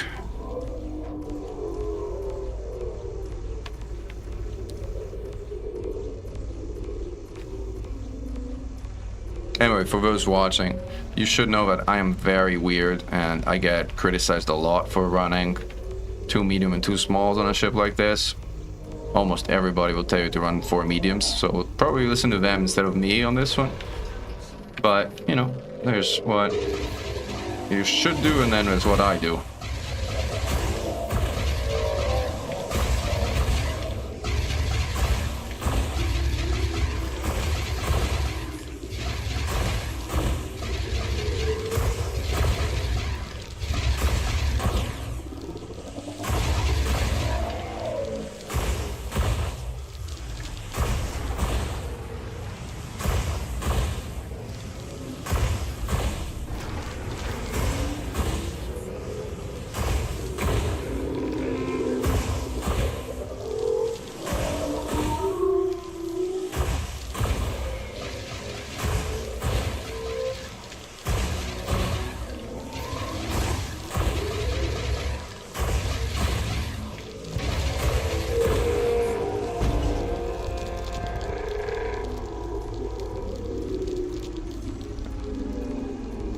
Anyway, for those watching, you should know that I am very weird and I get criticized a lot for running 2 medium and 2 smalls on a ship like this. Almost everybody will tell you to run 4 mediums, so probably listen to them instead of me on this one. But, you know, there's what you should do and then there's what I do.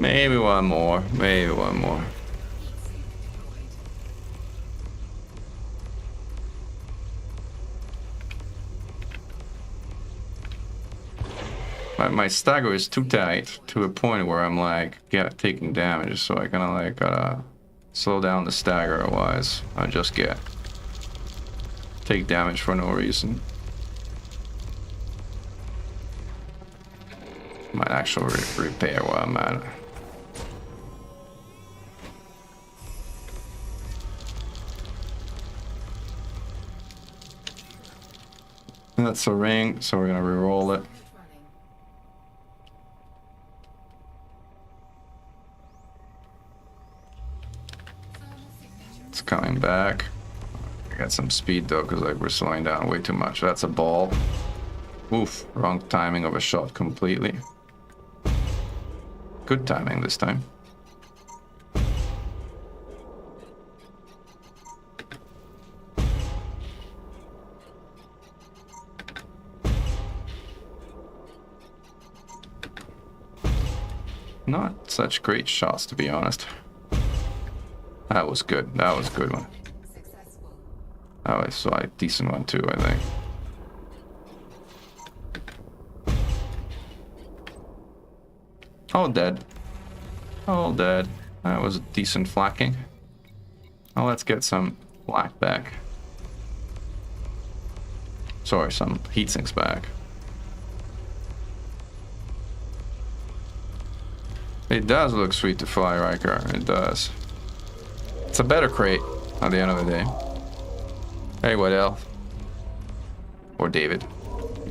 Maybe one more, maybe one more. My stagger is too tight to a point where I'm like, taking damage, so I kind of like gotta slow down the stagger, otherwise I just take damage for no reason. Might actually repair while I'm at it. That's a ring, so we're gonna re-roll it. It's coming back. I got some speed though, because like we're slowing down way too much. That's a ball. Oof, wrong timing of a shot completely. Good timing this time. Not such great shots, to be honest. That was good. That was a good one. Oh, I saw a decent one too, I think. All dead. All dead. That was a decent flacking. Now let's get some flak back. Sorry, some heat sinks back. It does look sweet to fly, Riker. It does. It's a better crate at the end of the day. Hey, Waddell. Or David.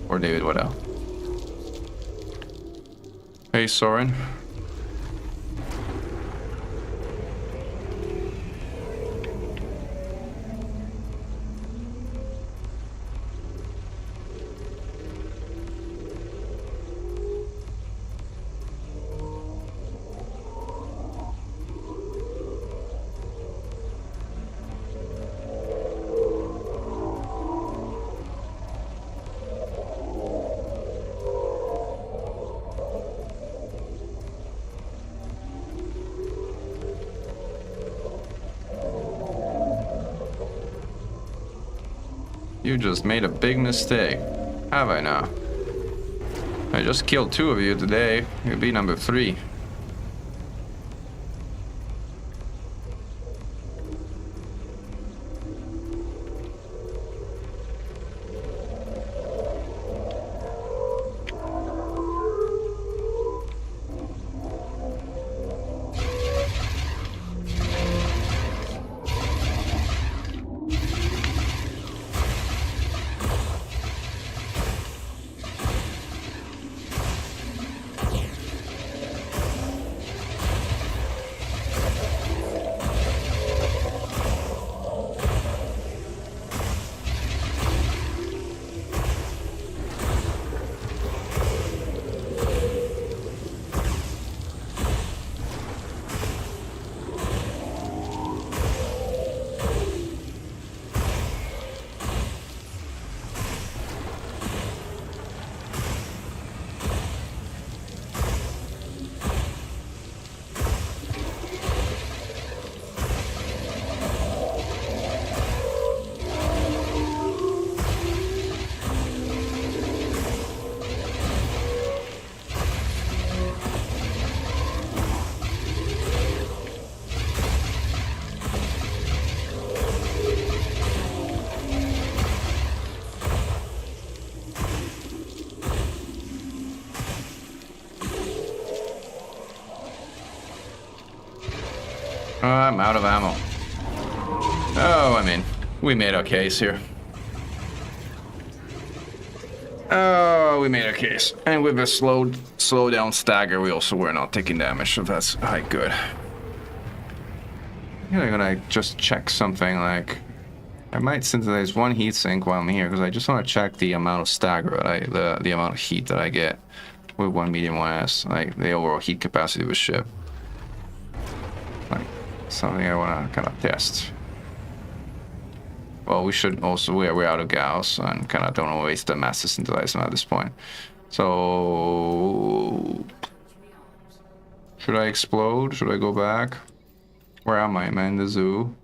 Or David Waddell. Hey, Soren. You just made a big mistake. Have I now? I just killed 2 of you today. You'll be number 3. I'm out of ammo. Oh, I mean, we made our case here. Oh, we made our case. And with a slow down stagger, we also were not taking damage, so that's good. I'm gonna just check something like... I might synthesize one heat sink while I'm here, because I just want to check the amount of stagger that the amount of heat that I get with one medium 1S, like the overall heat capacity of a ship. Like, something I want to kind of test. Well, we should also, we're out of Gauss, and kind of don't want to waste the master synthesizer at this point. So... should I explode? Should I go back? Where am I? Am I in the zoo?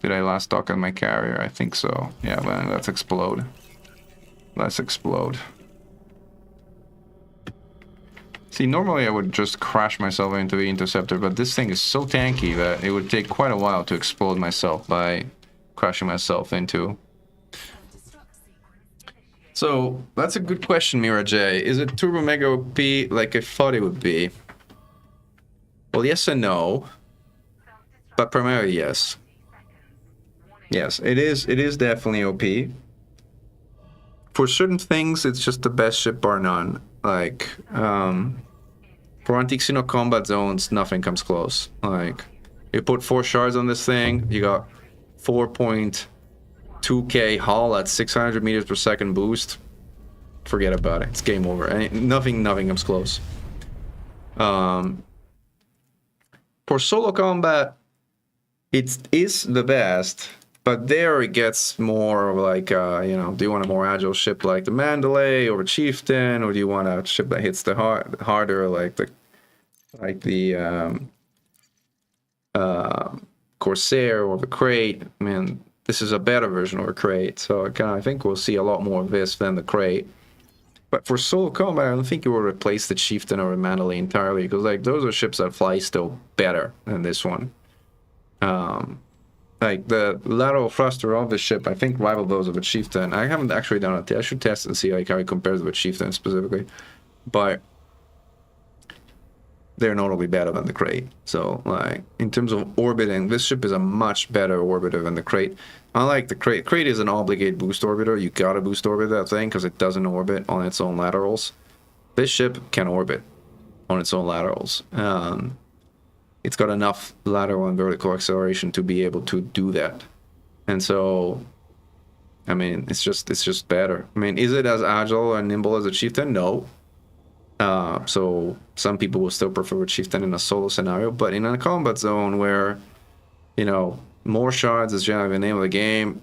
Did I last dock on my carrier? I think so. Yeah, well, let's explode. Let's explode. See, normally I would just crash myself into the interceptor, but this thing is so tanky that it would take quite a while to explode myself by crashing myself into. So, that's a good question, Mira J. Is it Turbo Mega OP like I thought it would be? Well, yes and no. But primarily, yes. Yes, it is definitely OP. For certain things, it's just the best ship bar none. Like, for anti-Xeno combat zones, nothing comes close. Like, you put 4 shards on this thing, you got 4.2k hull at 600 meters per second boost. Forget about it. It's game over. And nothing comes close. For solo combat, it is the best. But there it gets more like, you know, do you want a more agile ship like the Mandalay or Chieftain, or do you want a ship that hits the harder like the Corsair or the Crate? I mean, this is a better version of a Crate, so I think we'll see a lot more of this than the Crate. But for solo combat, I don't think it will replace the Chieftain or the Mandalay entirely, because like those are ships that fly still better than this one. Like, the lateral thruster of the ship, I think, rival those of a Chieftain. I haven't actually done it. I should test and see like how it compares with Chieftain specifically. But they're notably better than the Crate. So, like, in terms of orbiting, this ship is a much better orbiter than the Crate. Unlike the Crate, Crate is an obligate boost orbiter. You gotta boost orbit that thing because it doesn't orbit on its own laterals. This ship can orbit on its own laterals. It's got enough lateral and vertical acceleration to be able to do that. And so, I mean, it's just better. I mean, is it as agile and nimble as a Chieftain? No. So some people will still prefer a Chieftain in a solo scenario, but in a combat zone where, you know, more shards is generally the name of the game,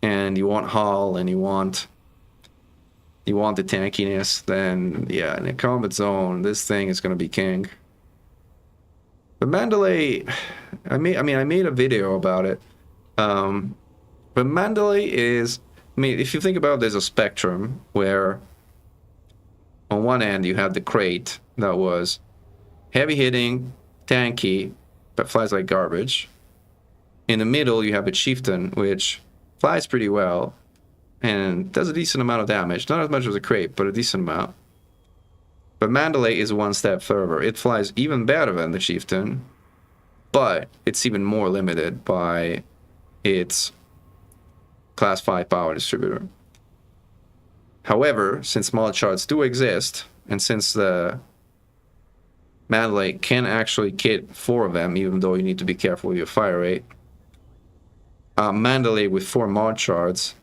and you want hull and you want the tankiness, then yeah, in a combat zone, this thing is going to be king. The Mandalay, I made a video about it. But Mandalay is, I mean, if you think about it, there's a spectrum where on one end you have the Crate that was heavy hitting, tanky, but flies like garbage. In the middle you have a Chieftain, which flies pretty well and does a decent amount of damage. Not as much as a Crate, but a decent amount. But Mandalay is one step further. It flies even better than the Chieftain, but it's even more limited by its Class 5 power distributor. However, since mod shards do exist, and since the Mandalay can actually kit 4 of them, even though you need to be careful with your fire rate, Mandalay with 4 mod shards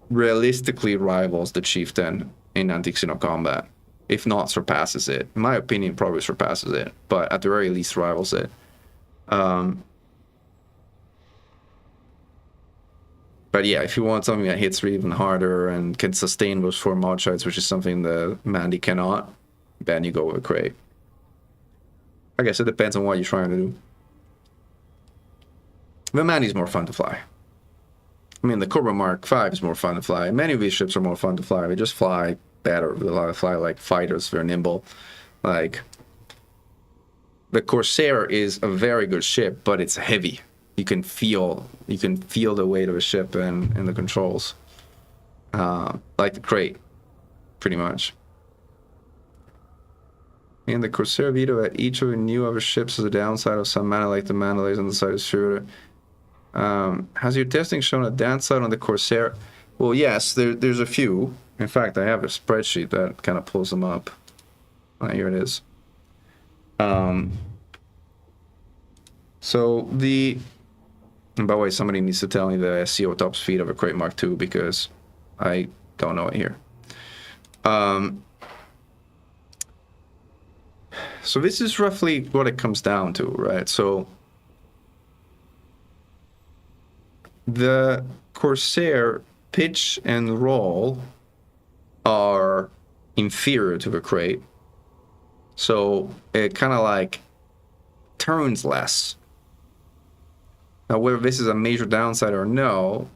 realistically rivals the Chieftain in anti-Xeno combat. If not surpasses it. In my opinion, probably surpasses it, but at the very least rivals it. But yeah, if you want something that hits even harder and can sustain those 4 mod shards, which is something the Mandy cannot, then you go with a Crate. I guess it depends on what you're trying to do. The Mandy's more fun to fly. I mean, the Cobra Mark V is more fun to fly. Many of these ships are more fun to fly. They just fly better. They fly like fighters. They're nimble. Like, the Corsair is a very good ship, but it's heavy. You can feel the weight of a ship and the controls. Like the Crate, pretty much. In the Corsair veto that each of the new other ships has a downside of some mana, like the Mandalays on the side of Shooter. Has your testing shown a downside on the Corsair? Well, yes, there's a few. In fact, I have a spreadsheet that kind of pulls them up. Here it is. So the... And by the way, somebody needs to tell me the SEO top speed of a Crate Mark II because I don't know it here. So this is roughly what it comes down to, right? So the Corsair pitch and roll are inferior to the Crate. So it kind of like turns less. Now, whether this is a major downside or no,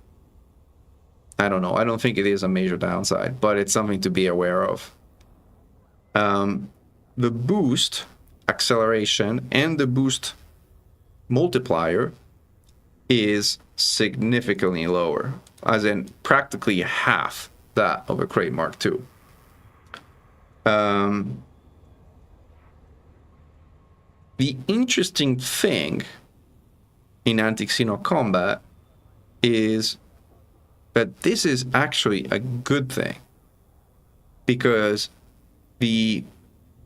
I don't know. I don't think it is a major downside, but it's something to be aware of. The boost acceleration and the boost multiplier is significantly lower, as in practically half that of a Crate Mark II. The interesting thing in anti-Xeno combat is that this is actually a good thing, because the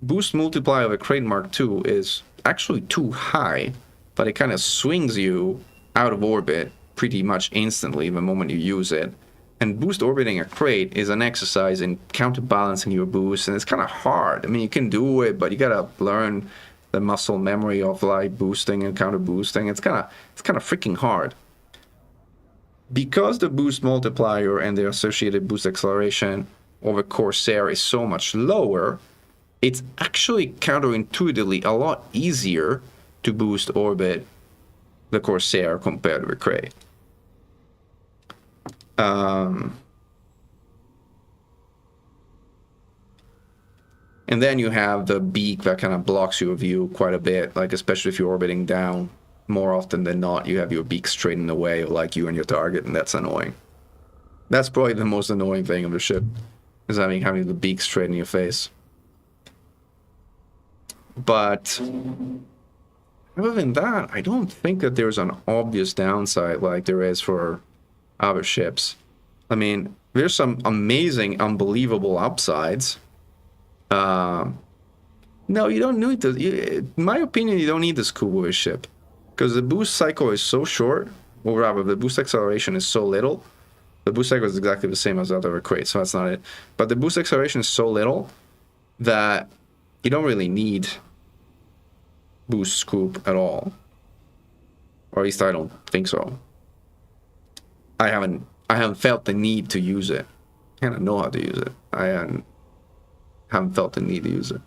boost multiplier of a Crate Mark II is actually too high, but it kind of swings you out of orbit pretty much instantly the moment you use it. And boost orbiting a crate is an exercise in counterbalancing your boost, and it's kind of hard. I mean, you can do it, but you gotta learn the muscle memory of like boosting and counter boosting. It's kind of freaking hard. Because the boost multiplier and the associated boost acceleration of a Corsair is so much lower, it's actually counterintuitively a lot easier to boost orbit the Corsair compared to the Crate. And then you have the beak that kind of blocks your view quite a bit, like especially if you're orbiting down. More often than not, you have your beak straight in the way of like you and your target, and that's annoying. That's probably the most annoying thing of the ship, is having the beak straight in your face. But other than that, I don't think that there's an obvious downside like there is for other ships. I mean, there's some amazing, unbelievable upsides. No, you don't need to. In my opinion, you don't need the scuba ship, because the boost cycle is so short, or rather, the boost acceleration is so little. The boost cycle is exactly the same as the other crate, so that's not it. But the boost acceleration is so little that you don't really need boost scoop at all. Or at least I don't think so. I haven't felt the need to use it. I don't know how to use it. I haven't felt the need to use it.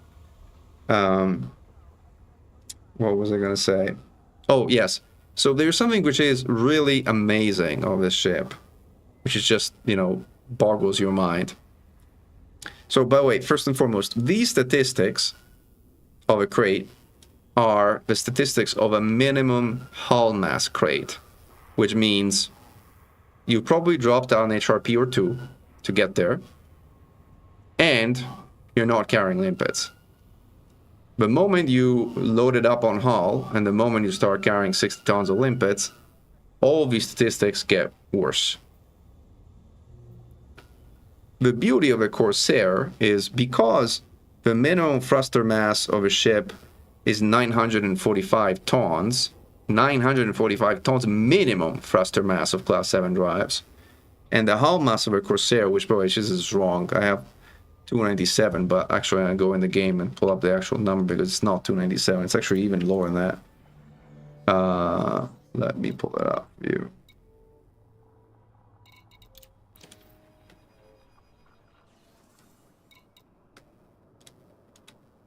What was I gonna say? Oh, yes. So there's something which is really amazing of this ship, which is just, boggles your mind. So, by the way, first and foremost, these statistics of a crate are the statistics of a minimum hull mass crate, which means you probably dropped down an HRP or two to get there, and you're not carrying limpets. The moment you load it up on hull, and the moment you start carrying 60 tons of limpets, all of these statistics get worse. The beauty of a Corsair is because the minimum thruster mass of a ship is 945 tons, 945 tons minimum thruster mass of Class 7 drives, and the hull mass of a Corsair, which probably this is wrong, I have 297, but actually I go in the game and pull up the actual number because it's not 297, it's actually even lower than that. Let me pull that up for you.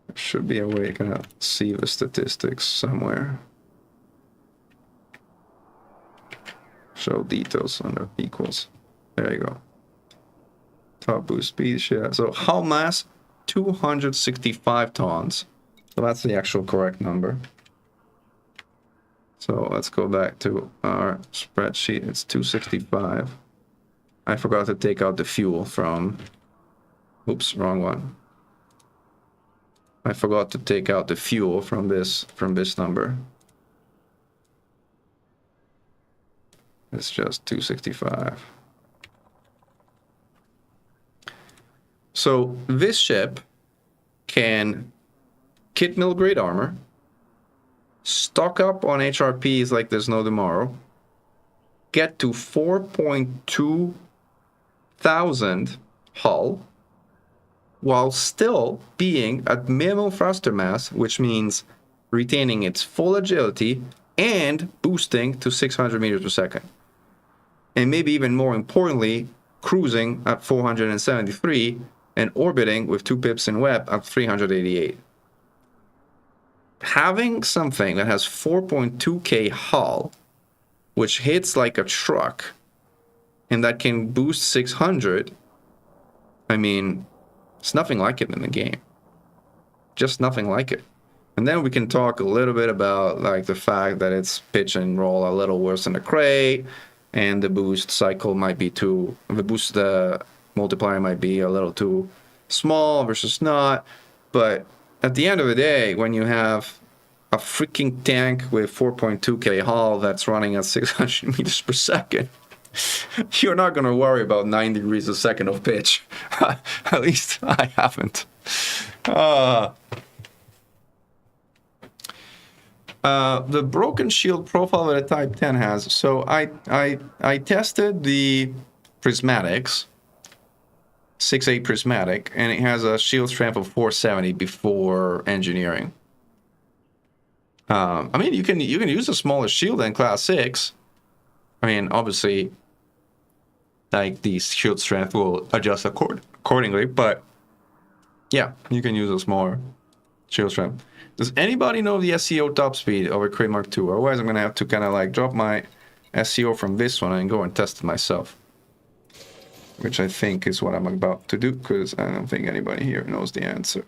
There should be a way you can see the statistics somewhere. Show details under equals. There you go. Top boost speed, shit. So hull mass, 265 tons. So that's the actual correct number. So let's go back to our spreadsheet. It's 265. I forgot to take out the fuel from... Oops, wrong one. I forgot to take out the fuel from this number. It's just 265. So this ship can kit mill grade armor, stock up on HRPs like there's no tomorrow, get to 4.2 thousand hull, while still being at minimal thruster mass, which means retaining its full agility and boosting to 600 meters per second. And maybe even more importantly, cruising at 473 and orbiting with 2 pips in web at 388. Having something that has 4.2k hull, which hits like a truck, and that can boost 600, I mean, it's nothing like it in the game. Just nothing like it. And then we can talk a little bit about like the fact that it's pitch and roll a little worse than the crate, and the boost cycle might be too, the boost multiplier might be a little too small versus not. But at the end of the day, when you have a freaking tank with 4.2k hull that's running at 600 meters per second, you're not going to worry about 9 degrees a second of pitch. At least I haven't. The broken shield profile that a Type 10 has. So I tested the prismatics, 6.8 prismatic, and it has a shield strength of 470 before engineering. I mean, you can use a smaller shield than Class 6. I mean, obviously, like the shield strength will adjust accordingly, but yeah, you can use a smaller shield strength. Does anybody know the SEO top speed of a Crate Mark II? Otherwise, I'm gonna have to kind of like drop my SEO from this one and go and test it myself, which I think is what I'm about to do, because I don't think anybody here knows the answer.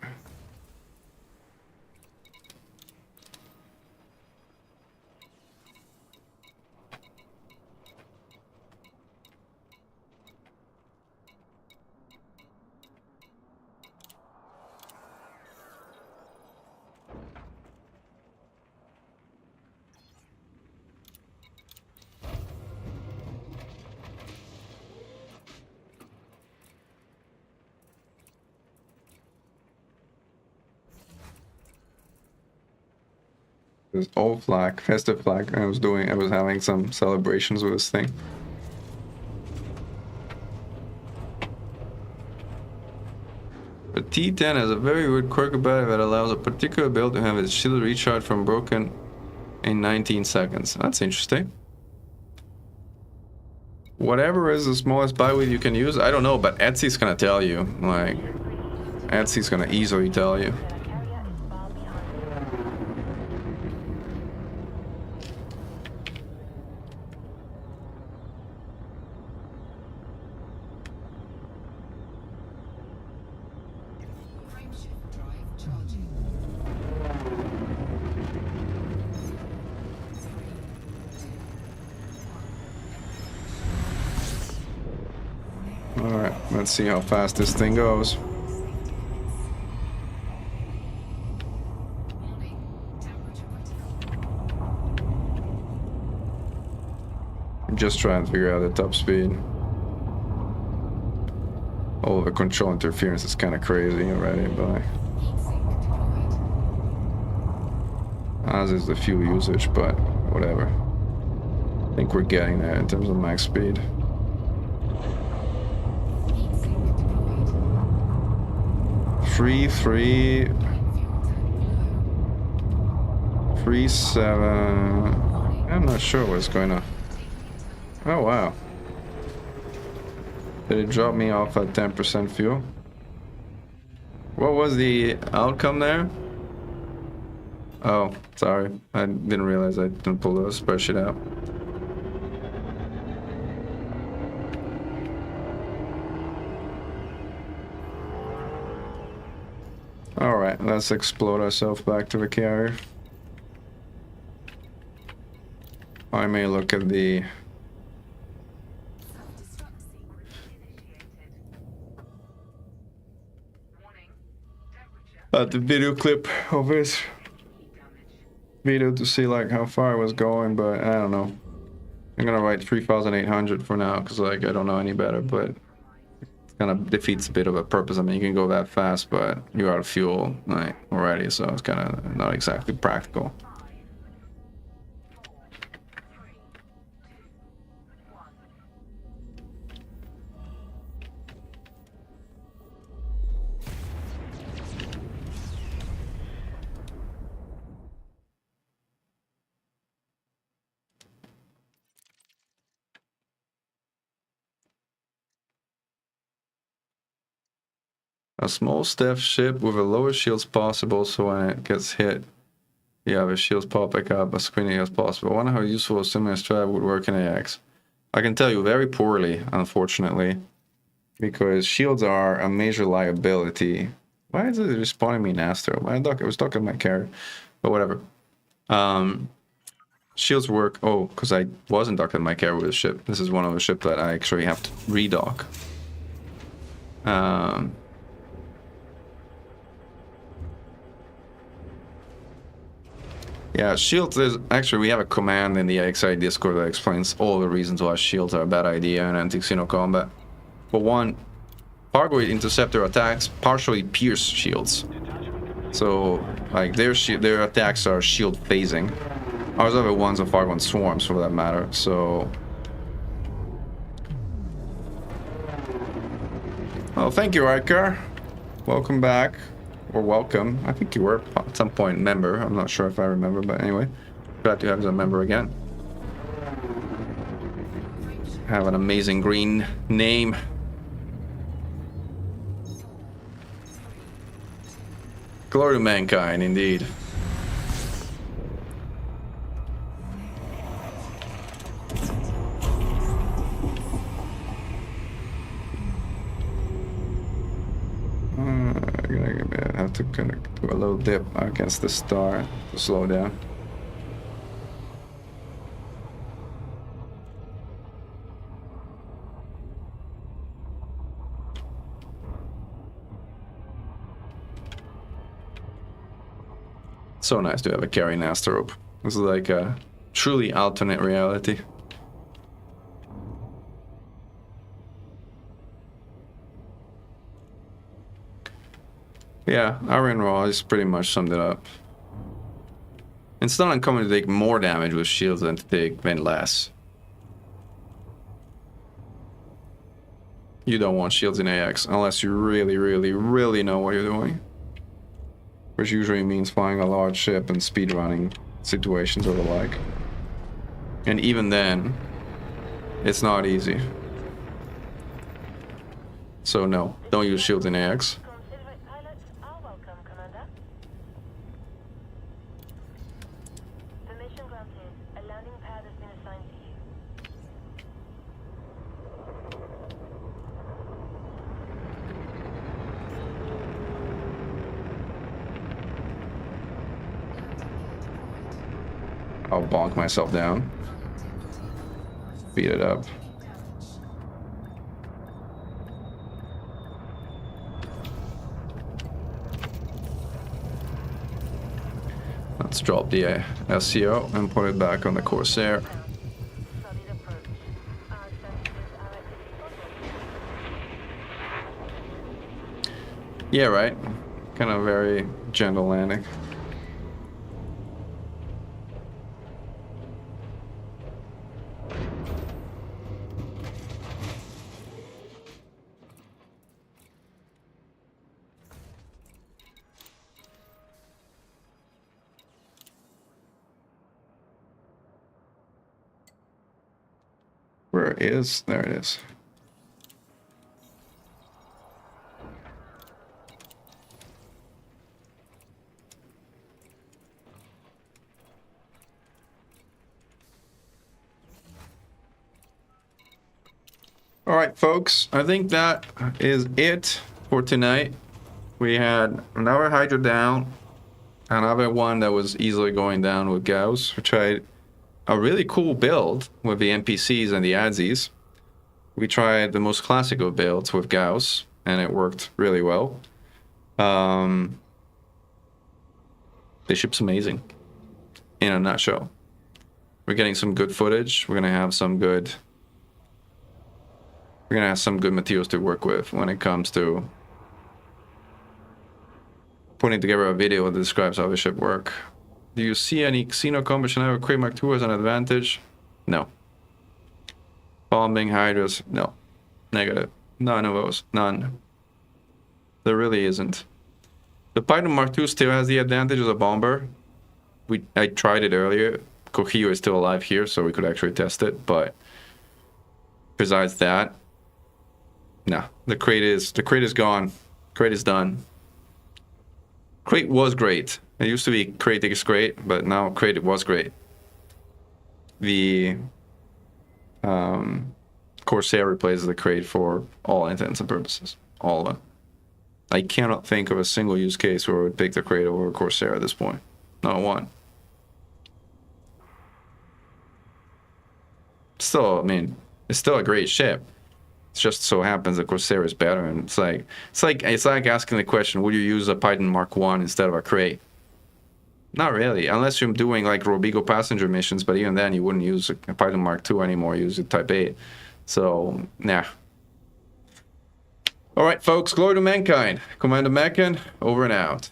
This old flag, festive flag. I was having some celebrations with this thing. The T10 has a very weird quirk about it that allows a particular build to have its shield recharge from broken in 19 seconds. That's interesting. Whatever is the smallest buy width you can use, I don't know, but Etsy's gonna tell you. Like, Etsy's gonna easily tell you. Alright, let's see how fast this thing goes. I'm just trying to figure out the top speed. All of the control interference is kind of crazy already, but as is the fuel usage, but whatever. I think we're getting there in terms of max speed. 3.3, 3.7. I'm not sure what's going on. Oh wow. Did it drop me off at 10% fuel? What was the outcome there? Oh, sorry. I didn't realize I didn't pull the spreadsheet out. Alright, let's explode ourselves back to the carrier. I may look at the... the video clip of his video to see like how far it was going, but I don't know. I'm gonna write 3,800 for now because like I don't know any better, but it kind of defeats a bit of a purpose. I mean, you can go that fast, but you're out of fuel like already, so it's kind of not exactly practical. A small stealth ship with the lowest shields possible, so when it gets hit, you have the shields pop back up as quickly as possible. I wonder how useful a similar strat would work in AX. I can tell you very poorly, unfortunately, because shields are a major liability. Why is it respawning me in Astro? I was talking my character, but whatever. Shields work. Oh, because I wasn't docking my carrier with a ship. This is one of the ships that I actually have to redock. Yeah, shields is actually, we have a command in the AXI Discord that explains all the reasons why shields are a bad idea in anti-Xeno combat. For one, Fargoid interceptor attacks partially pierce shields. So, like, their attacks are shield phasing. Ours are the ones of Fargoid swarms, for that matter, so... Well, thank you, Riker. Welcome back. Or welcome. I think you were at some point member. I'm not sure if I remember, but anyway. Glad to have you as a member again. Have an amazing green name. Glory to mankind, indeed. I have to kind of do a little dip against the star to slow down. So nice to have a carry Nasta rope. This is like a truly alternate reality. Yeah, Iron Raw is pretty much summed it up. It's not uncommon to take more damage with shields than to take less. You don't want shields in AX unless you really know what you're doing. Which usually means flying a large ship and speedrunning situations or the like. And even then, it's not easy. So no, don't use shields in AX. Considerate pilots are welcome, Commander. Permission granted. A landing pad has been assigned to you. I'll bonk myself down. Beat it up. Let's drop the SCO and put it back on the Corsair. Solid approach. Our sensors are active. Yeah, right. Kind of very gentle landing. Where is? There it is. All right, folks. I think that is it for tonight. We had another Hydra down, another one that was easily going down with Gauss. We tried a really cool build with the NPCs and the ADSs. We tried the most classical builds with Gauss, and it worked really well. This ship's amazing. In a nutshell. We're getting some good footage. We're gonna have some good materials to work with when it comes to putting together a video that describes how the ship works. Do you see any Xeno combustion ever Crate Mark II as an advantage? No. Bombing, Hydras? No. Negative. None of those. None. There really isn't. The Python Mark II still has the advantage as a bomber. I tried it earlier. Kohio is still alive here, so we could actually test it, but besides that, no. The crate is gone. Crate is done. Crate was great. It used to be Crate is great, but now Crate was great. The Corsair replaces the Crate for all intents and purposes. All of it. I cannot think of a single use case where I would pick the Crate over Corsair at this point. Not one. Still, I mean, it's still a great ship. It just so happens that Corsair is better, and it's like asking the question: would you use a Python Mark I instead of a Crate? Not really, unless you're doing like Robigo passenger missions. But even then, you wouldn't use a Python Mark II anymore. You use a Type 8. So, nah. All right, folks. Glory to mankind. Commander Mechan, over and out.